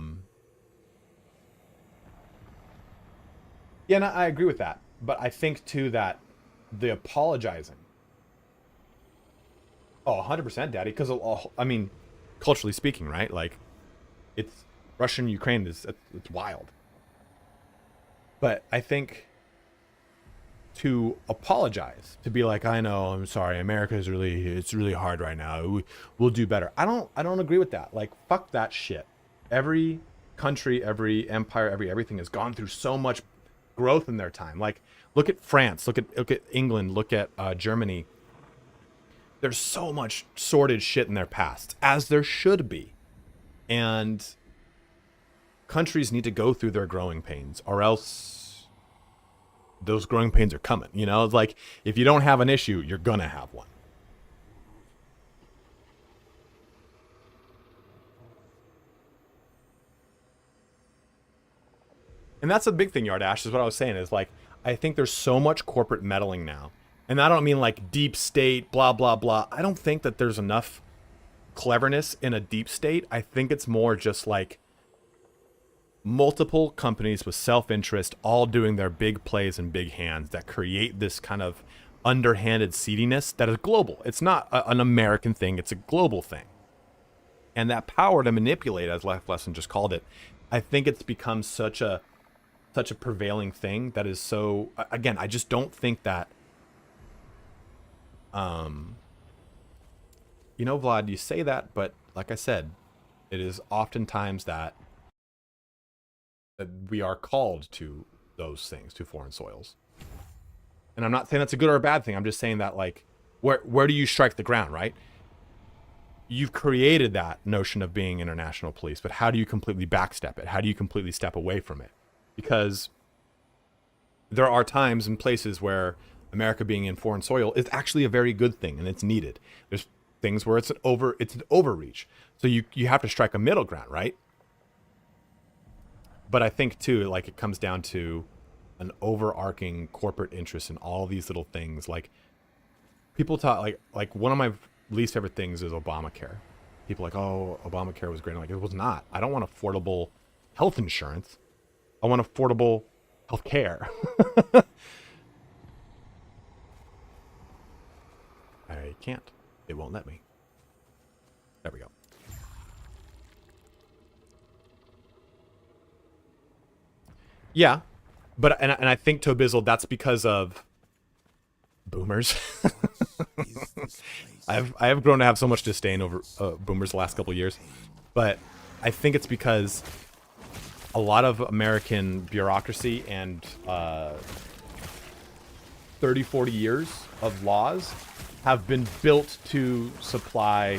no, I agree with that. But I think, too, that the apologizing... Oh, 100%, Daddy. Because, I mean, culturally speaking, right? Like, it's... Russian-Ukraine it's wild. But I think to apologize, to be like, I know, I'm sorry, it's really hard right now. We'll do better. I don't agree with that. Like, fuck that shit. Every country, every empire, everything has gone through so much growth in their time. Like, look at France, look at England, look at Germany. There's so much sordid shit in their past, as there should be. And countries need to go through their growing pains, or else those growing pains are coming. You know, it's like, if you don't have an issue, you're gonna have one. And that's a big thing, Yardash, is what I was saying, is like, I think there's so much corporate meddling now. And I don't mean like deep state, blah, blah, blah. I don't think that there's enough cleverness in a deep state. I think it's more just like multiple companies with self-interest all doing their big plays and big hands that create this kind of underhanded seediness that is global. It's not an American thing. It's a global thing. And that power to manipulate, as Life Lesson just called it, I think it's become such a prevailing thing that is so... Again, I just don't think that... You know, Vlad, you say that, but like I said, it is oftentimes that we are called to those things, to foreign soils. And I'm not saying that's a good or a bad thing. I'm just saying that, like, where do you strike the ground, right? You've created that notion of being international police, but how do you completely backstep it? How do you completely step away from it? Because there are times and places where America being in foreign soil is actually a very good thing, and it's needed. There's things where it's an overreach. So you have to strike a middle ground, right? But I think too, like, it comes down to an overarching corporate interest in all these little things. Like, people talk, like one of my least favorite things is Obamacare. People are like, oh, Obamacare was great. I'm like, it was not. I don't want affordable health insurance. I want affordable health care. I can't. It won't let me. There we go. Yeah, but and I think, Tobizzle, that's because of boomers. I have grown to have so much disdain over boomers the last couple of years, but I think it's because a lot of American bureaucracy and 30, 40 years of laws have been built to supply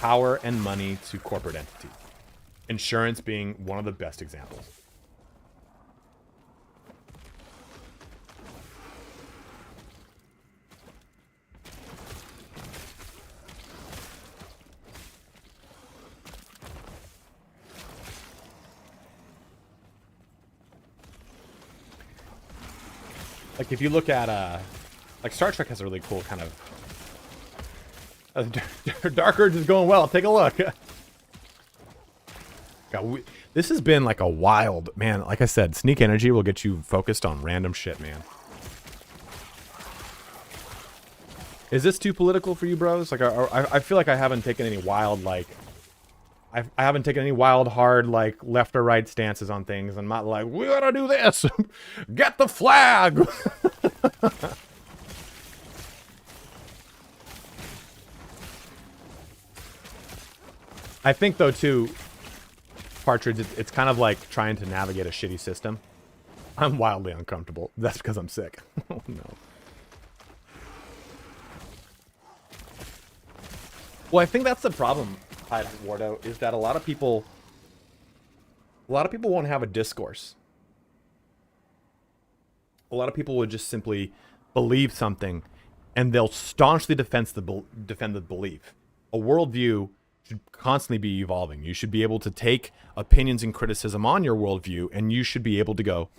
power and money to corporate entities. Insurance being one of the best examples. Like if you look at like Star Trek has a really cool kind of Dark Urge is going well. Take a look. God, this has been like a wild, man. Like I said, Sneak Energy will get you focused on random shit, man. Is this too political for you, bros? Like, I feel like I haven't taken any wild, like, I haven't taken any wild, hard, like, left or right stances on things. I'm not like, we gotta do this. Get the flag. I think, though, too, Partridge, it's kind of like trying to navigate a shitty system. I'm wildly uncomfortable. That's because I'm sick. Oh, no. Well, I think that's the problem, Wardo, is that a lot of people won't have a discourse. A lot of people would just simply believe something, and they'll staunchly defend the belief. A worldview should constantly be evolving. You should be able to take opinions and criticism on your worldview, and you should be able to go,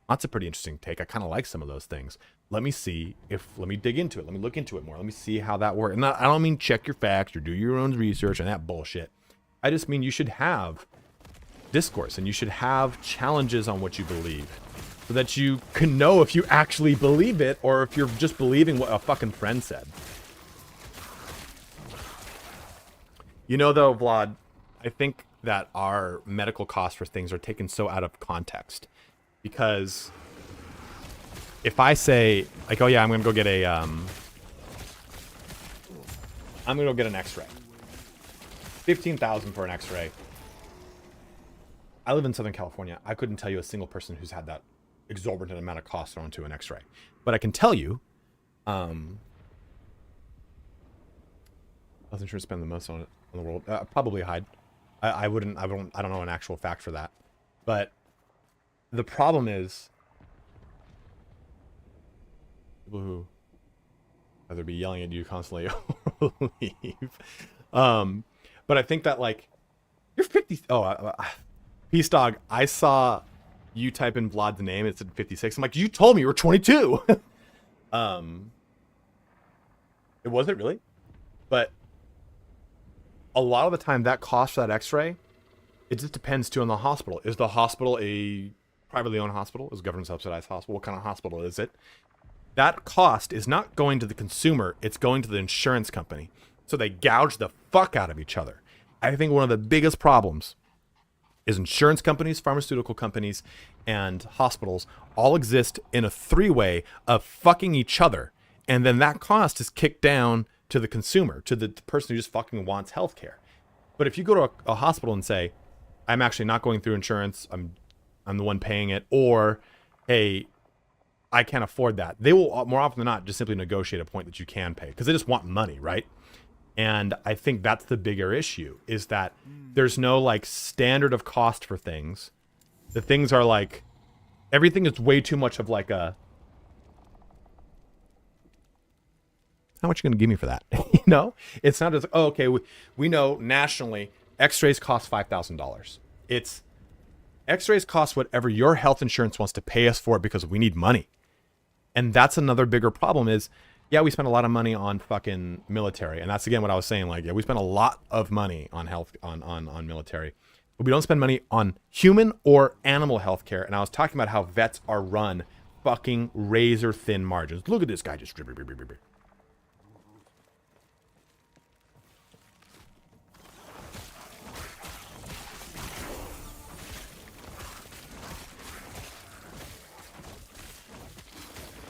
that's a pretty interesting take. I kind of like some of those things. Let me dig into it. Let me look into it more. Let me see how that works. And I don't mean check your facts or do your own research and that bullshit. I just mean you should have discourse and you should have challenges on what you believe so that you can know if you actually believe it or if you're just believing what a fucking friend said. You know, though, Vlad, I think that our medical costs for things are taken so out of context. Because if I say, like, oh yeah, I'm gonna go get an X-ray. 15,000 for an X-ray. I live in Southern California. I couldn't tell you a single person who's had that exorbitant amount of cost thrown to an X-ray. But I can tell you, health insurance spend the most on it in the world. Probably Hyde. I don't know an actual fact for that. But the problem is people who either be yelling at you constantly or leave. But I think that, like, you're 50. Peace Dog, I saw you type in Vlad's name. It said 56. I'm like, you told me you were 22. It wasn't really. But a lot of the time that cost for that X-ray, it just depends too on the hospital. Is the hospital a privately owned hospital? Is a government subsidized hospital? What kind of hospital is it? That cost is not going to the consumer, it's going to the insurance company. So they gouge the fuck out of each other. I think one of the biggest problems is insurance companies, pharmaceutical companies, and hospitals all exist in a three-way of fucking each other. And then that cost is kicked down to the consumer, to the person who just fucking wants healthcare. But if you go to a hospital and say, I'm actually not going through insurance, I'm the one paying it, or, hey, I can't afford that. They will, more often than not, just simply negotiate a point that you can pay because they just want money, right? And I think that's the bigger issue, is that there's no, like, standard of cost for things. The things are like, everything is way too much of like a, how much are you going to give me for that? You know, it's not just, oh, okay, we know nationally X-rays cost $5,000. It's X-rays cost whatever your health insurance wants to pay us for because we need money. And that's another bigger problem is, yeah, we spend a lot of money on fucking military. And that's, again, what I was saying. Like, yeah, we spend a lot of money on health, on military. But we don't spend money on human or animal health care. And I was talking about how vets are run fucking razor thin margins. Look at this guy just.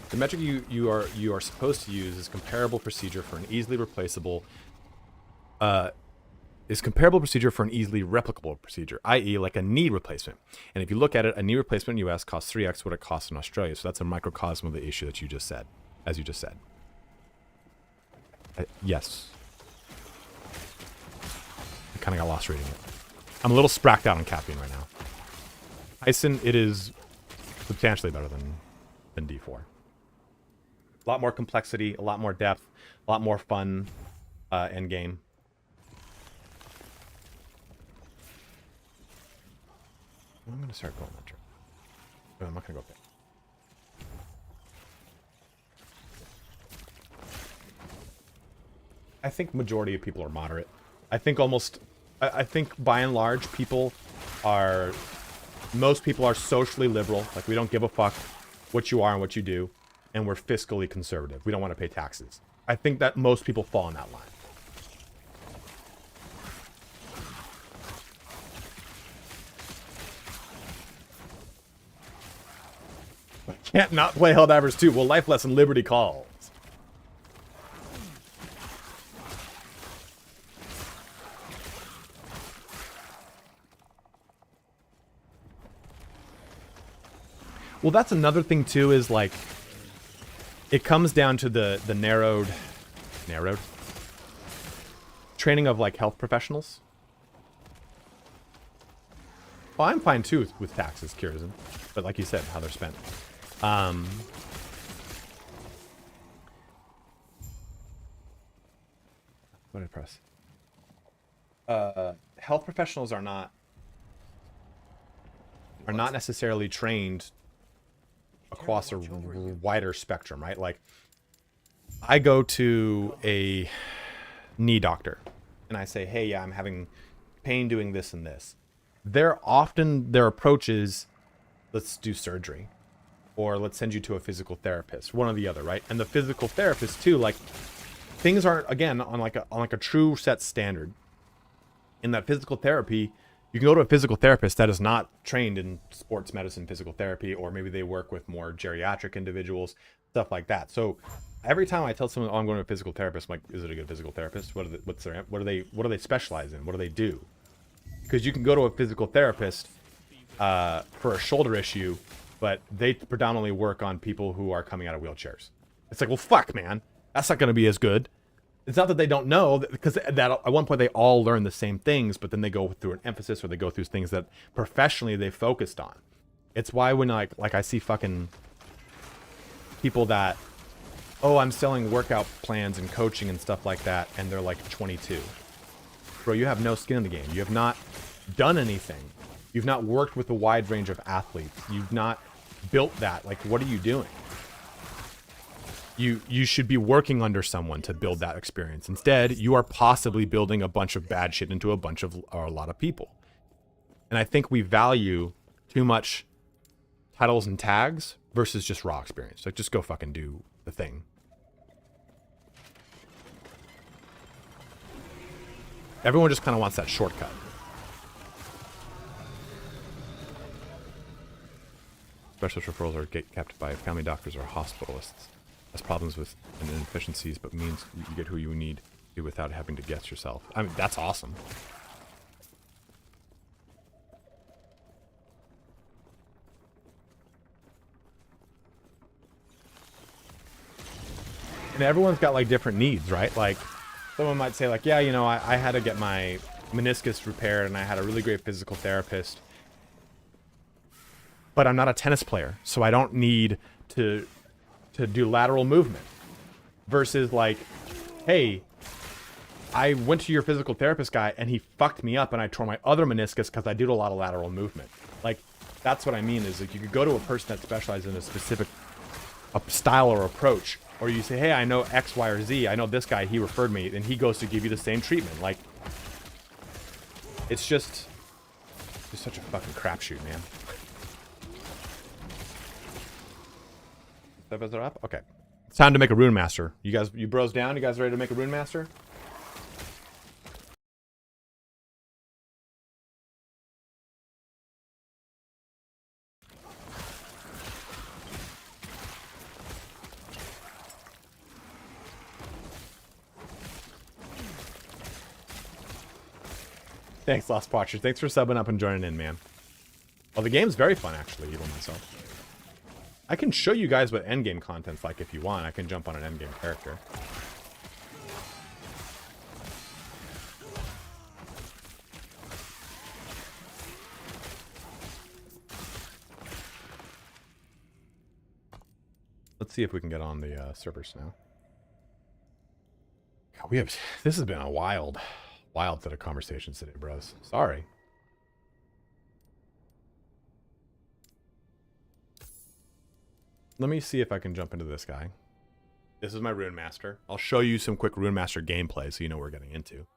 The metric you are supposed to use is comparable procedure for an easily replaceable replicable procedure, i.e. like a knee replacement. And if you look at it, a knee replacement in the US costs 3x what it costs in Australia. So that's a microcosm of the issue that you just said, as you just said. Yes. I kind of got lost reading it. I'm a little spracked out on caffeine right now. Tyson, it is substantially better than D4. A lot more complexity, a lot more depth, a lot more fun end game. I'm going to start going that trip. No, I'm not going to go up there. I think majority of people are moderate. I think I think by and large most people are socially liberal. Like we don't give a fuck what you are and what you do. And we're fiscally conservative. We don't want to pay taxes. I think that most people fall in that line. I can't not play Helldivers 2. Well, life lesson, liberty calls. Well, that's another thing too, is like, it comes down to the narrowed training of like health professionals. Well, I'm fine too with taxes, Kieran, but like you said, how they're spent. What did I press? Health professionals are not necessarily trained across a wider spectrum, right? Like, I go to a knee doctor and I say, hey, yeah, I'm having pain doing this and this. Their approach is, let's do surgery, or let's send you to a physical therapist, one or the other, right? And the physical therapist too, like, things aren't, again, on like a true set standard. In that physical therapy, you can go to a physical therapist that is not trained in sports medicine physical therapy, or maybe they work with more geriatric individuals, stuff like that. So every time I tell someone, oh, I'm going to a physical therapist, I'm like, is it a good physical therapist? What do they specialize in? What do they do? Because you can go to a physical therapist for a shoulder issue, but they predominantly work on people who are coming out of wheelchairs. It's like, well, fuck, man, that's not going to be as good. It's not that they don't know, because that at one point they all learn the same things, but then they go through an emphasis, or they go through things that professionally they focused on. It's why when like I see fucking people that, oh, I'm selling workout plans and coaching and stuff like that, and they're like 22. Bro, you have no skin in the game. You have not done anything. You've not worked with a wide range of athletes. You've not built that. Like, what are you doing? You should be working under someone to build that experience. Instead, you are possibly building a bunch of bad shit into a lot of people. And I think we value too much titles and tags versus just raw experience. Like, just go fucking do the thing. Everyone just kind of wants that shortcut. Specialist referrals are kept by family doctors or hospitalists. Has problems with inefficiencies, but means you get who you need to without having to guess yourself. I mean, that's awesome. And everyone's got like different needs, right? Like, someone might say like, yeah, you know, I had to get my meniscus repaired and I had a really great physical therapist, but I'm not a tennis player, so I don't need to do lateral movement. Versus like, hey, I went to your physical therapist guy and he fucked me up and I tore my other meniscus because I did a lot of lateral movement. Like, that's what I mean, is like, you could go to a person that specializes in a specific style or approach, or you say, hey, I know X, Y, or Z, I know this guy, he referred me, and he goes to give you the same treatment. Like, it's just such a fucking crapshoot, man. Steps are up? Okay. It's time to make a Rune Master. You bros down? You guys ready to make a Rune Master? Thanks, Lost Watcher. Thanks for subbing up and joining in, man. Well, the game's very fun, actually, even myself. I can show you guys what endgame content's like if you want. I can jump on an endgame character. Let's see if we can get on the servers now. God, this has been a wild set of conversations today, bros. Sorry. Let me see if I can jump into this guy. This is my Rune Master. I'll show you some quick Rune Master gameplay so you know what we're getting into.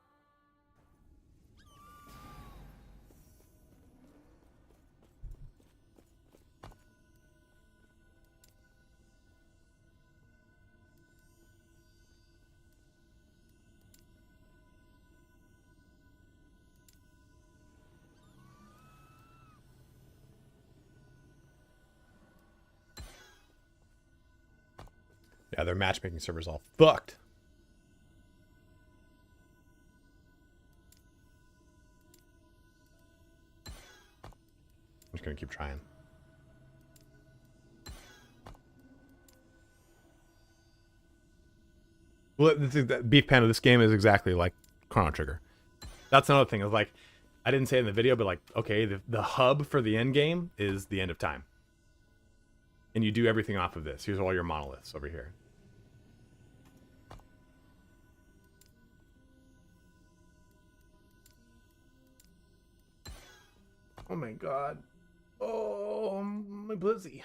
Yeah, their matchmaking server's all fucked. I'm just gonna keep trying. Well, Beef Panda, this game is exactly like Chrono Trigger. That's another thing. Is like, I didn't say it in the video, but like, okay, the hub for the end game is the end of time. And you do everything off of this. Here's all your monoliths over here. Oh my god. Oh, my blizzy.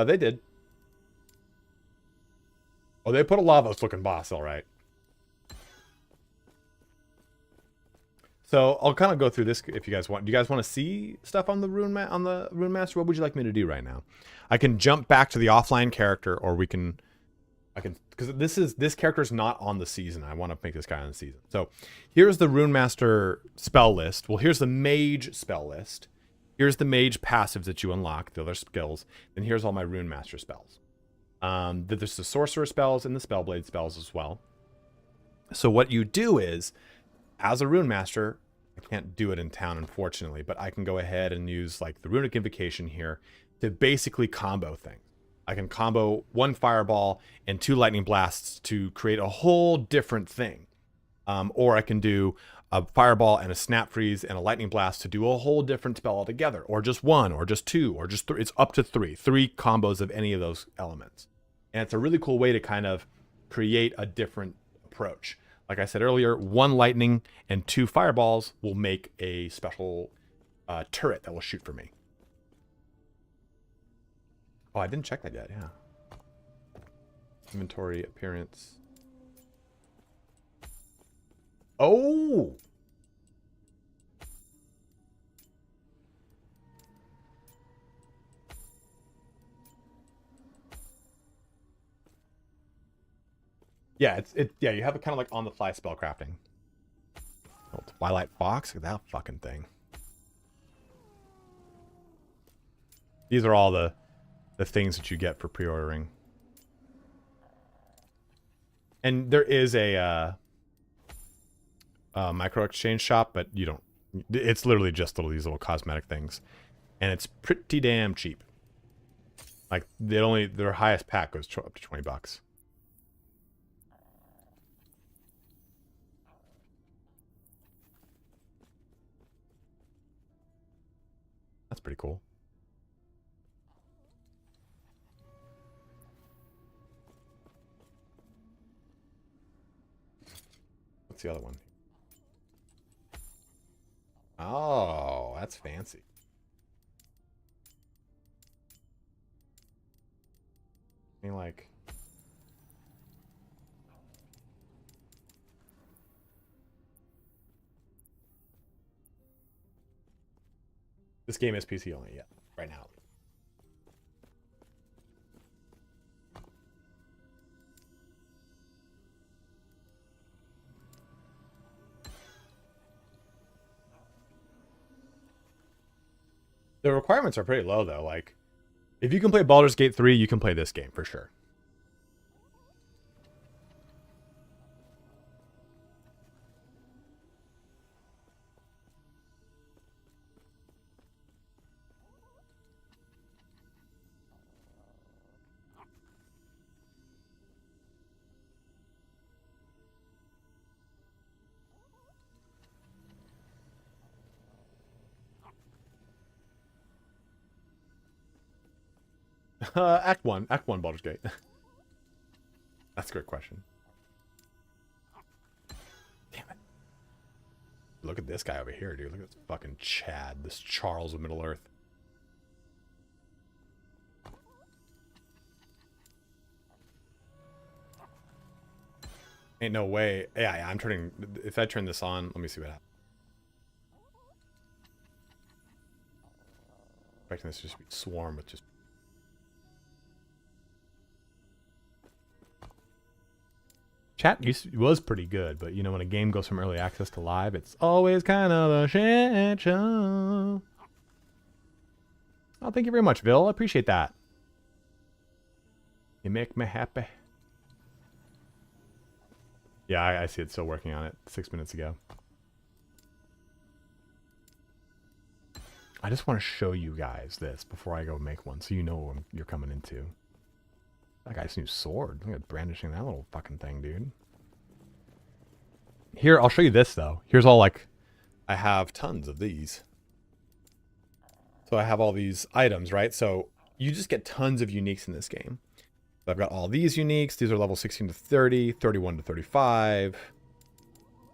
They did. Oh, they put a Lavos looking boss, all right. So I'll kind of go through this if you guys want. Do you guys want to see stuff on the Rune Master? What would you like me to do right now? I can jump back to the offline character, or because this character is not on the season. I want to make this guy on the season. So here's the Rune Master spell list. Well, here's the mage spell list. Here's the mage passives that you unlock, the other skills. Then here's all my Rune Master spells. There's the sorcerer spells and the spellblade spells as well. So what you do is, as a Rune Master, I can't do it in town, unfortunately, but I can go ahead and use like the Runic Invocation here to basically combo things. I can combo 1 fireball and 2 lightning blasts to create a whole different thing. Or I can do a fireball and a snap freeze and a lightning blast to do a whole different spell altogether, or just 1, or just 2, or just 3. It's up to 3 combos of any of those elements. And it's a really cool way to kind of create a different approach. Like I said earlier, 1 lightning and 2 fireballs will make a special turret that will shoot for me. Oh, I didn't check that yet, yeah. Inventory, appearance. Oh! Yeah, yeah, you have it kind of like on the fly spell crafting. Oh, Twilight Fox, look at that fucking thing. These are all the things that you get for pre-ordering. And there is a micro exchange shop, but you don't, it's literally just these little cosmetic things. And it's pretty damn cheap. Like their highest pack goes up to $20. That's pretty cool. What's the other one? Oh, that's fancy. I mean, like... This game is PC only, yeah, right now. The requirements are pretty low, though. Like, if you can play Baldur's Gate 3, you can play this game for sure. Act 1 Baldur's Gate. That's a great question. Damn it. Look at this guy over here, dude. Look at this fucking Chad. This Charles of Middle-earth. Ain't no way. Yeah, I'm turning... If I turn this on, let me see what happens. Expecting this to just be swarm with just... Chat was pretty good, but you know, when a game goes from early access to live, it's always kind of a shit show. Oh, thank you very much, Bill. I appreciate that. You make me happy. Yeah, I see it still working on it 6 minutes ago. I just want to show you guys this before I go make one, so you know what you're coming into. That guy's new sword. Look at brandishing that little fucking thing, dude. Here, I'll show you this, though. Here's all, like... I have tons of these. So I have all these items, right? So you just get tons of uniques in this game. So I've got all these uniques. These are level 16 to 30, 31 to 35.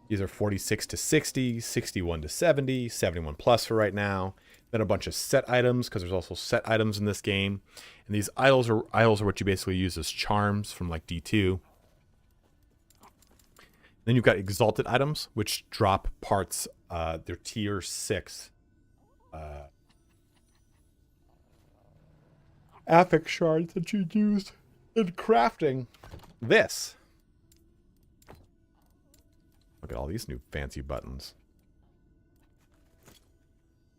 These are 46 to 60, 61 to 70, 71 plus for right now. Then a bunch of set items, because there's also set items in this game. And these idols are what you basically use as charms from like D2. Then you've got exalted items, which drop parts. They're tier 6. Affix shards that you use in crafting this. Look at all these new fancy buttons.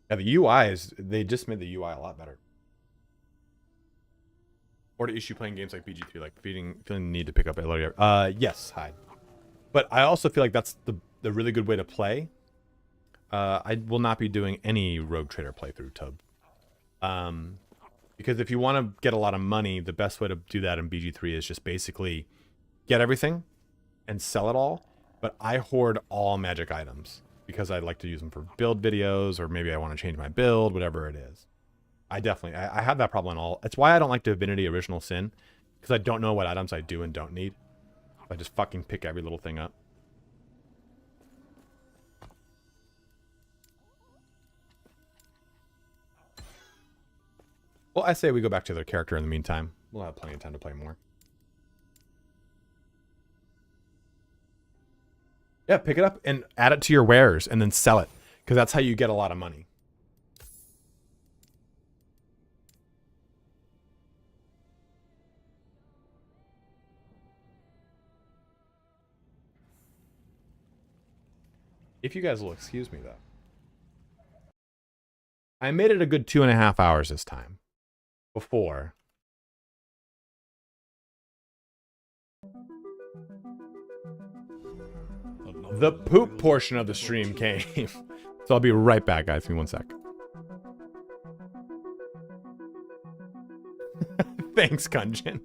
Yeah, the UI is... They just made the UI a lot better. Or to issue playing games like BG3, like feeling the need to pick up a loader. Yes, hi. But I also feel like that's the really good way to play. I will not be doing any Rogue Trader playthrough, Tub. Because if you want to get a lot of money, the best way to do that in BG3 is just basically get everything and sell it all. But I hoard all magic items because I like to use them for build videos, or maybe I want to change my build, whatever it is. I have that problem in all. It's why I don't like Divinity Original Sin, because I don't know what items I do and don't need. I just fucking pick every little thing up. Well, I say we go back to their character in the meantime. We'll have plenty of time to play more. Yeah, pick it up and add it to your wares and then sell it, because that's how you get a lot of money. If you guys will excuse me, though. I made it a good 2.5 hours this time. Before. The poop portion of the stream came. So I'll be right back, guys. Give me 1 sec. Thanks, Kunjin.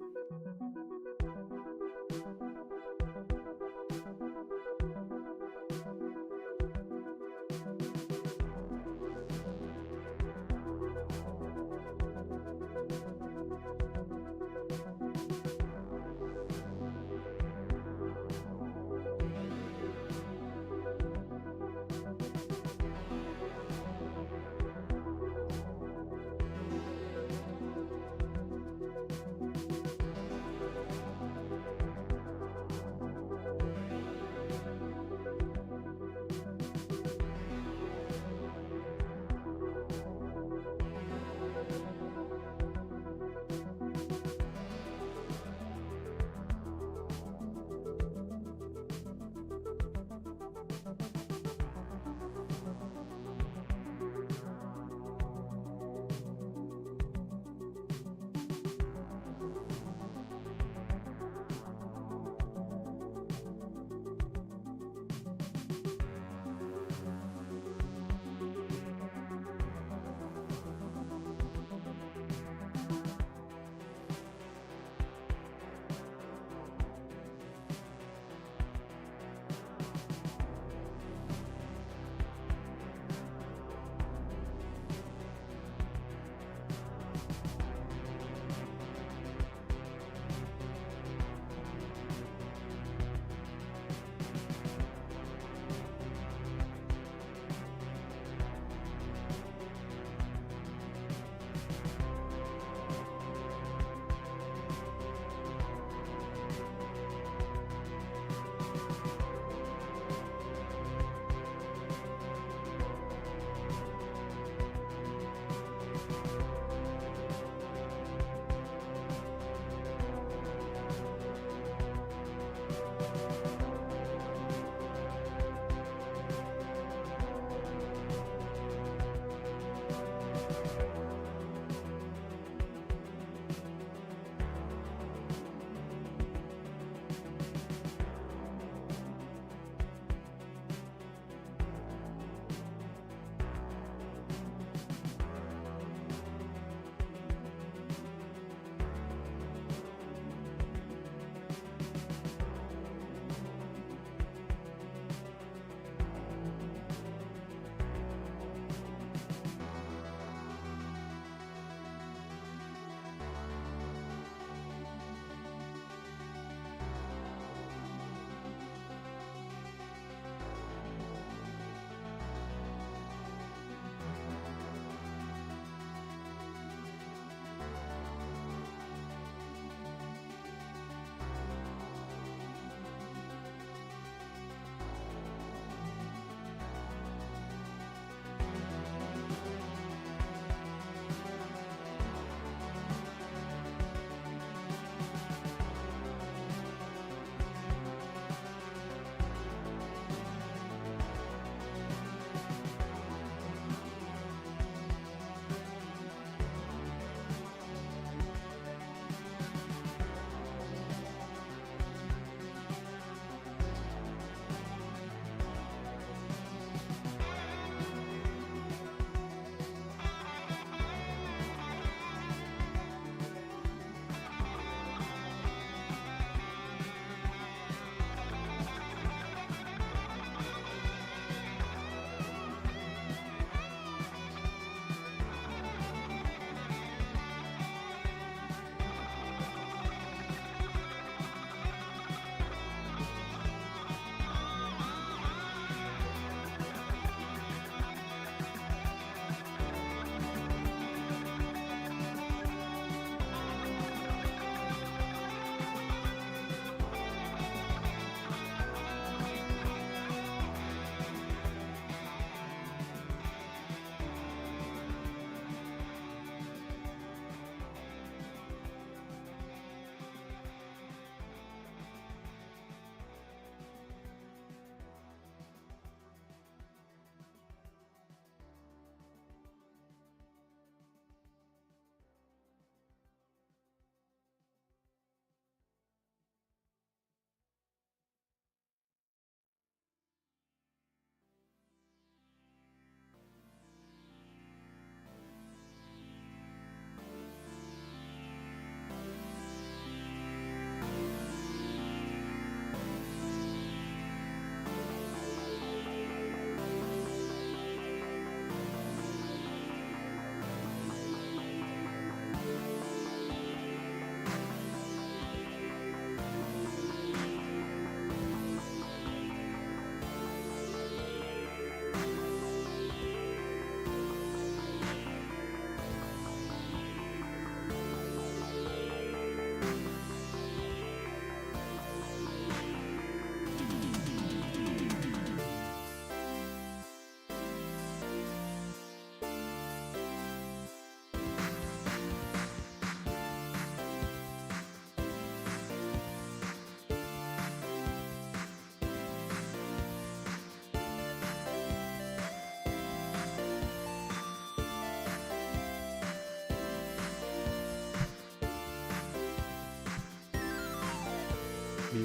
Stare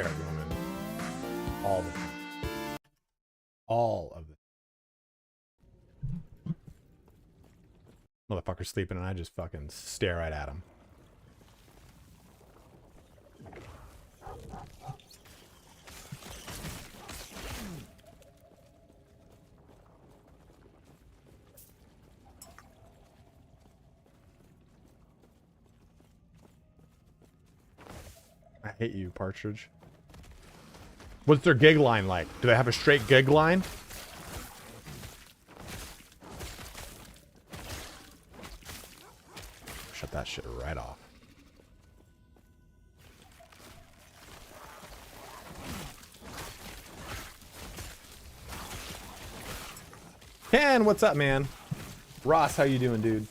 at women all the time. All of it. Motherfucker's sleeping and I just fucking stare right at him. I hate you, Partridge. What's their gig line like? Do they have a straight gig line? Shut that shit right off. Ken, what's up, man? Ross, how you doing, dude?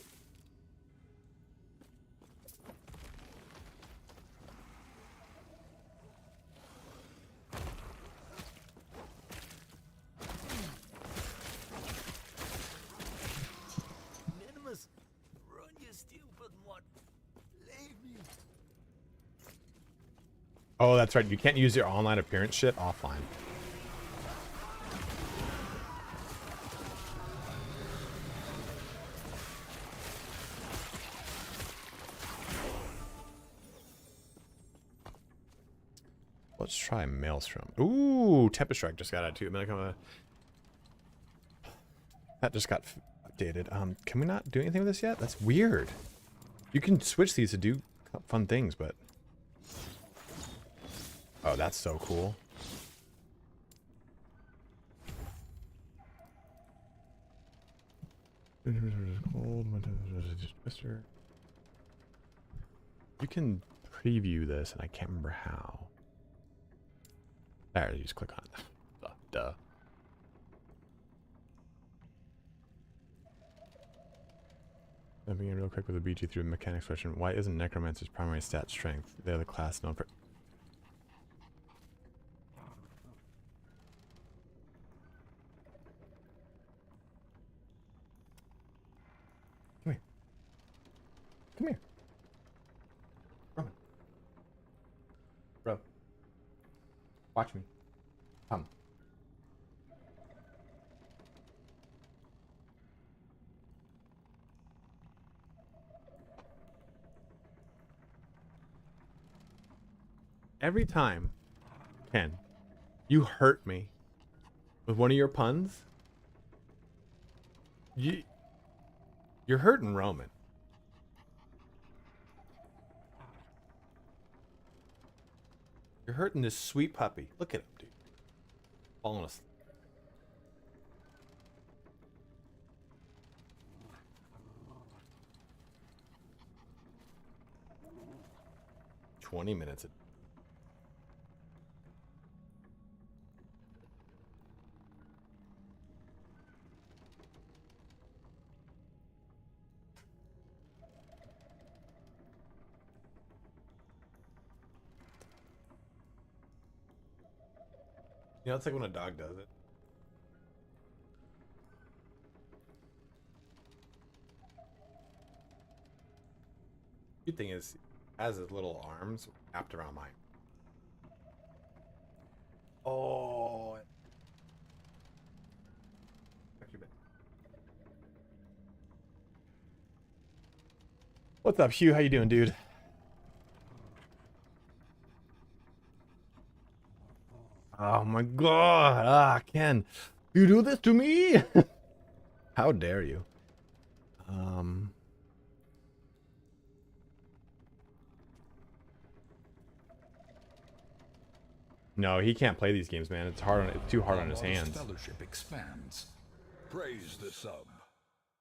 Oh, that's right. You can't use your online appearance shit offline. Let's try Maelstrom. Ooh, Tempest Strike just got out too. That just got updated. Can we not do anything with this yet? That's weird. You can switch these to do fun things, but... Oh, that's so cool. You can preview this, and I can't remember how. There, you just click on it. Duh. Let me begin real quick with a BG through mechanics question. Why isn't Necromancer's primary stat strength? They're the class known for... Come here. Roman. Bro. Watch me. Come. Every time, Ken, you hurt me with one of your puns, you're hurting Roman. You're hurting this sweet puppy. Look at him, dude. Falling asleep. $20. You know, it's like when a dog does it. Good thing is, has his little arms wrapped around mine. Oh. What's up, Hugh? How you doing, dude? Oh my god. Ah, Ken. You do this to me? How dare you? No, he can't play these games, man. It's too hard on his hands. Fellowship expands. Praise the sub.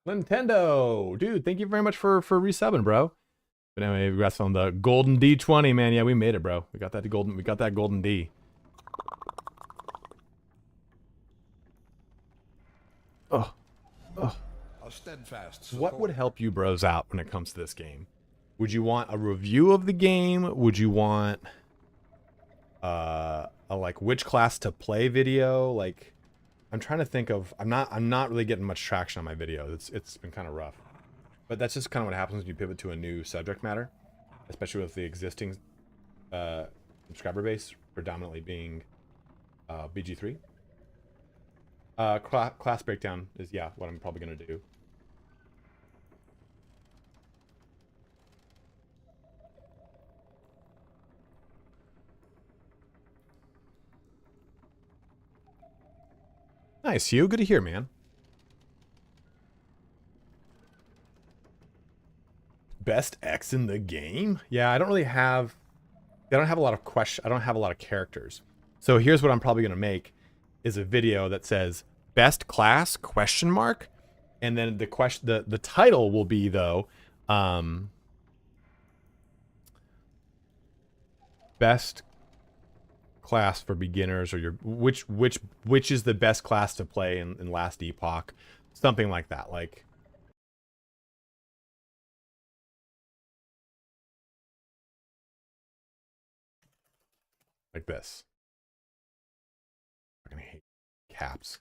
Nintendo, dude, thank you very much for resubbing, bro. But anyway, we got on the golden D20, man. Yeah, we made it, bro. We got that golden D. Oh. A steadfast What would help you bros out when it comes to this game? Would you want a review of the game? Would you want a like which class to play video? Like, I'm trying to think of. I'm not really getting much traction on my videos. It's been kind of rough. But that's just kind of what happens when you pivot to a new subject matter, especially with the existing subscriber base predominantly being BG3. Class breakdown is, yeah, what I'm probably going to do. Nice, you. Good to hear, man. Best X in the game? Yeah, I don't really have... I don't have a lot of questions. I don't have a lot of characters. So here's what I'm probably going to make is a video that says best class question mark, and then the title will be though best class for beginners, or your which is the best class to play in last Epoch, something like that. Like this. I hate caps.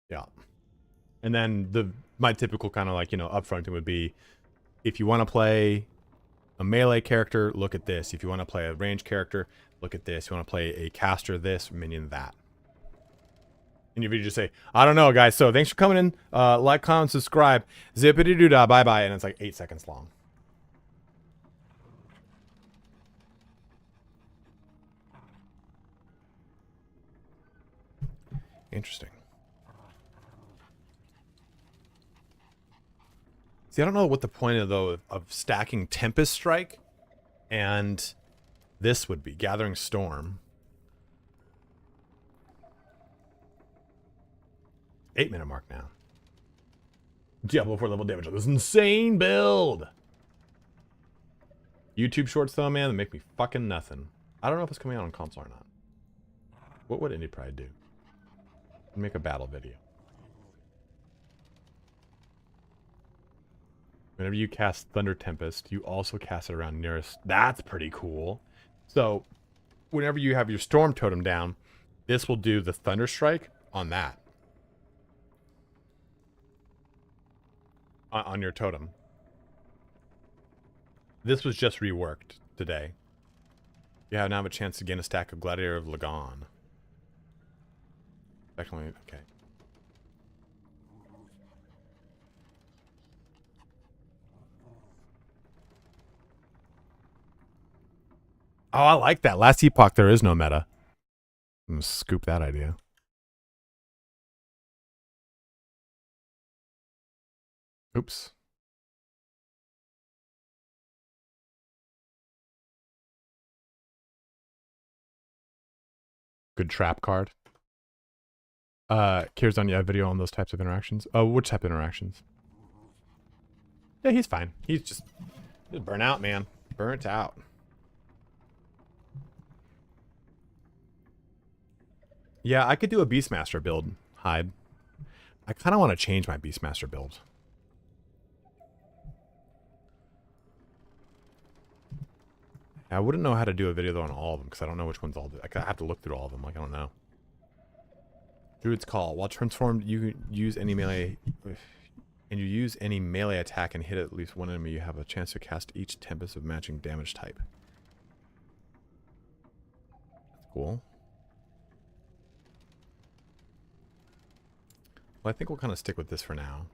Yeah. And then my typical kind of like, you know, upfront thing would be, if you want to play a melee character, look at this. If you want to play a range character, look at this. You want to play a caster, this, minion, that. And your video just say, I don't know, guys. So thanks for coming in. Like, comment, subscribe. Zippity doo dah. Bye bye. And it's like 8 seconds long. Interesting. See, I don't know what the point of though of stacking Tempest Strike and this would be Gathering Storm. 8-minute mark now. Diablo 4 level damage on this insane build. YouTube shorts though, man, that make me fucking nothing. I don't know if it's coming out on console or not. What would Indie Pride do? Make a battle video. Whenever you cast Thunder Tempest, you also cast it around nearest. That's pretty cool. So, whenever you have your Storm Totem down, this will do the Thunder Strike on that. On your totem. This was just reworked today. You now have a chance to gain a stack of Gladiator of Lagon. Definitely, okay. Oh, I like that. Last Epoch, there is no meta. I'm gonna scoop that idea. Oops. Good trap card. Kirzon, you have video on those types of interactions. Oh, which type of interactions? Yeah, he's fine. He's just burnt out, man. Burnt out. Yeah, I could do a Beastmaster build, Hyde. I kind of want to change my Beastmaster build. I wouldn't know how to do a video though on all of them because I don't know which ones I'll do. I have to look through all of them. Like, I don't know. Druid's Call. While transformed, you use any melee, and you use any melee attack and hit at least one enemy. You have a chance to cast each Tempest of matching damage type. That's cool. Well, I think we'll kind of stick with this for now.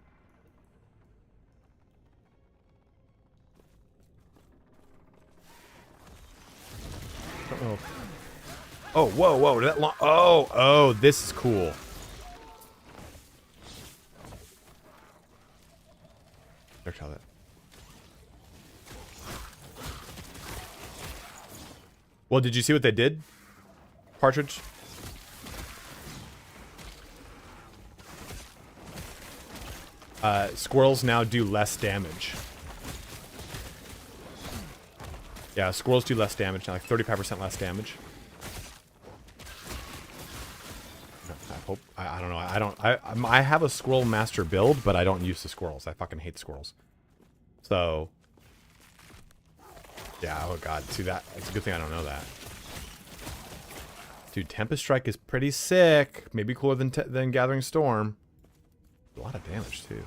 I don't know. Oh, whoa, whoa, that long. Oh, this is cool. There, try that. Well, did you see what they did? Partridge? Squirrels now do less damage. Yeah, squirrels do less damage now, like 35% less damage. I hope I don't know. I have a squirrel master build, but I don't use the squirrels. I fucking hate squirrels. So yeah, oh god, see that? It's a good thing I don't know that. Dude, Tempest Strike is pretty sick. Maybe cooler than Gathering Storm. A lot of damage too.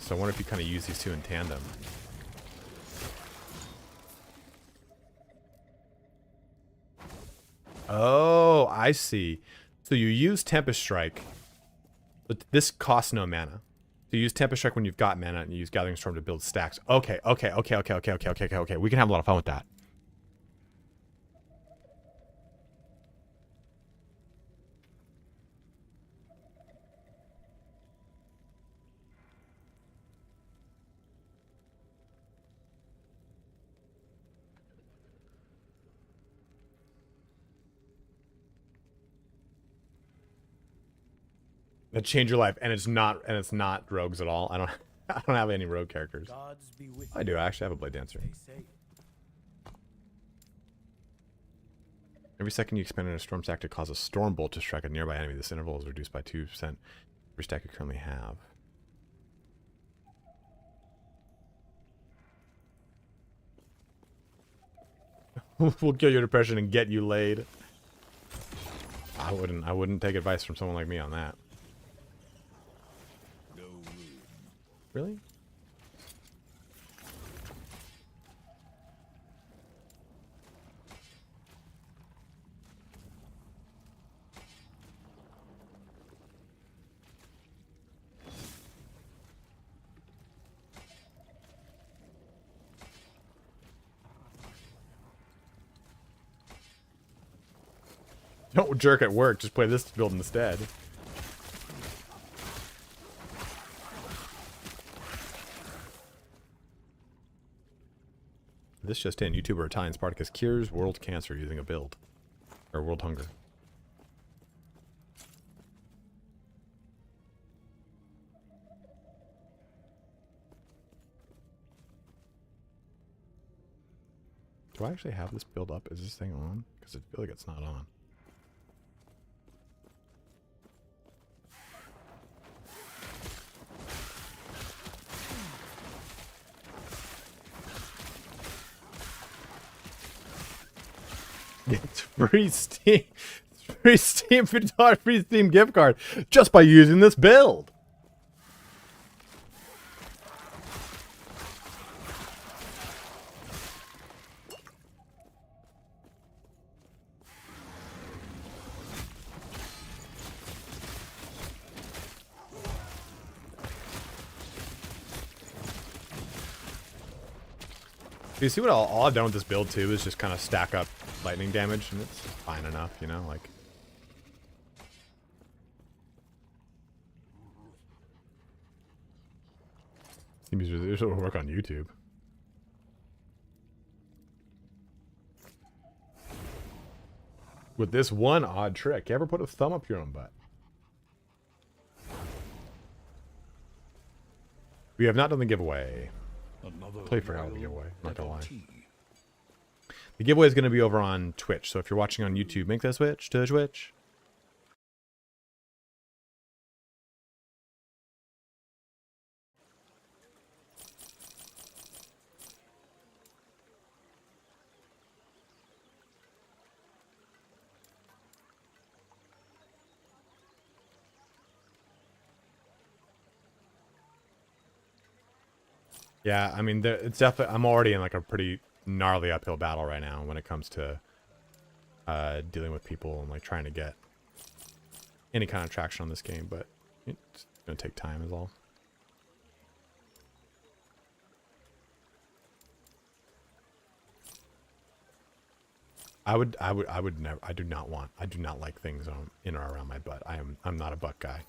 So I wonder if you kind of use these two in tandem. Oh, I see. So you use Tempest Strike, but this costs no mana. So you use Tempest Strike when you've got mana, and you use Gathering Storm to build stacks. Okay. We can have a lot of fun with that. That change your life, and it's not rogues at all. I don't have any rogue characters. I do. I actually have a Blade Dancer. Every second you expend a storm stack to cause a storm bolt to strike a nearby enemy, this interval is reduced by 2% every stack you currently have. We'll kill your depression and get you laid. I wouldn't take advice from someone like me on that. Really? Don't jerk at work, just play this build instead. This just in, YouTuber Italian Spartacus cures world cancer using a build. Or world hunger. Do I actually have this build up? Is this thing on? Because I feel like it's not on. It's free Steam, free Steam gift card just by using this build. You see what all I've done with this build too is just kind of stack up lightning damage, and it's fine enough, you know, like. Seems this will work on YouTube. With this one odd trick, you ever put a thumb up your own butt? We have not done the giveaway. Play for how the giveaway, not gonna lie. The giveaway is going to be over on Twitch, so if you're watching on YouTube, make that switch to Twitch. Yeah, I mean, it's definitely. I'm already in like a pretty gnarly uphill battle right now when it comes to dealing with people and like trying to get any kind of traction on this game, but it's gonna take time is all. I would never. I do not like things in or around my butt. I'm not a butt guy.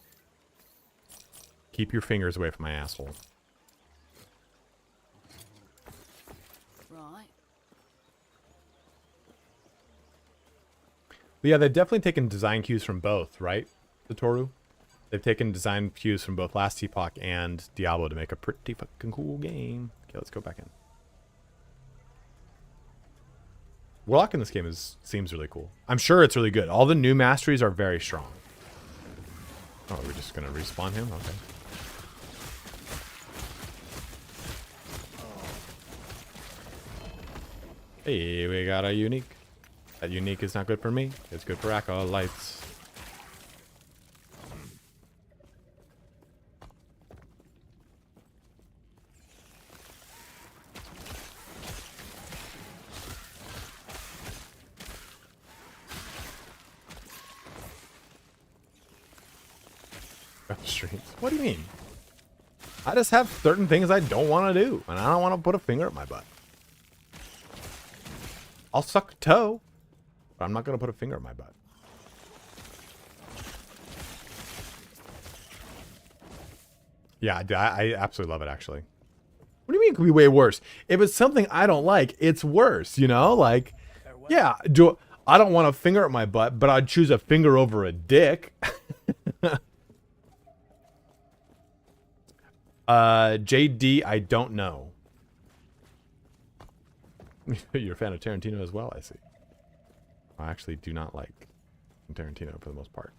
Keep your fingers away from my asshole. Right. But yeah, they've definitely taken design cues from both, right? The Toru? They've taken design cues from both Last Epoch and Diablo to make a pretty fucking cool game. Okay, let's go back in. Warlock in this game seems really cool. I'm sure it's really good. All the new masteries are very strong. Oh, we're just gonna respawn him? Okay. Hey, we got a unique. That unique is not good for me. It's good for acolytes. Streams. What do you mean? I just have certain things I don't want to do, and I don't want to put a finger up my butt. I'll suck a toe, but I'm not going to put a finger up my butt. Yeah, I absolutely love it, actually. What do you mean it could be way worse? If it's something I don't like, it's worse, you know? Like, yeah, I don't want a finger up my butt, but I'd choose a finger over a dick. JD, I don't know. You're a fan of Tarantino as well, I see. I actually do not like Tarantino for the most part.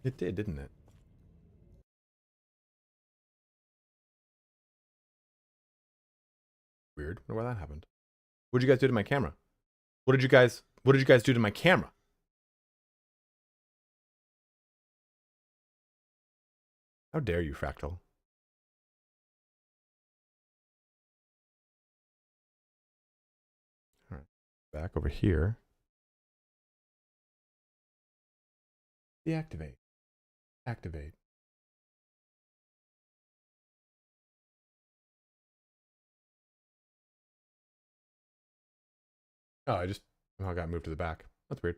It did, didn't it? Weird. I wonder why that happened. What did you guys do to my camera? What did you guys do to my camera? How dare you, Fractal? All right, back over here. Deactivate. Activate. Oh, I got moved to the back. That's weird.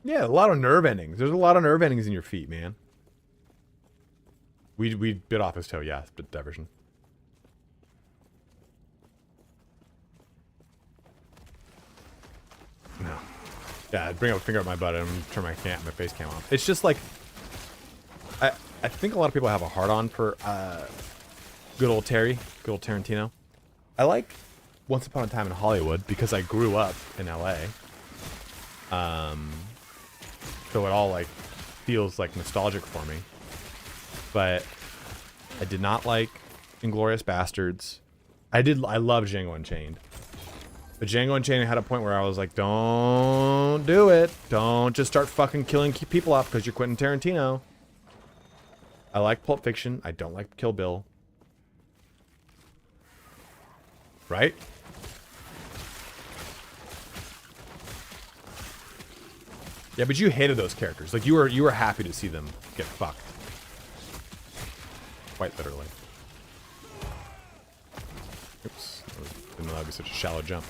Yeah, a lot of nerve endings. There's a lot of nerve endings in your feet, man. We bit off his toe, yeah, but diversion. No. Yeah, I'd bring up a finger up my butt and turn my face cam off. It's just like I think a lot of people have a hard on for good old Tarantino. I like Once Upon a Time in Hollywood because I grew up in LA. So it all like feels like nostalgic for me. But I did not like Inglourious Bastards. I love Django Unchained. But Django Unchained had a point where I was like, don't do it. Don't just start fucking killing people off because you're Quentin Tarantino. I like Pulp Fiction. I don't like Kill Bill. Right? Yeah, but you hated those characters. Like you were happy to see them get fucked. Quite literally. Oops. Didn't know that would be such a shallow jump.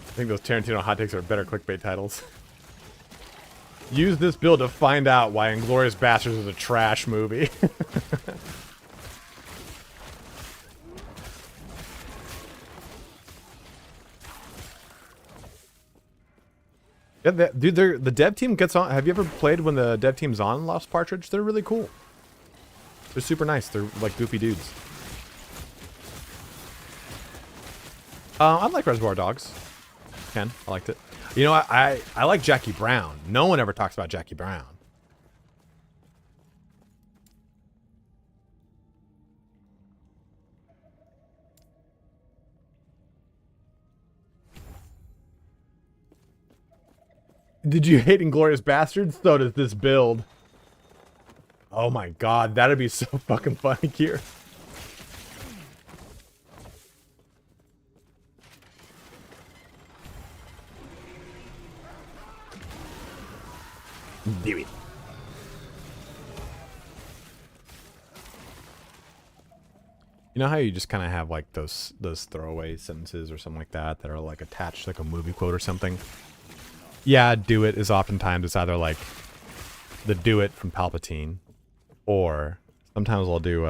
I think those Tarantino hot takes are better clickbait titles. Use this build to find out why Inglourious Basterds is a trash movie. Yeah, dude, the dev team gets on. Have you ever played when the dev team's on Lost Partridge? They're really cool. They're super nice. They're like goofy dudes. I like Reservoir Dogs. Ken, I liked it. You know, I like Jackie Brown. No one ever talks about Jackie Brown. Did you hate Inglourious Bastards? So does this build. Oh my god, that'd be so fucking funny here. Do it. You know how you just kind of have like those throwaway sentences or something like that that are like attached to like a movie quote or something? Yeah, do it is oftentimes it's either like the do it from Palpatine, or sometimes I'll do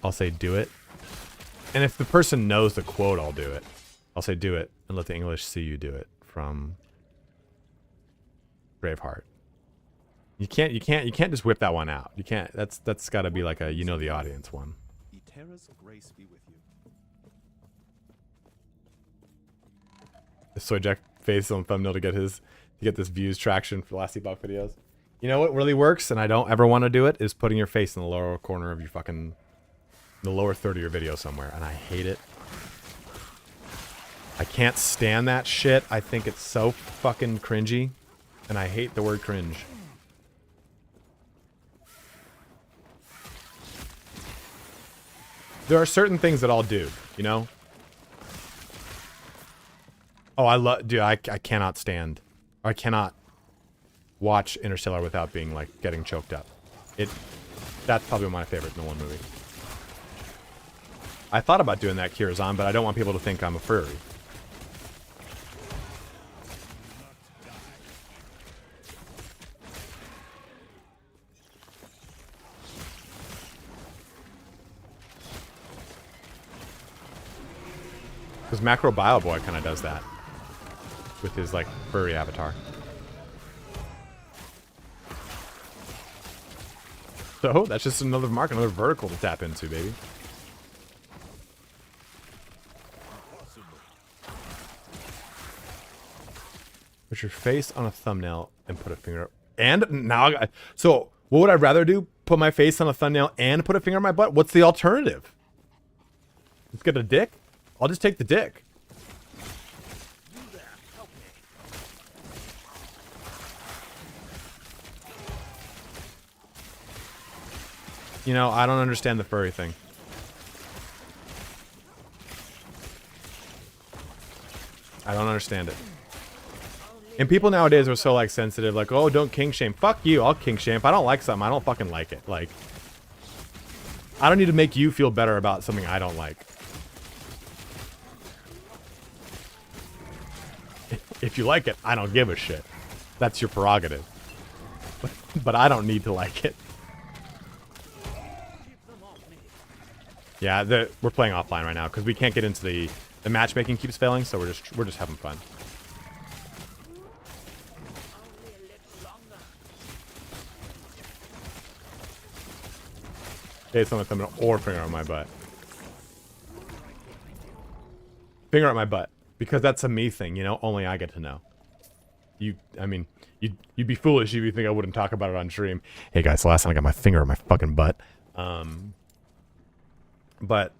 I'll say do it, And if the person knows the quote, I'll do it. I'll say, do it, and let the English see you do it, from Braveheart. You can't just whip that one out. You can't. That's got to be like a, you know, the audience one. Eterra's grace be with you. The Soy Jack face on thumbnail to get this views traction for the last Epoch videos. You know what really works, and I don't ever want to do it, is putting your face in the lower corner of your fucking, the lower third of your video somewhere, and I hate it. I can't stand that shit. I think it's so fucking cringy, and I hate the word cringe. There are certain things that I'll do, you know? Oh, I love, dude, I cannot stand, I cannot watch Interstellar without being, like, getting choked up. That's probably my favorite in the one movie. I thought about doing that Kirazan, but I don't want people to think I'm a furry. Because Macro Bio Boy kind of does that with his, like, furry avatar. So that's just another mark, another vertical to tap into, baby. Put your face on a thumbnail and put a finger up. And now, so what would I rather do? Put my face on a thumbnail and put a finger on my butt? What's the alternative? Let's get a dick? I'll just take the dick. You know, I don't understand the furry thing. I don't understand it. And people nowadays are so, like, sensitive, like, oh, don't kink shame. Fuck you, I'll kink shame. If I don't like something, I don't fucking like it. Like, I don't need to make you feel better about something I don't like. If you like it, I don't give a shit. That's your prerogative. But I don't need to like it. Yeah, we're playing offline right now because we can't get into the matchmaking keeps failing, so we're just having fun. Face on the thumbnail or finger on my butt. Finger on my butt. Because that's a me thing, you know? Only I get to know. I mean, you'd be foolish if you think I wouldn't talk about it on stream. Hey guys, the last time I got my finger on my fucking butt. But,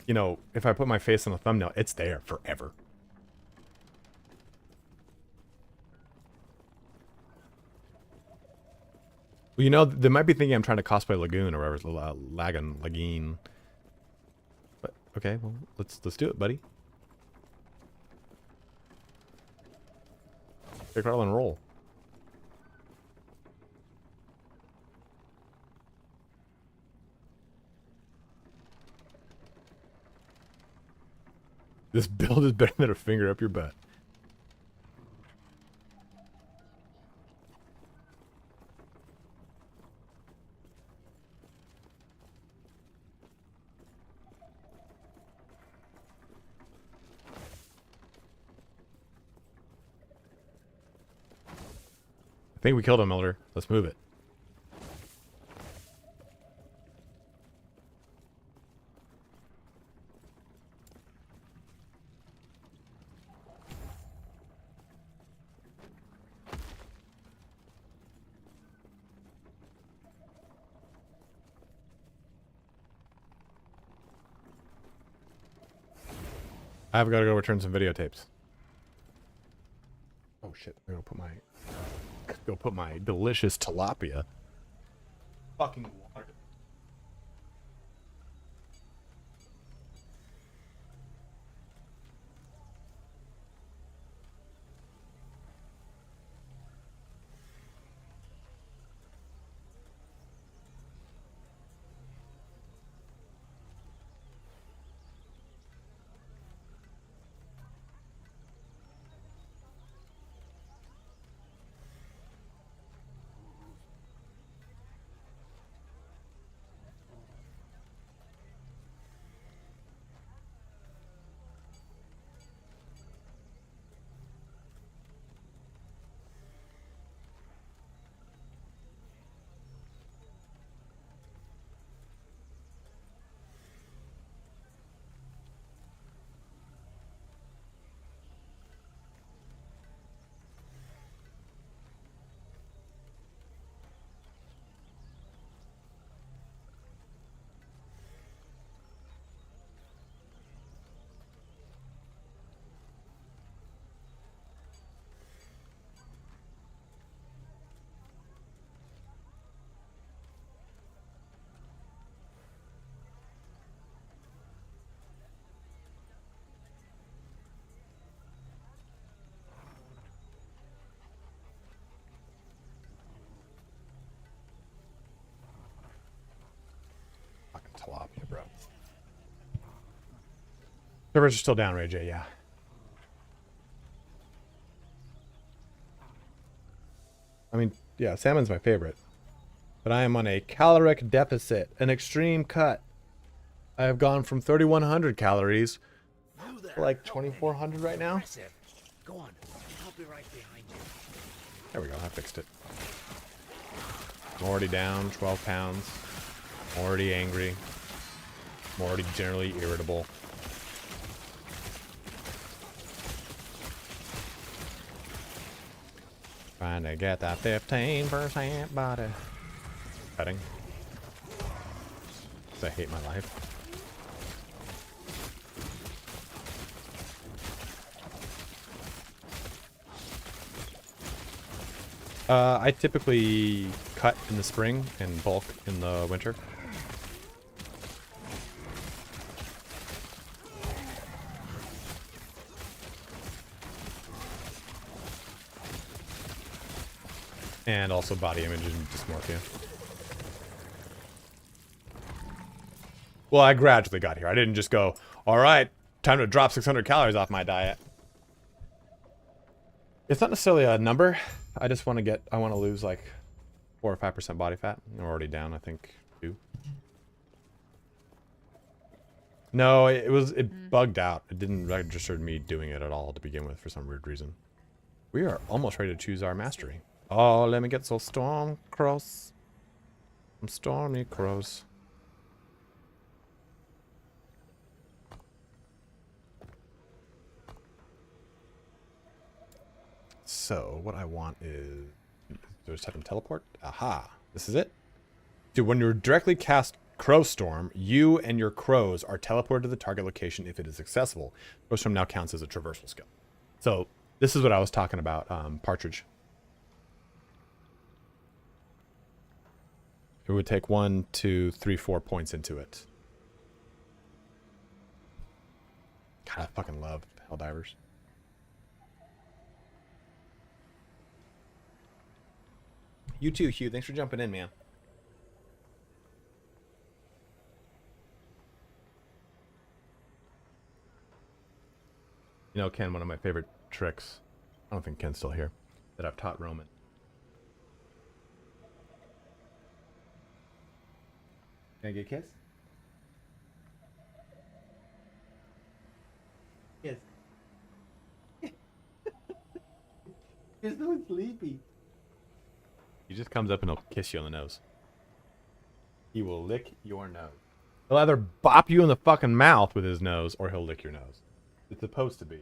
you know, if I put my face on a thumbnail, it's there forever. Well, you know, they might be thinking I'm trying to cosplay Lagoon or whatever, Lagoon. But, okay, well, let's do it, buddy. Take roll and roll. This build is better than a finger up your butt. I think we killed him, Elder. Let's move it. I've got to go return some videotapes. Oh shit! I'm gonna put my delicious tilapia. Fucking water. Servers are still down, Ray J, yeah. I mean, yeah, salmon's my favorite. But I am on a caloric deficit, an extreme cut. I have gone from 3,100 calories to like 2,400 right now. Go on. I'll be right behind you. There we go, I fixed it. I'm already down 12 pounds. I'm already angry. I'm already generally irritable. Trying to get that 15% body. Cutting. 'Cause I hate my life. I typically cut in the spring and bulk in the winter. And also body image and dysmorphia. Well, I gradually got here. I didn't just go, all right, time to drop 600 calories off my diet. It's not necessarily a number. I just want to I want to lose like 4 or 5% body fat. I'm already down, I think, 2. No, it bugged out. It didn't register me doing it at all to begin with for some weird reason. We are almost ready to choose our mastery. Oh, let me get so storm cross. Some stormy crows. So, what I want is... Just have them teleport? Aha. This is it. Dude, when you directly cast Crow Storm, you and your crows are teleported to the target location if it is accessible. Crow Storm now counts as a traversal skill. So, this is what I was talking about, Partridge. It would take 1, 2, 3, 4 points into it. God, I fucking love Helldivers. You too, Hugh. Thanks for jumping in, man. You know, Ken, one of my favorite tricks, I don't think Ken's still here, that I've taught Roman. Can I get a kiss? Yes. He's so sleepy. He just comes up and he'll kiss you on the nose. He will lick your nose. He'll either bop you in the fucking mouth with his nose or he'll lick your nose. It's supposed to be.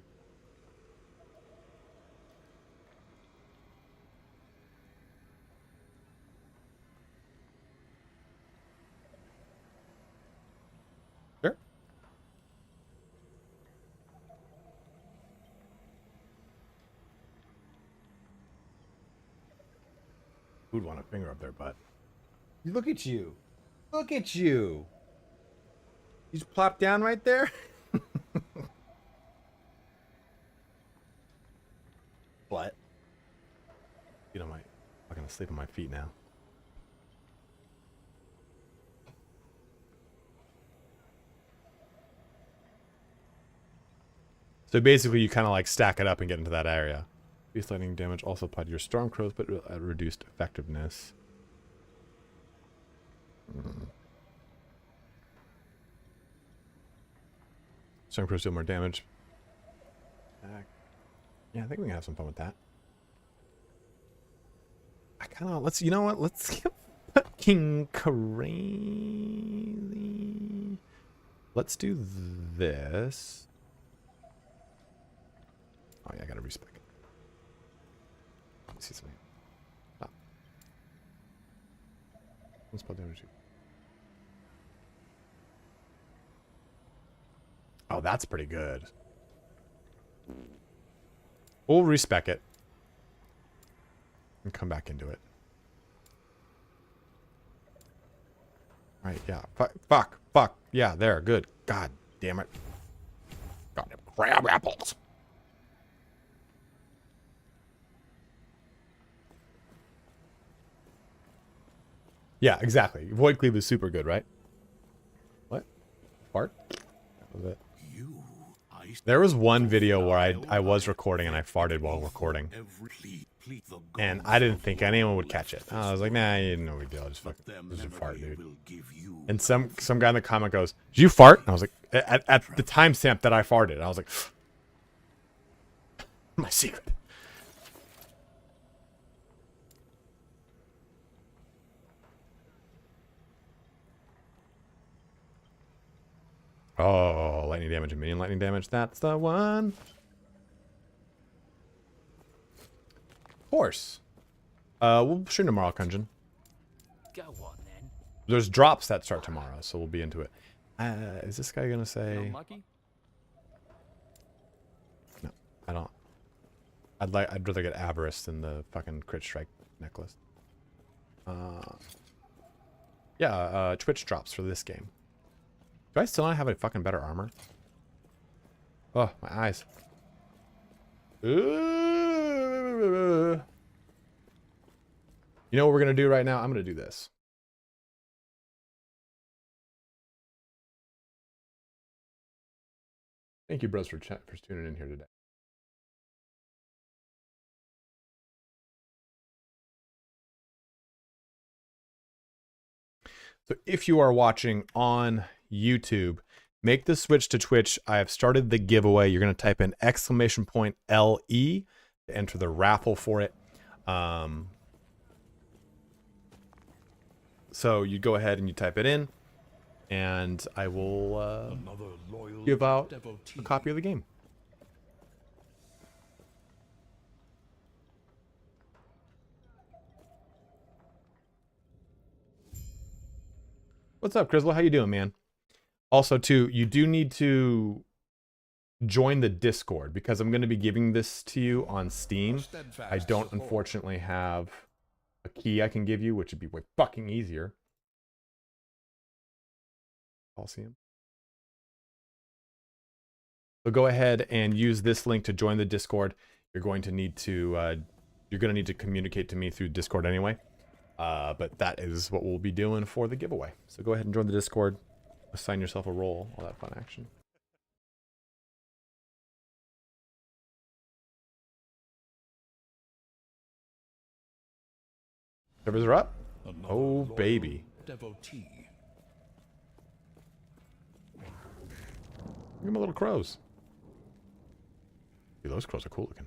Sure. Who'd want a finger up their butt? Look at you. Look at you. You just plopped down right there? What? You know, I'm gonna sleep on my feet now. So basically you kind of like stack it up and get into that area. Beast lightning damage also applied to your storm crows, but at reduced effectiveness. Storm crows deal more damage. Yeah, I think we can have some fun with that. I kind of, you know what? Let's get fucking crazy. Let's do this. Oh yeah, I gotta respec. Let's see something. Stop. One spell damage. Oh, that's pretty good. We'll respec it. And come back into it. Alright, yeah. Fuck. Yeah, there. Good. God damn it. Goddamn crab apples. Yeah, exactly. Void Cleave is super good, right? What? Fart? That was it. There was one video where I was recording and I farted while recording. And I didn't think anyone would catch it. I was like, nah, no big deal. Just fucking just a fart, dude. And some guy in the comment goes, did you fart? And I was like, at the timestamp that I farted, I was like, my secret. Oh, lightning damage and minion lightning damage. That's the one. Horse. We'll stream tomorrow, Kunjin. Go on then. There's drops that start tomorrow, so we'll be into it. Is this guy gonna say? No, I don't. I'd rather get Avarice than the fucking crit strike necklace. Yeah, Twitch drops for this game. Do I still not have a fucking better armor? Oh, my eyes. Ooh. You know what we're gonna do right now? I'm gonna do this. Thank you, bros, for tuning in here today. So if you are watching on YouTube, make the switch to Twitch. I have started the giveaway. You're going to type in !LE to enter the raffle for it. So you go ahead and you type it in, and I will give out a copy of the game. What's up, Crizzle? How you doing, man? Also, too, you do need to join the Discord because I'm going to be giving this to you on Steam. I don't, unfortunately, have a key I can give you, which would be way fucking easier. I'll see him. So go ahead and use this link to join the Discord. You're going to need to communicate to me through Discord anyway. But that is what we'll be doing for the giveaway. So go ahead and join the Discord. Assign yourself a role. All that fun action. Servers are up. Oh, baby. Devotee. Look at my little crows. Dude, those crows are cool looking.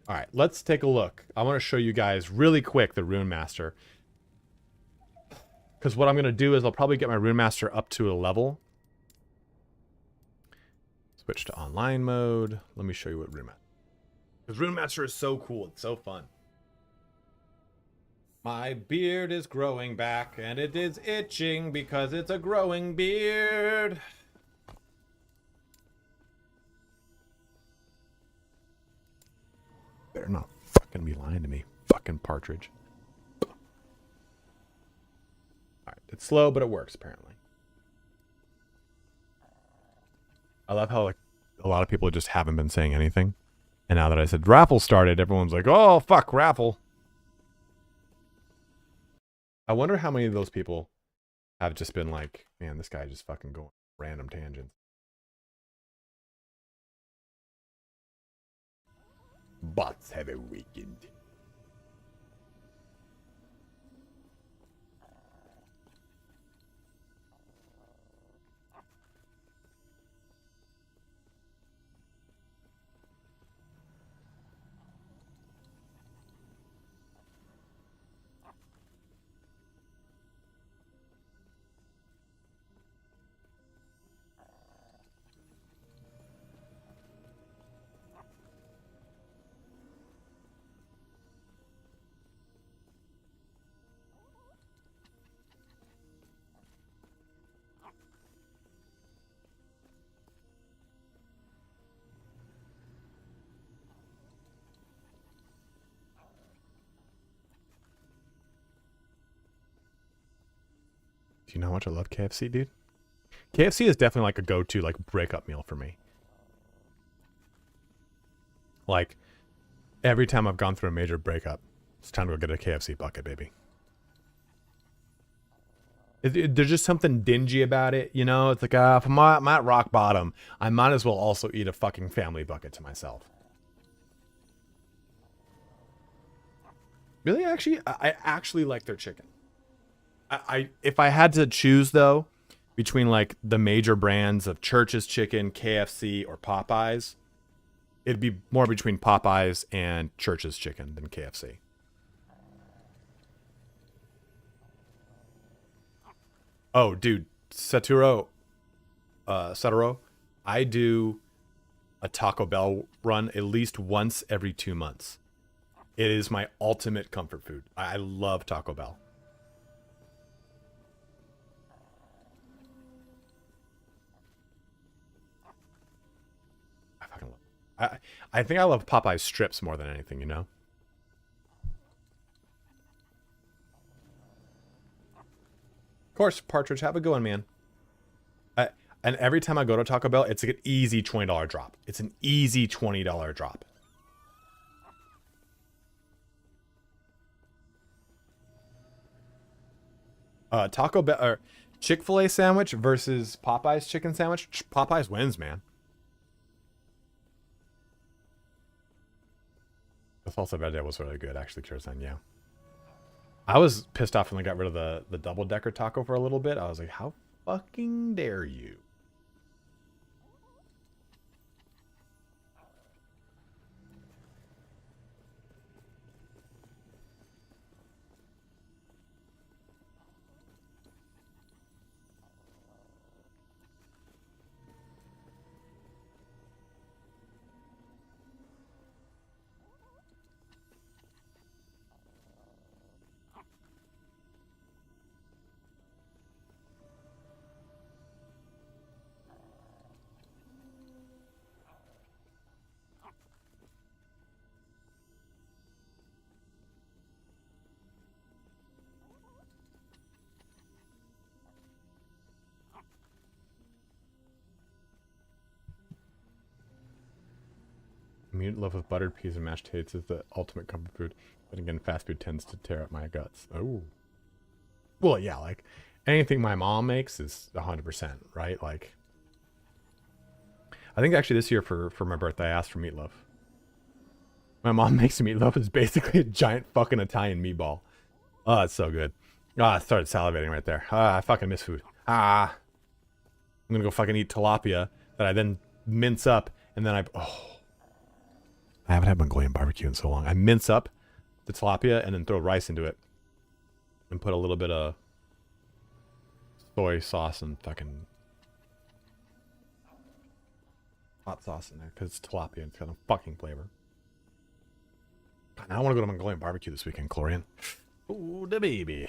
All right, let's take a look. I want to show you guys really quick the Rune Master. Because what I'm going to do is I'll probably get my Rune Master up to a level. Switch to online mode. Let me show you what Rune Master. Because Rune Master is so cool. It's so fun. My beard is growing back, and it is itching because it's a growing beard. Better not fucking be lying to me, fucking partridge. Alright, it's slow, but it works, apparently. I love how, like, a lot of people just haven't been saying anything. And now that I said raffle started, everyone's like, oh, fuck, raffle. I wonder how many of those people have just been like, man, this guy just fucking going random tangents. Bots have awakened. Do you know how much I love KFC, dude? KFC is definitely like a go-to, like, breakup meal for me. Like, every time I've gone through a major breakup, it's time to go get a KFC bucket, baby. There's just something dingy about it, you know? It's like, if I'm at rock bottom, I might as well also eat a fucking family bucket to myself. Really, actually, I actually like their chicken. If I had to choose, though, between, like, the major brands of Church's Chicken, KFC, or Popeyes, it'd be more between Popeyes and Church's Chicken than KFC. Oh, dude, Satoru, I do a Taco Bell run at least once every 2 months. It is my ultimate comfort food. I love Taco Bell. I fucking love. I think I love Popeye's strips more than anything, you know. Of course, Partridge, have a good one, man. And every time I go to Taco Bell, it's like an easy $20 drop. It's an easy $20 drop. Taco Bell or Chick-fil-A sandwich versus Popeye's chicken sandwich. Popeye's wins, man. The salsa verde was really good, actually, Kirsten, yeah. I was pissed off when they got rid of the double-decker taco for a little bit. I was like, how fucking dare you? Meatloaf with buttered peas and mashed potatoes is the ultimate comfort food. But again, fast food tends to tear up my guts. Oh. Well, yeah, like, anything my mom makes is 100%, right? Like, I think actually this year for my birthday, I asked for meatloaf. My mom makes a meatloaf. It's basically a giant fucking Italian meatball. Oh, it's so good. I started salivating right there. I fucking miss food. I'm gonna go fucking eat tilapia that I then mince up, and then I haven't had Mongolian barbecue in so long. I mince up the tilapia and then throw rice into it. And put a little bit of soy sauce and fucking hot sauce in there. Because it's tilapia and it's got a fucking flavor. God, now I want to go to Mongolian barbecue this weekend, Chlorian. Ooh, the baby.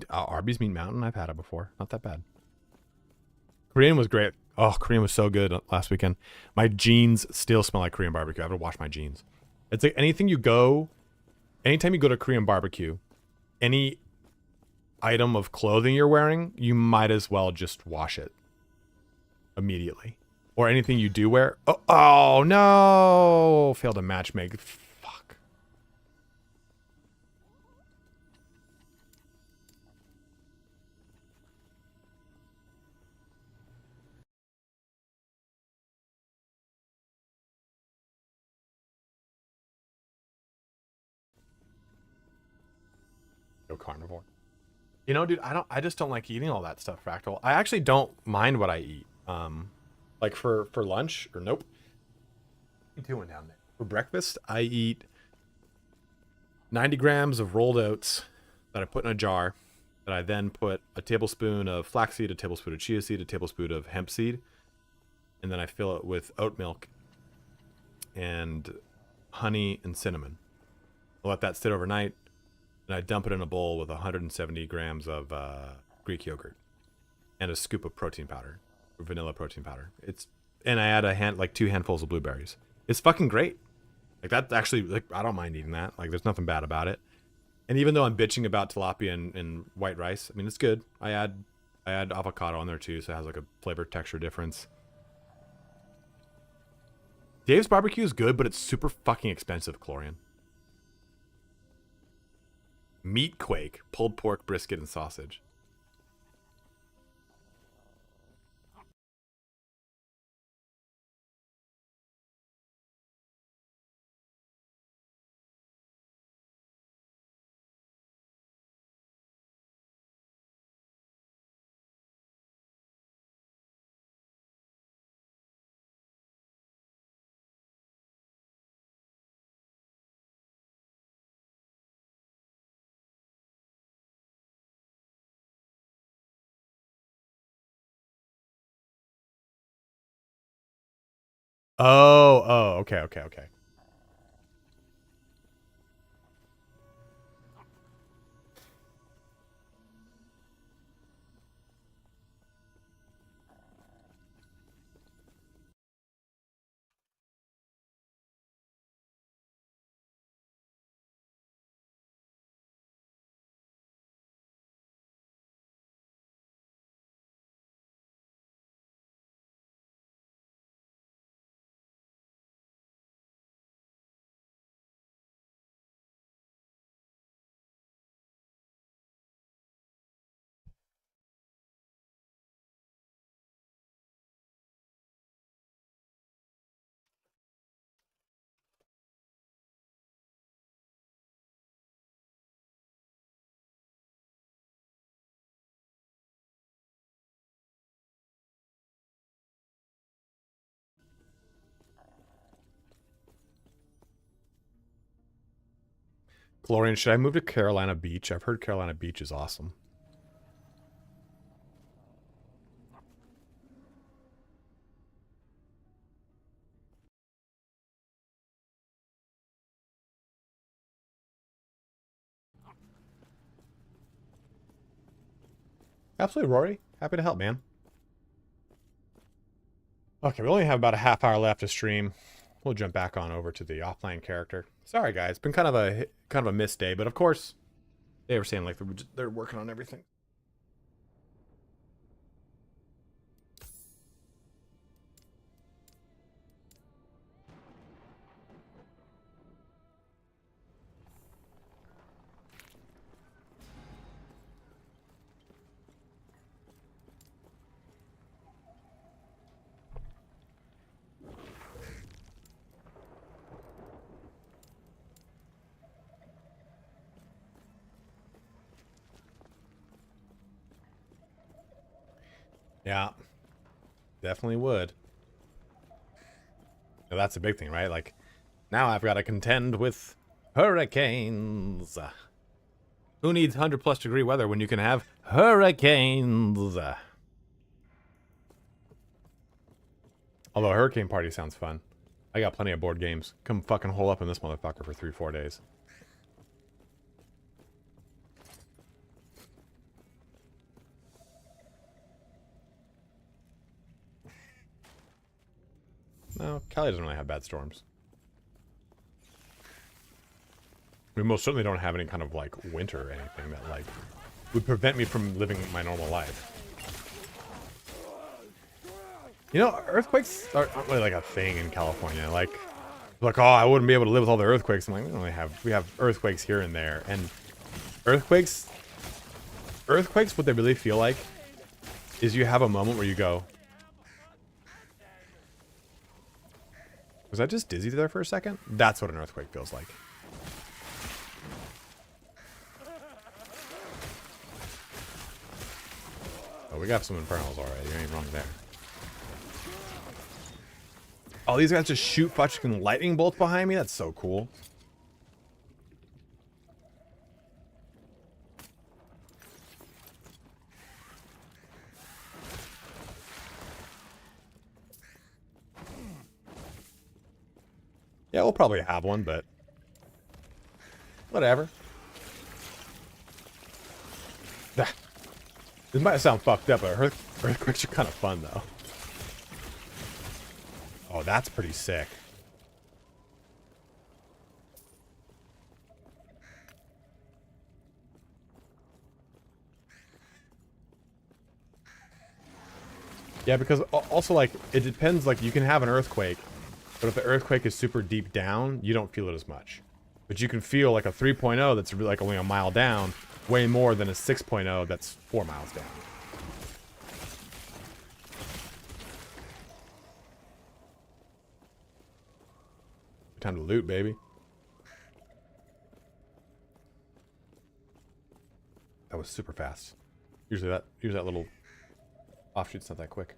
Arby's Meat Mountain, I've had it before. Not that bad. Korean was great. Oh, Korean was so good last weekend. My jeans still smell like Korean barbecue. I have to wash my jeans. It's like anytime you go to Korean barbecue, any item of clothing you're wearing, you might as well just wash it immediately. Or anything you do wear. Oh no! Failed to matchmake. Fuck. Go carnivore. You know, dude, I just don't like eating all that stuff, Fractal. I actually don't mind what I eat. Like for lunch, or nope. What are you doing down there? For breakfast, I eat 90 grams of rolled oats that I put in a jar, that I then put a tablespoon of flaxseed, a tablespoon of chia seed, a tablespoon of hemp seed, and then I fill it with oat milk and honey and cinnamon. I let that sit overnight, and I dump it in a bowl with 170 grams of Greek yogurt and a scoop of protein powder, vanilla protein powder. And I add like 2 handfuls of blueberries. It's fucking great. Like that's actually, like, I don't mind eating that. Like there's nothing bad about it. And even though I'm bitching about tilapia and white rice, I mean, it's good. I add avocado on there too, so it has like a flavor texture difference. Dave's barbecue is good, but it's super fucking expensive, Chlorian. Meat quake, pulled pork, brisket, and sausage. Oh, okay. Chlorian, should I move to Carolina Beach? I've heard Carolina Beach is awesome. Absolutely, Rory. Happy to help, man. Okay, we only have about a half hour left to stream. We'll jump back on over to the offline character. Sorry, guys. It's been kind of a missed day, but of course, they were saying like they're working on everything. Yeah, definitely would. Now, that's a big thing, right? Like, now I've got to contend with hurricanes. Who needs 100+ degree weather when you can have hurricanes? Although Hurricane Party sounds fun. I got plenty of board games. Come fucking hole up in this motherfucker for 3-4 days. No, Cali doesn't really have bad storms. We most certainly don't have any kind of, like, winter or anything that, like, would prevent me from living my normal life. You know, earthquakes aren't really, like, a thing in California. Like, oh, I wouldn't be able to live with all the earthquakes. I'm like, we have earthquakes here and there. And earthquakes, what they really feel like is you have a moment where you go, was I just dizzy there for a second? That's what an earthquake feels like. Oh, we got some infernals already. You ain't wrong there. Oh, these guys just shoot fucking lightning bolts behind me? That's so cool. Yeah, we'll probably have one, but whatever. This might sound fucked up, but earthquakes are kind of fun, though. Oh, that's pretty sick. Yeah, because also, like, it depends. Like, you can have an earthquake, but if the earthquake is super deep down, you don't feel it as much. But you can feel, like, a 3.0 that's really, like, only a mile down way more than a 6.0 that's 4 miles down. Time to loot, baby. That was super fast. Usually that little offshoot's not that quick.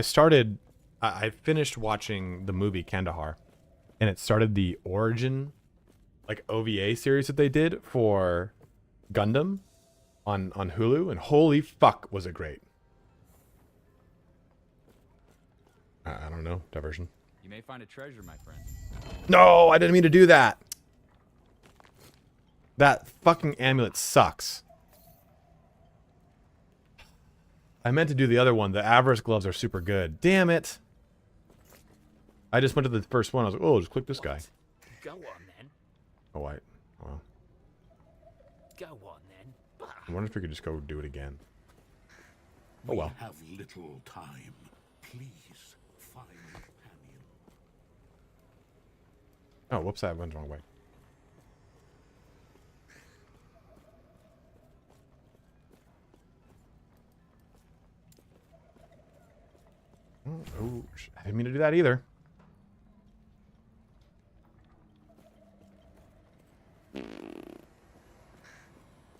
So I finished watching the movie Kandahar, and it started the Origin, like, OVA series that they did for Gundam on Hulu, and holy fuck was it great. I don't know, diversion. You may find a treasure, my friend. No, I didn't mean to do that. That fucking amulet sucks. I meant to do the other one. The Avarice gloves are super good. Damn it. I just went to the first one. I was like, oh, just click this guy. Go on then. Oh, wait. Well, Go on then. I wonder if we could just go do it again. Oh, well. We have little time. Please find companion. Oh, whoops, I went the wrong way. Oh, I didn't mean to do that either.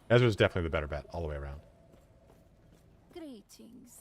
Ezra's definitely the better bet all the way around. Greetings.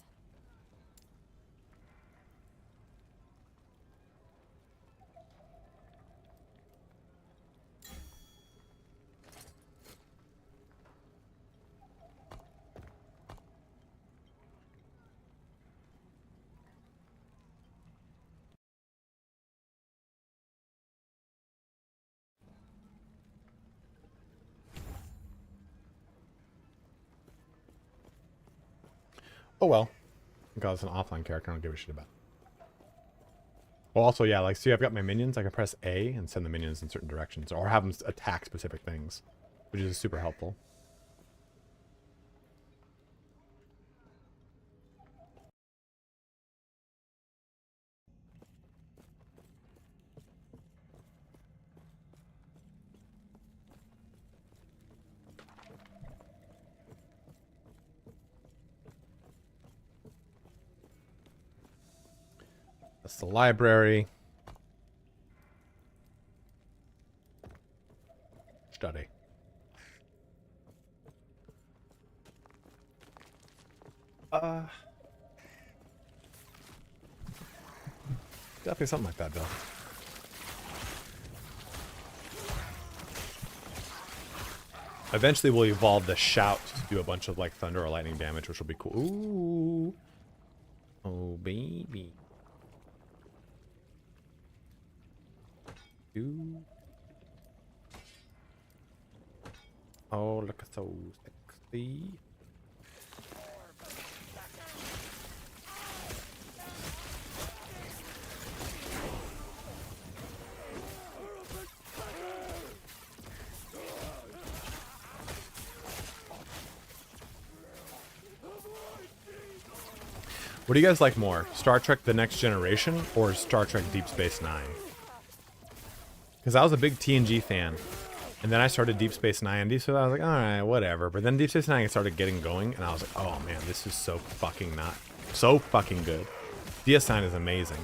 Oh well. Because it's an offline character, I don't give a shit about. Well, also, yeah, like, see, I've got my minions. I can press A and send the minions in certain directions, or have them attack specific things, which is super helpful. That's the library. Study. Definitely something like that, Bill. Eventually we'll evolve the shout to do a bunch of, like, thunder or lightning damage, which will be cool. Ooh. Oh, baby. Ooh. Oh, look at so sexy. What do you guys like more? Star Trek The Next Generation or Star Trek Deep Space Nine? Because I was a big TNG fan. And then I started Deep Space Nine. So I was like, alright, whatever. But then Deep Space Nine started getting going. And I was like, oh man, this is so fucking good. DS9 is amazing.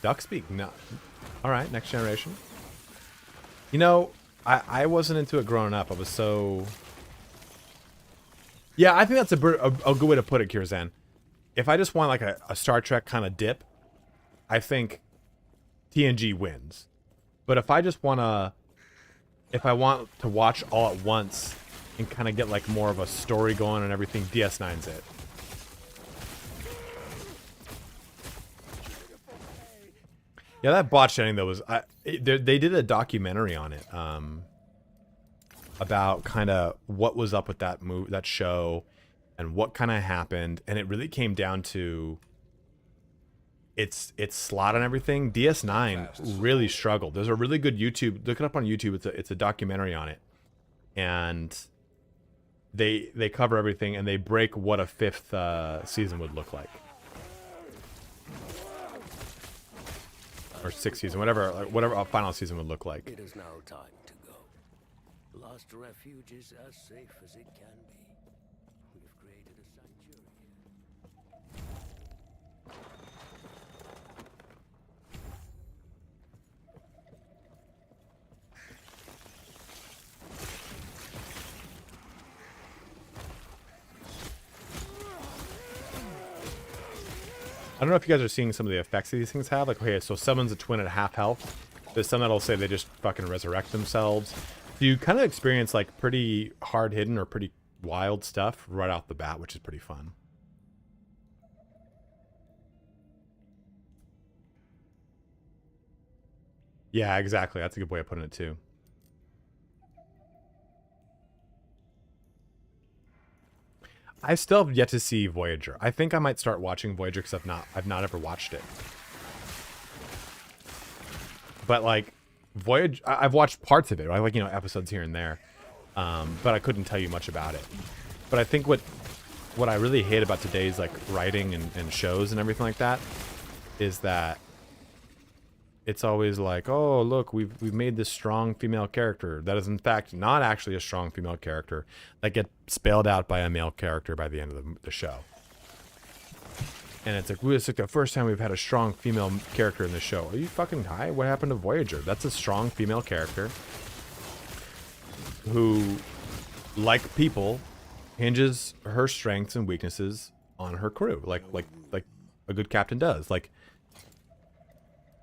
Duckspeak? No. Alright, Next Generation. You know, I wasn't into it growing up. I was so... Yeah, I think that's a good way to put it, Kirzan. If I just want like a Star Trek kind of dip, I think TNG wins. But if I just want to... If I want to watch all at once and kind of get like more of a story going and everything, DS9's it. Yeah, that botched ending though was they did a documentary on it about kind of what was up with that show and what kind of happened, and it really came down to its slot and everything. DS9 really struggled. There's a really good YouTube, look it up on YouTube. It's a documentary on it, and they cover everything and they break what a 5th season would look like, or 6th season, whatever a final season would look like. It is now time to go. Lost refuge is as safe as it can be. We have created a sanctuary. I don't know if you guys are seeing some of the effects that these things have. Like, okay, so someone's a twin at half health. There's some that'll say they just fucking resurrect themselves. So you kind of experience like pretty hard hidden or pretty wild stuff right off the bat, which is pretty fun. Yeah, exactly. That's a good way of putting it too. I still have yet to see Voyager. I think I might start watching Voyager because I've not ever watched it. But like Voyager, I've watched parts of it, right? Like, you know, episodes here and there. But I couldn't tell you much about it. But I think what I really hate about today's like writing and shows and everything like that is that it's always like, oh, look, we've made this strong female character that is in fact not actually a strong female character that gets spelled out by a male character by the end of the show. And it's like the first time we've had a strong female character in the show. Are you fucking high? What happened to Voyager? That's a strong female character who, like people, hinges her strengths and weaknesses on her crew, like a good captain does. Like,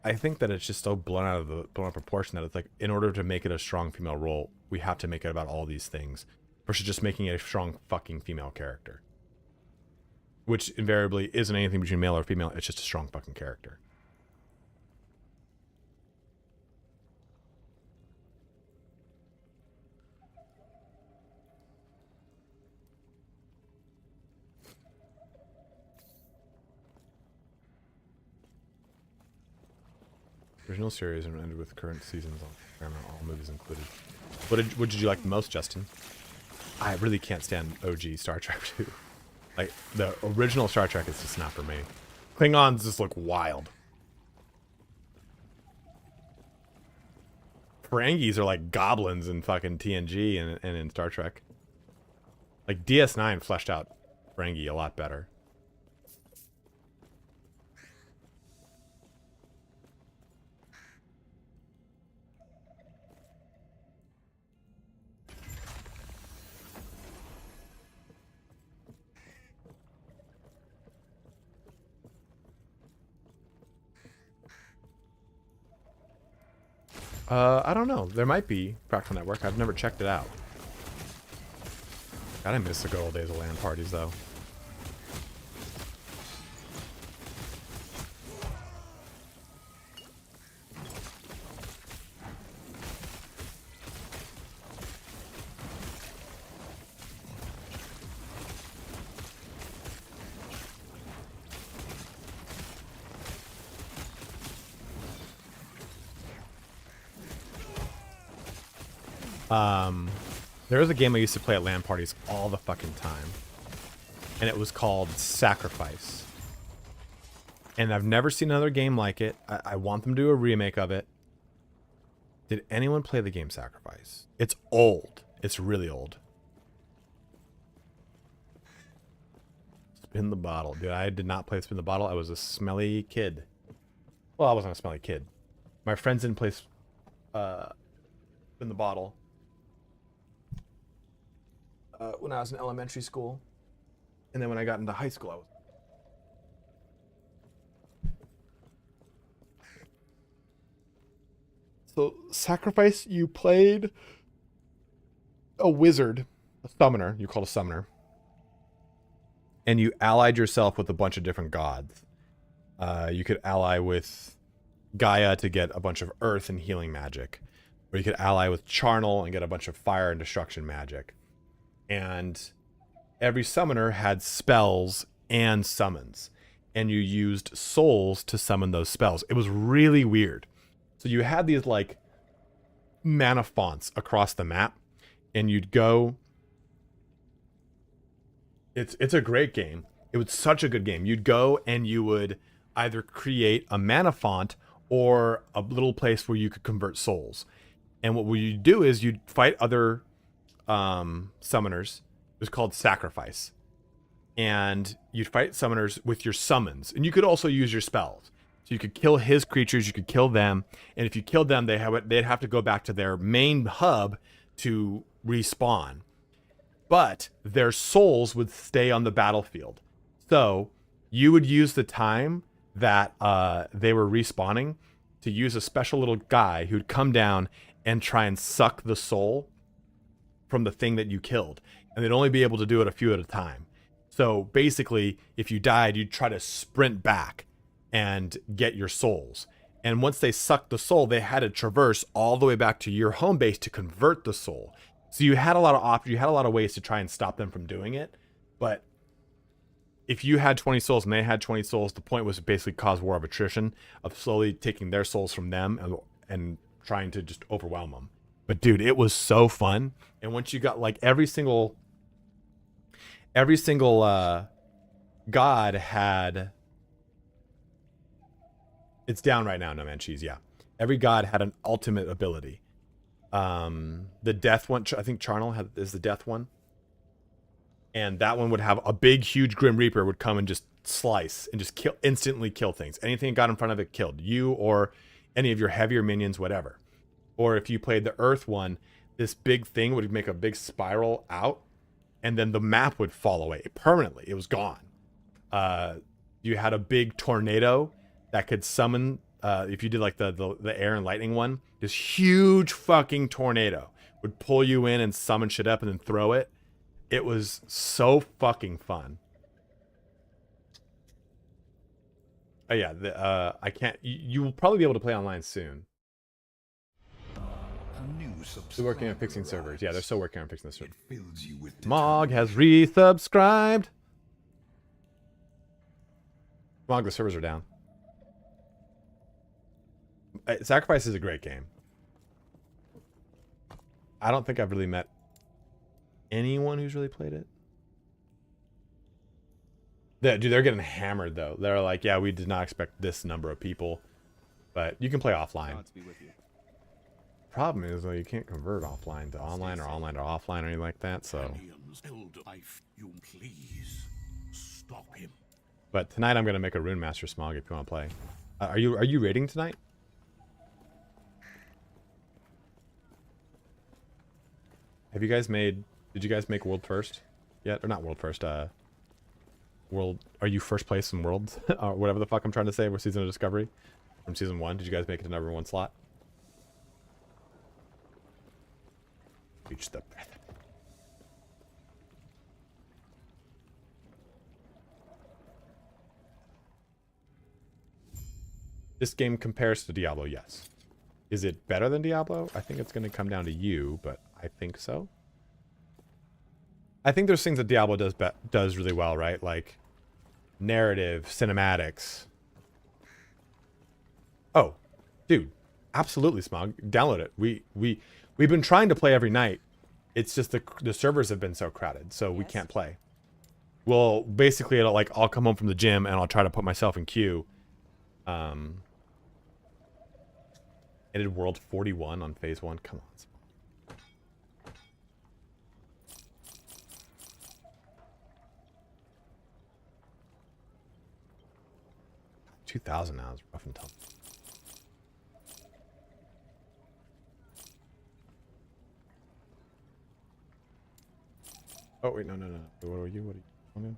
I think that it's just so blown out of proportion that it's like, in order to make it a strong female role, we have to make it about all these things versus just making it a strong fucking female character, which invariably isn't anything between male or female. It's just a strong fucking character. Original series and ended with current seasons on Paramount, all movies included. What did you like the most, Justin? I really can't stand OG Star Trek 2. Like, the original Star Trek is just not for me. Klingons just look wild. Ferengis are like goblins in fucking TNG and in Star Trek. Like, DS9 fleshed out Ferengi a lot better. I don't know. There might be Practical Network. I've never checked it out. God, I miss the good old days of LAN parties, though. There was a game I used to play at LAN parties all the fucking time, and it was called Sacrifice. And I've never seen another game like it. I want them to do a remake of it. Did anyone play the game Sacrifice? It's old. It's really old. Spin the Bottle. Dude, I did not play Spin the Bottle. I was a smelly kid. Well, I wasn't a smelly kid. My friends didn't play Spin the Bottle when I was in elementary school. And then when I got into high school, I was... So, Sacrifice, you played a wizard a summoner. You called a summoner. And you allied yourself with a bunch of different gods. You could ally with Gaia to get a bunch of earth and healing magic. Or you could ally with Charnel and get a bunch of fire and destruction magic. And every summoner had spells and summons. And you used souls to summon those spells. It was really weird. So you had these like mana fonts across the map. And you'd go... It's a great game. It was such a good game. You'd go and you would either create a mana font or a little place where you could convert souls. And what you'd do is you'd fight other summoners. It was called Sacrifice. And you'd fight summoners with your summons. And you could also use your spells. So you could kill his creatures, you could kill them. And if you killed them, they'd have to go back to their main hub to respawn. But their souls would stay on the battlefield. So you would use the time that they were respawning to use a special little guy who'd come down and try and suck the soul from the thing that you killed. And they'd only be able to do it a few at a time. So basically, if you died, you'd try to sprint back and get your souls. And once they sucked the soul, they had to traverse all the way back to your home base to convert the soul. So you had a lot of options. You had a lot of ways to try and stop them from doing it. But if you had 20 souls and they had 20 souls, the point was to basically cause war of attrition, of slowly taking their souls from them and trying to just overwhelm them. But dude, it was so fun. And once you got like every single god had... It's down right now, No Man Cheese, yeah. Every god had an ultimate ability. The death one, I think Charnel is the death one. And that one would have a big, huge Grim Reaper would come and just slice and just instantly kill things. Anything it got in front of it killed. You or any of your heavier minions, whatever. Or if you played the Earth one, this big thing would make a big spiral out, and then the map would fall away permanently. It was gone. You had a big tornado that could summon, if you did like the air and lightning one, this huge fucking tornado would pull you in and summon shit up and then throw it. It was so fucking fun. Oh yeah, I can't. You will probably be able to play online soon. They're working on fixing servers. Yeah, they're still working on fixing the server. Mog has resubscribed. Mog, the servers are down. Sacrifice is a great game. I don't think I've really met anyone who's really played it. Dude, they're getting hammered though. They're like, yeah, we did not expect this number of people, but you can play offline. Problem is though, you can't convert offline to online or online to offline or anything like that. So, but tonight I'm gonna make a Rune Master Smog if you want to play. Are you raiding tonight? Have you guys made? Did you guys make world first yet? Or not world first? World. Are you first place in worlds or whatever the fuck I'm trying to say? We're season of discovery from season 1. Did you guys make it to number 1 slot? Reach the breath. This game compares to Diablo, yes. Is it better than Diablo? I think it's going to come down to you, but I think so. I think there's things that Diablo does really well, right? Like narrative, cinematics. Oh, dude, absolutely, Smog. Download it. We've been trying to play every night. It's just the servers have been so crowded, so we can't play. Well, basically, I'll come home from the gym and I'll try to put myself in queue. I did World 41 on Phase 1. Come on. 2,000 now is rough and tough. Oh wait, no. What are you? What are you?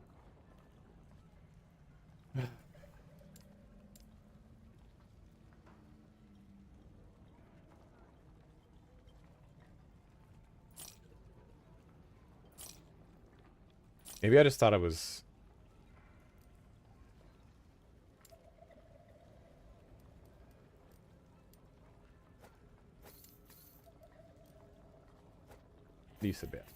Maybe I just thought it was... At least a bit.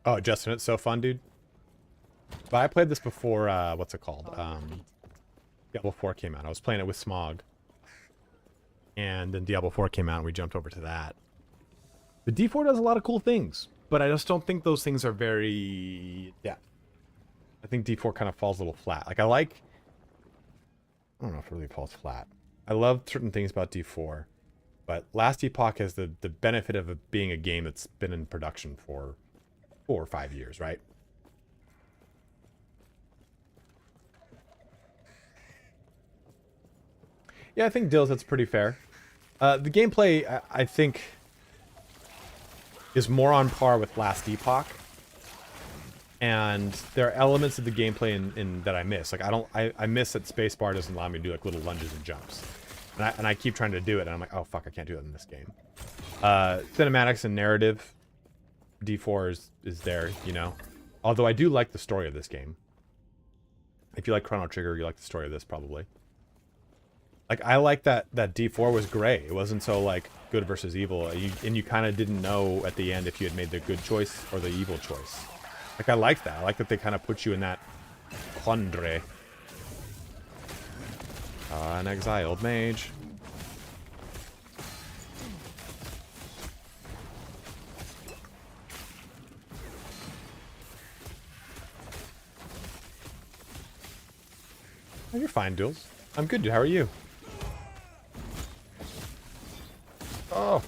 Oh, Justin, it's so fun, dude. But I played this before, what's it called? Diablo 4 came out. I was playing it with Smog. And then Diablo 4 came out and we jumped over to that. The D4 does a lot of cool things, but I just don't think those things are very depth. I think D4 kind of falls a little flat. Like, I don't know if it really falls flat. I love certain things about D4, but Last Epoch has the benefit of it being a game that's been in production for 4 or 5 years, right? Yeah, I think Dills, that's pretty fair. The gameplay, I think, is more on par with Last Epoch. And there are elements of the gameplay in that I miss. Like, I miss that spacebar doesn't allow me to do like little lunges and jumps. And I keep trying to do it, and I'm like, oh fuck, I can't do that in this game. Cinematics and narrative, D4 is there, you know. Although I do like the story of this game. If you like Chrono Trigger, you like the story of this probably. Like, I like that D4 was gray. It wasn't so like good versus evil, and you kind of didn't know at the end if you had made the good choice or the evil choice. Like, I like that. I like that they kind of put you in that quandary. An exiled mage. Oh, you're fine, Duels. I'm good, dude. How are you? Oh.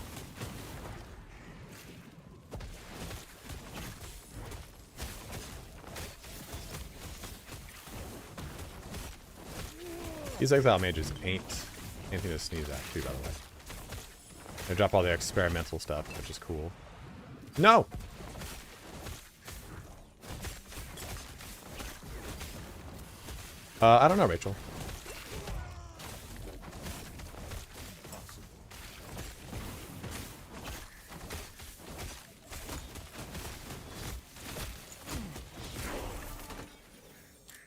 These exile mages ain't anything to sneeze at, too, by the way. They drop all the experimental stuff, which is cool. No! I don't know, Rachel.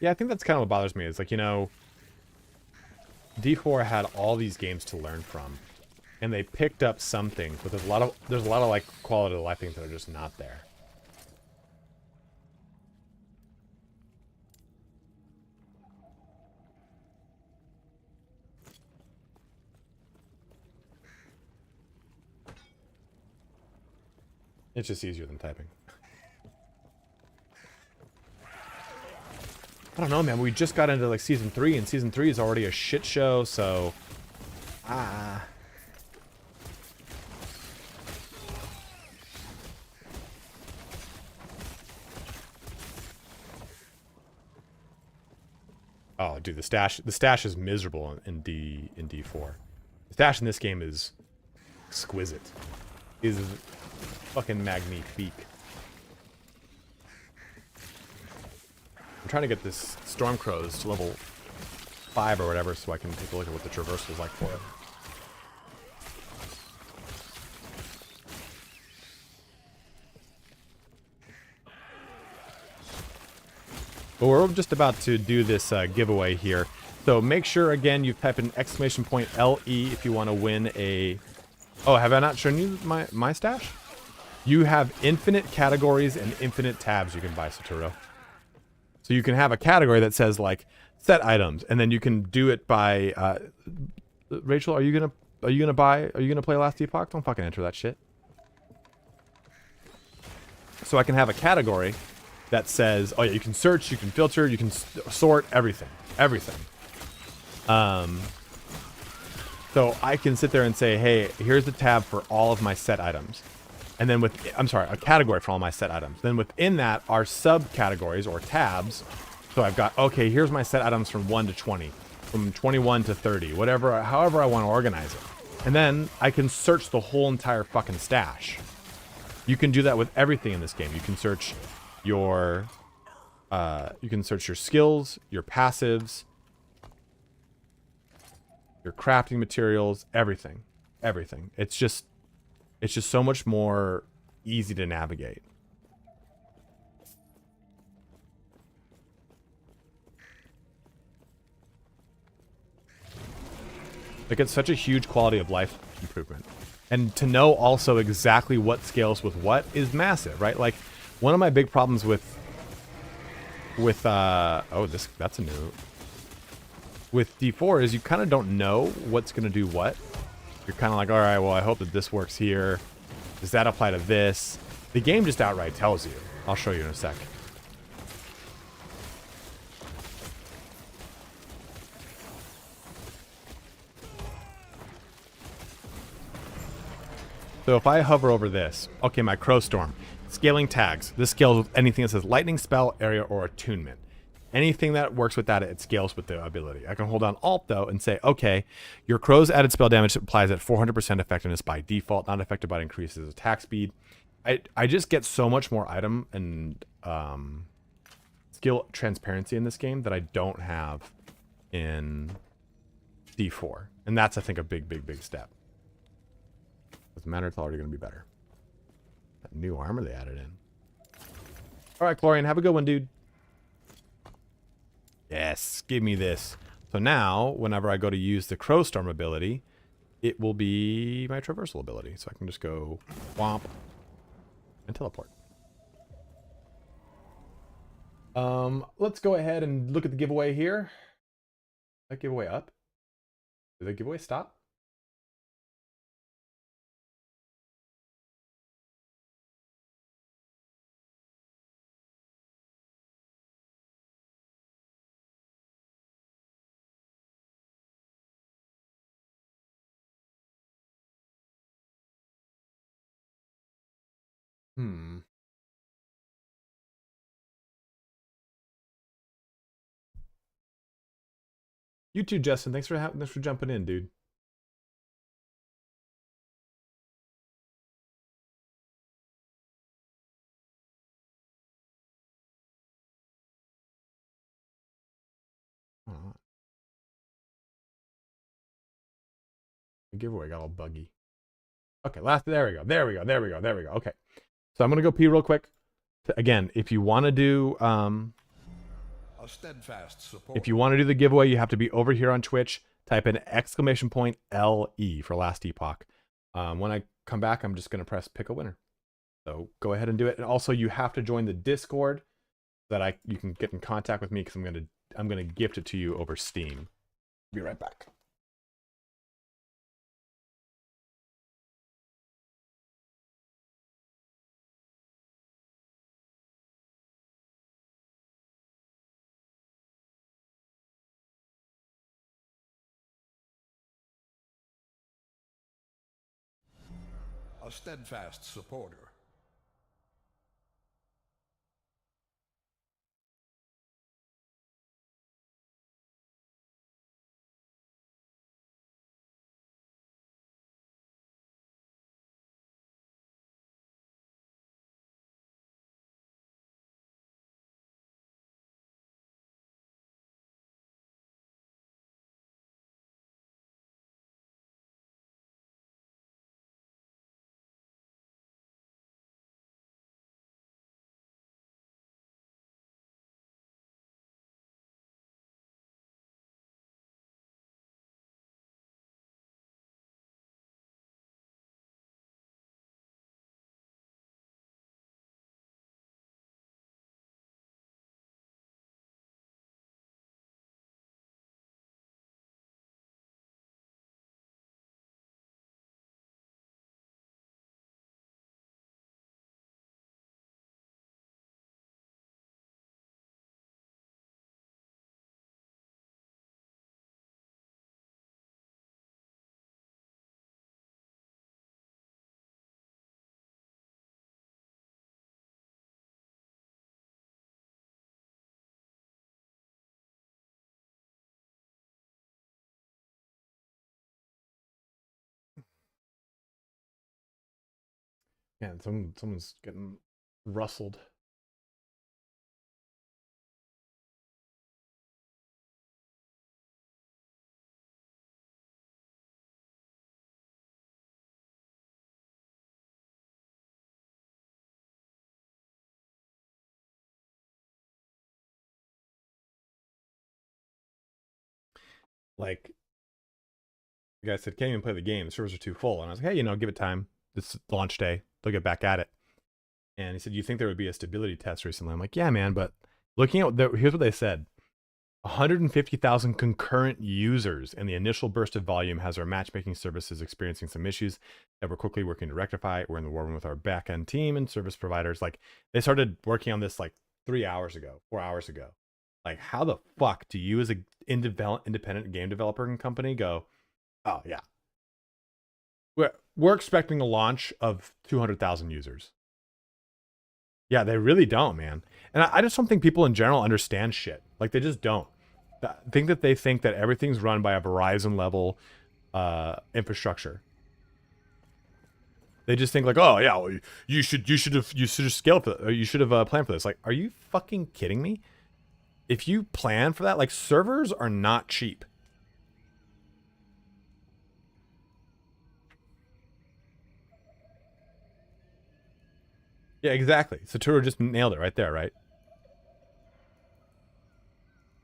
Yeah, I think that's kind of what bothers me. It's like, you know, D4 had all these games to learn from, and they picked up some things, but there's a lot of like quality of life things that are just not there. It's just easier than typing. I don't know, man. We just got into like season 3, and season 3 is already a shit show, so Oh, dude, the stash is miserable in D4. The stash in this game is exquisite. Is fucking magnifique. I'm trying to get this Stormcrows to level 5 or whatever so I can take a look at what the traversal is like for it. But we're just about to do this giveaway here. So make sure, again, you type in !LE if you want to win a... Oh, have I not shown you my stash? You have infinite categories and infinite tabs you can buy, Satoru. So you can have a category that says like set items, and then you can do it by Rachel, are you gonna play Last Epoch? Don't fucking enter that shit. So I can have a category that says, oh yeah, you can search, you can filter, you can sort, everything. So I can sit there and say, hey, here's the tab for all of my set items. And then a category for all my set items. Then within that are subcategories or tabs. So I've got, okay, here's my set items from 1 to 20, from 21 to 30, whatever, however I want to organize it. And then I can search the whole entire fucking stash. You can do that with everything in this game. You can search your you can search your skills, your passives, your crafting materials, everything. Everything. It's just so much more easy to navigate. Like, it's such a huge quality of life improvement. And to know also exactly what scales with what is massive, right? Like, one of my big problems with oh, that's a new. With D4 is you kind of don't know what's going to do what. You're kind of like, all right, well, I hope that this works here. Does that apply to this? The game just outright tells you. I'll show you in a sec. So if I hover over this, okay, my Crow Storm, scaling tags. This scales with anything that says lightning spell, area, or attunement. Anything that works with that, it scales with the ability. I can hold on Alt, though, and say, okay, your Crow's added spell damage applies at 400% effectiveness by default, not affected by increases attack speed. I just get so much more item and skill transparency in this game that I don't have in D4. And that's, I think, a big, big, big step. Doesn't matter, it's already going to be better. That new armor they added in. All right, Chlorian, have a good one, dude. Yes, give me this. So now, whenever I go to use the Crowstorm ability, it will be my traversal ability. So I can just go womp and teleport. Let's go ahead and look at the giveaway here. That giveaway up? Did the giveaway stop? You too, Justin. Thanks for jumping in, dude. The giveaway got all buggy. Okay, there we go. Okay. So I'm gonna go pee real quick. Again, if you want to do A steadfast support. if you want to do the giveaway, you have to be over here on Twitch. Type in !LE for last Epoch. When I come back, I'm just gonna press pick a winner. So go ahead and do it. And also, you have to join the Discord so that you can get in contact with me, because I'm gonna gift it to you over Steam. Be right back. A steadfast supporter. Yeah, someone's getting rustled. Like, the guy said, can't even play the game. The servers are too full. And I was like, hey, you know, give it time. This launch day. They'll get back at it. And he said, you think there would be a stability test recently? I'm like, yeah, man. But looking at, here's what they said. 150,000 concurrent users in the initial burst of volume has our matchmaking services experiencing some issues that we're quickly working to rectify. We're in the war room with our back-end team and service providers. Like, they started working on this like 4 hours ago. Like, how the fuck do you as a independent game developer and company go, oh yeah, we're expecting a launch of 200,000 users? Yeah, they really don't, man. And I just don't think people in general understand shit. Like, they just don't. I think that they think that everything's run by a Verizon level infrastructure. They just think like, oh yeah, well, you should have scaled for, or you should have planned for this. Like, are you fucking kidding me? If you plan for that, like, servers are not cheap. Yeah, exactly. Satoru just nailed it right there, right?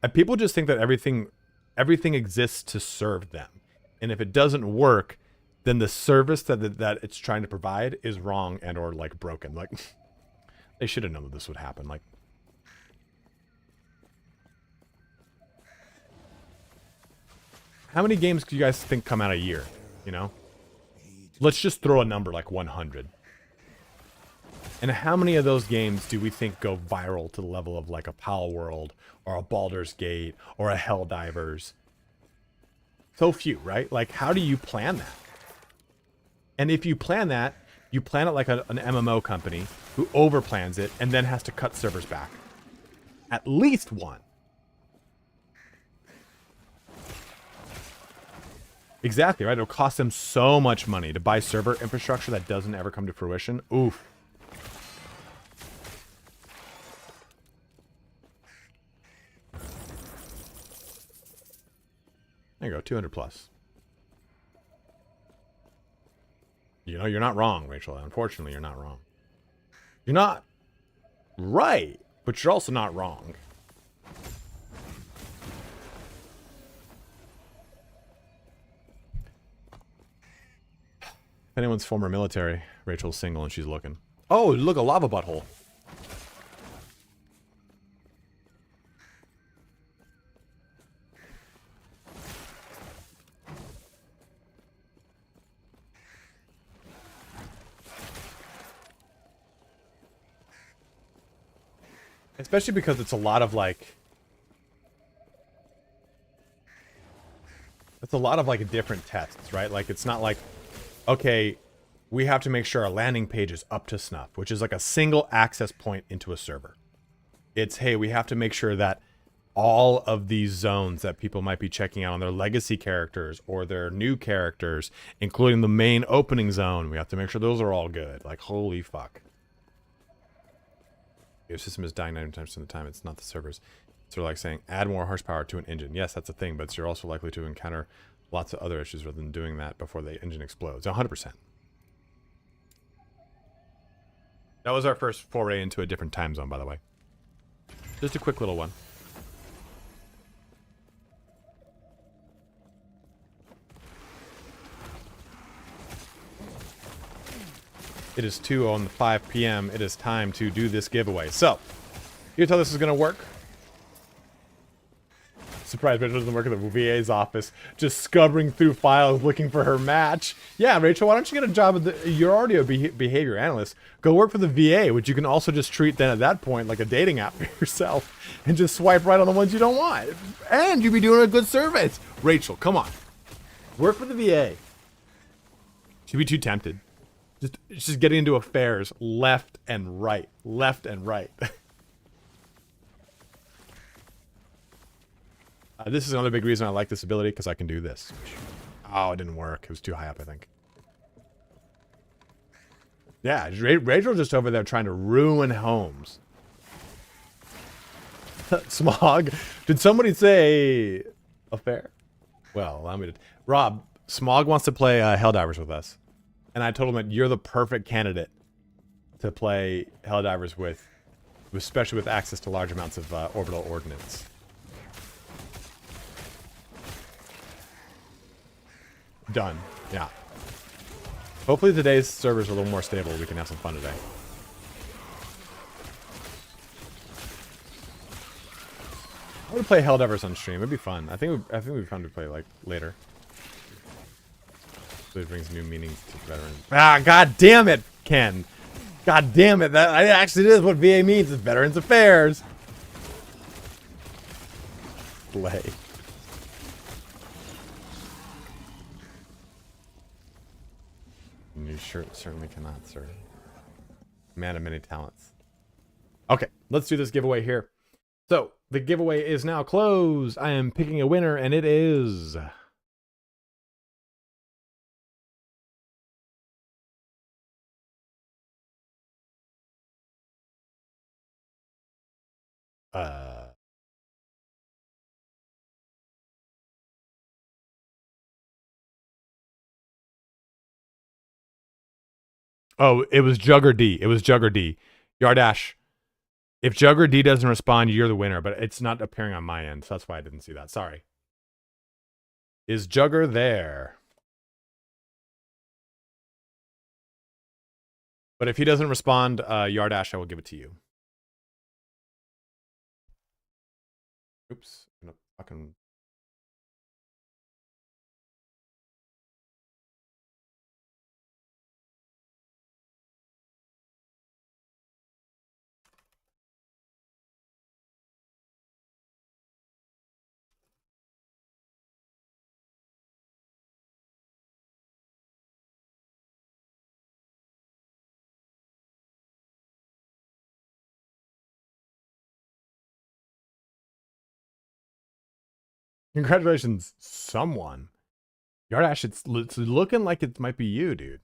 And people just think that everything exists to serve them. And if it doesn't work, then the service that it's trying to provide is wrong and or like broken. Like, they should have known that this would happen. Like, how many games do you guys think come out a year? You know? Let's just throw a number like 100. And how many of those games do we think go viral to the level of like a Pal World or a Baldur's Gate or a Helldivers? So few, right? Like, how do you plan that? And if you plan that, you plan it like an MMO company who overplans it and then has to cut servers back. At least one. Exactly, right? It'll cost them so much money to buy server infrastructure that doesn't ever come to fruition. Oof. There you go, 200 plus. You know, you're not wrong, Rachel. Unfortunately, you're not wrong. You're not right, but you're also not wrong. If anyone's former military, Rachel's single and she's looking. Oh, look, a lava butthole. Especially because it's a lot of like... It's a lot of like different tests, right? Like, it's not like, okay, we have to make sure our landing page is up to snuff, which is like a single access point into a server. It's, hey, we have to make sure that all of these zones that people might be checking out on their legacy characters or their new characters, including the main opening zone, we have to make sure those are all good. Like, holy fuck. Your system is dying 90% of the time. It's not the servers. It's sort of like saying, add more horsepower to an engine. Yes, that's a thing, but you're also likely to encounter lots of other issues rather than doing that before the engine explodes. 100%. That was our first foray into a different time zone, by the way. Just a quick little one. It is 2:05 p.m. It is time to do this giveaway. So, here's how this is going to work. Surprised Rachel doesn't work at the VA's office, just scubbering through files looking for her match. Yeah, Rachel, why don't you get a job at the... You're already a behavior analyst. Go work for the VA, which you can also just treat then at that point like a dating app for yourself and just swipe right on the ones you don't want. And you'll be doing a good service. Rachel, come on. Work for the VA. She'd be too tempted. Just getting into affairs left and right. Left and right. This is another big reason I like this ability, because I can do this. Oh, it didn't work. It was too high up, I think. Yeah, Rachel just over there trying to ruin homes. Smog. Did somebody say affair? Well, allow me to... Rob, Smog wants to play Helldivers with us. And I told him that you're the perfect candidate to play Helldivers with, especially with access to large amounts of orbital ordnance. Done. Yeah. Hopefully today's servers are a little more stable. We can have some fun today. I would play Helldivers on stream. It'd be fun. I think it'd be fun to play like later. So it brings new meanings to veterans. Ah, god damn it, Ken. God damn it. That actually is what VA means. It's Veterans Affairs. Slay. New shirt certainly cannot, sir. Man of many talents. Okay, let's do this giveaway here. So, the giveaway is now closed. I am picking a winner, and it is... Oh, it was Jugger D. It was Jugger D. Yardash. If Jugger D doesn't respond, you're the winner, but it's not appearing on my end, so that's why I didn't see that. Sorry. Is Jugger there? But if he doesn't respond, Yardash, I will give it to you. Oops. I'm gonna fucking... Congratulations, someone. Yardash, it's looking like it might be you, dude.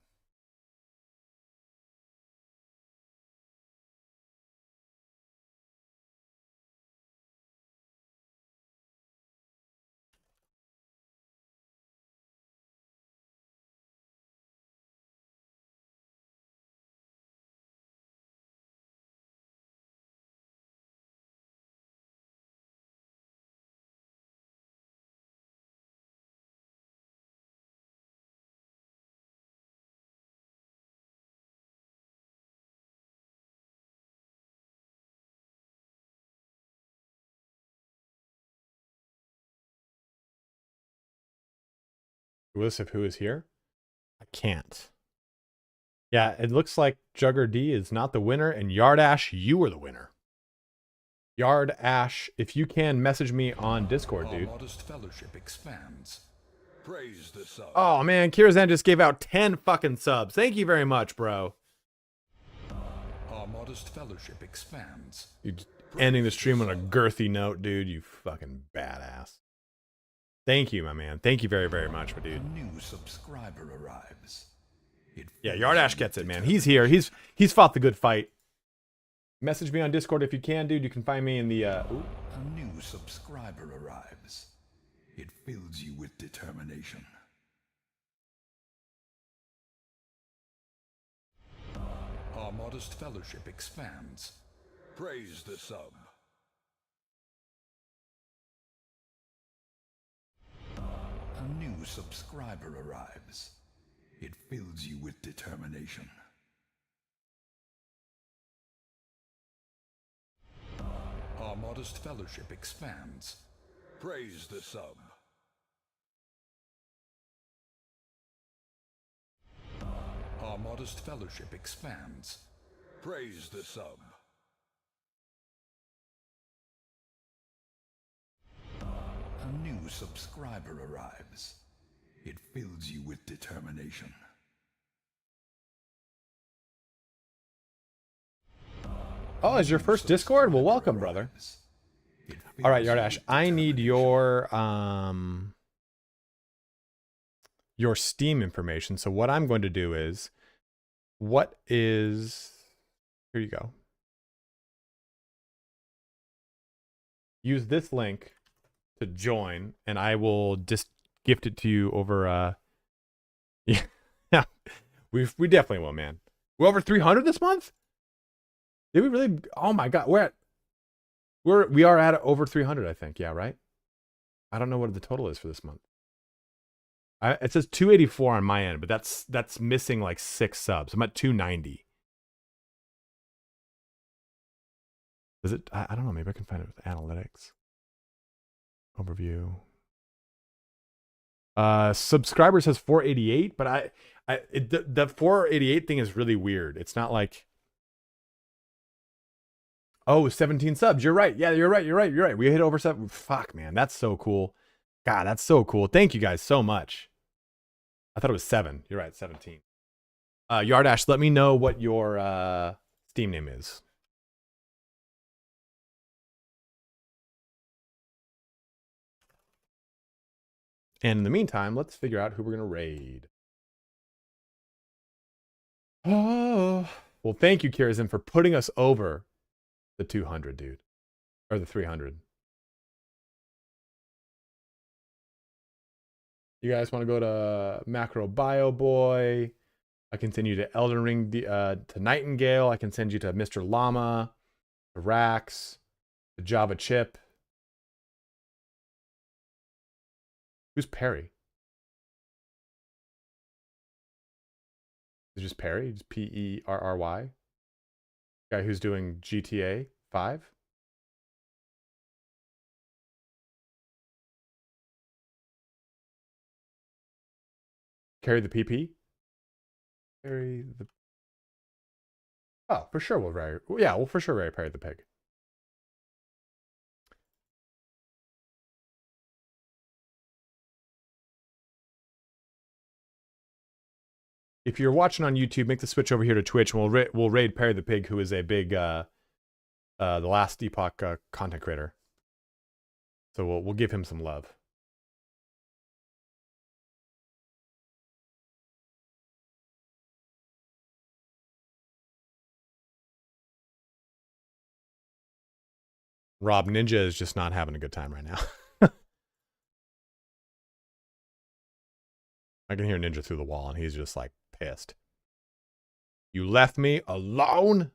List of who is here? I can't. Yeah, it looks like Jugger D is not the winner, and Yardash, you are the winner. Yardash, if you can message me on Discord, dude. Our modest fellowship expands. Praise the sub. Oh man, Kirazan just gave out 10 fucking subs. Thank you very much, bro. Our modest fellowship expands. You're ending the stream on a girthy note, dude. You fucking badass. Thank you, my man. Thank you very, very much, my dude. A new subscriber arrives. Yeah, Yardash gets it, man. He's here. He's fought the good fight. Message me on Discord if you can, dude. You can find me in the A new subscriber arrives. It fills you with determination. Our modest fellowship expands. Praise the sub. A new subscriber arrives. It fills you with determination. Our modest fellowship expands. Praise the sub. Our modest fellowship expands. Praise the sub. A new subscriber arrives. It fills you with determination. Oh, is your first Discord? Well, welcome, brother. All right, Yardash, I need your Steam information. So what I'm going to do is, here you go. Use this link to join, and I will just gift it to you over, yeah, we definitely will, man. We're over 300 this month? Did we really? Oh my God, we are at over 300, I think. Yeah, right. I don't know what the total is for this month. It says 284 on my end, but that's missing like 6 subs. I'm at 290. Is it? I don't know. Maybe I can find it with analytics. Overview. Subscribers has 488, but the 488 thing is really weird. It's not like, oh, 17 subs. You're right. Yeah, you're right. We hit over 7. Fuck, man. That's so cool. God, that's so cool. Thank you guys so much. I thought it was 7. You're right, 17. Yardash, let me know what your Steam name is. And in the meantime, let's figure out who we're going to raid. Oh, well, thank you, Kirazin, for putting us over the 200, dude. Or the 300. You guys want to go to Macro Bio Boy? I can send you to Elden Ring, to Nightingale. I can send you to Mr. Llama, to Rax, to Java Chip. Who's Perry? Is it just Perry? Just Perry? Guy who's doing GTA 5? Carry the PP? Carry the... Oh, for sure we'll Perry. Yeah, we'll for sure Perry the Pig. If you're watching on YouTube, make the switch over here to Twitch, and we'll raid Perry the Pig, who is a big the last Epoch content creator. So we'll give him some love. Rob Ninja is just not having a good time right now. I can hear Ninja through the wall, and he's just like pissed. You left me alone?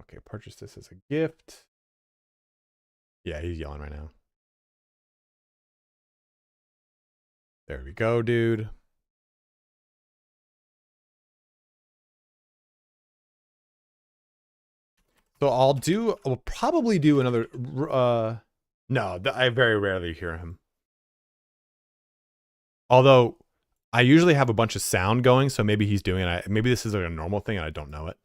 Okay, purchase this as a gift. Yeah, he's yelling right now. There we go, dude. So we'll probably do another, no, I very rarely hear him. Although, I usually have a bunch of sound going, so maybe he's doing it. Maybe this is like a normal thing and I don't know it.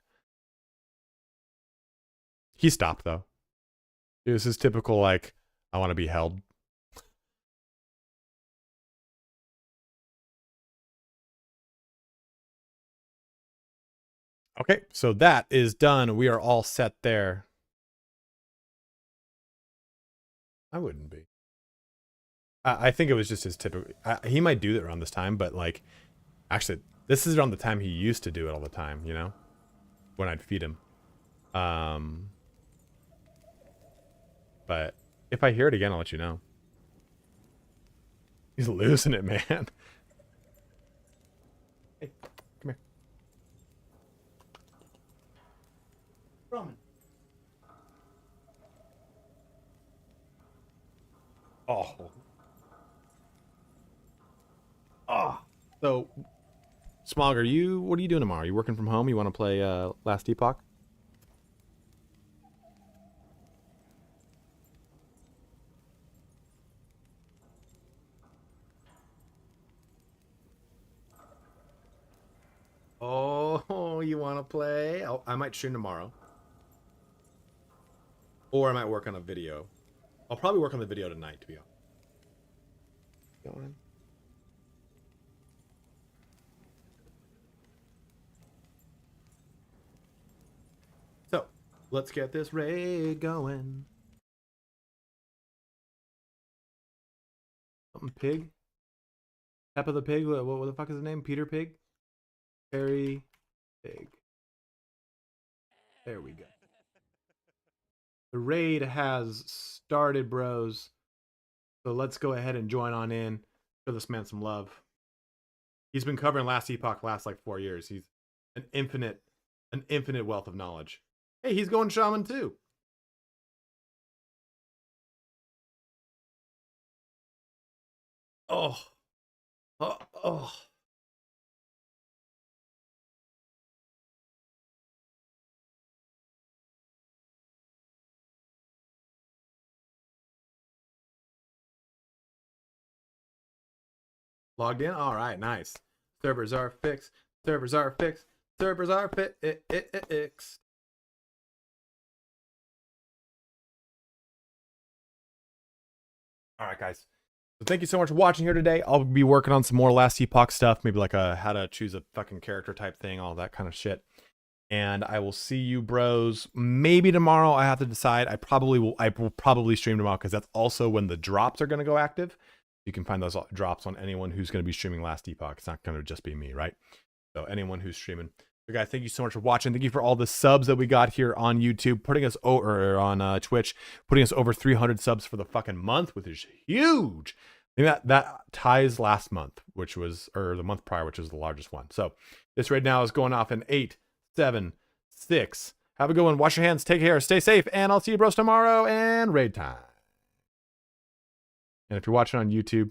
He stopped, though. This is typical, like, I want to be held. Okay, so that is done. We are all set there. I wouldn't be. I think it was just his typical... he might do that around this time, but, like, actually, this is around the time he used to do it all the time, you know? When I'd feed him. But if I hear it again, I'll let you know. He's losing it, man. Hey, come here. Roman. Oh. Oh. So, Smog, what are you doing tomorrow? Are you working from home? You want to play Last Epoch? Oh, you want to play? I might stream tomorrow. Or I might work on a video. I'll probably work on the video tonight, to be honest. Go on. So, let's get this raid going. Something Pig? Peppa the Pig? What the fuck is his name? Peter Pig? Perry Pig. There we go. The raid has started, bros. So let's go ahead and join on in. Show this man some love. He's been covering Last Epoch last like 4 years. He's an infinite wealth of knowledge. Hey, he's going shaman too. Oh. Oh. Logged in? All right, nice. Servers are fixed. Servers are fixed. Servers are fixed. All right, guys. So thank you so much for watching here today. I'll be working on some more Last Epoch stuff, maybe like a how to choose a fucking character type thing, all that kind of shit. And I will see you bros maybe tomorrow. I have to decide. I will probably stream tomorrow because that's also when the drops are going to go active. You can find those drops on anyone who's going to be streaming Last Epoch. It's not going to just be me, right? So anyone who's streaming. So guys, thank you so much for watching. Thank you for all the subs that we got here on YouTube, putting us over on Twitch, putting us over 300 subs for the fucking month, which is huge. I think that ties last month, which was, or the month prior, which was the largest one. So this right now is going off in 8, 7, 6. Have a good one. Wash your hands. Take care. Stay safe. And I'll see you bros tomorrow and raid time. And if you're watching on YouTube,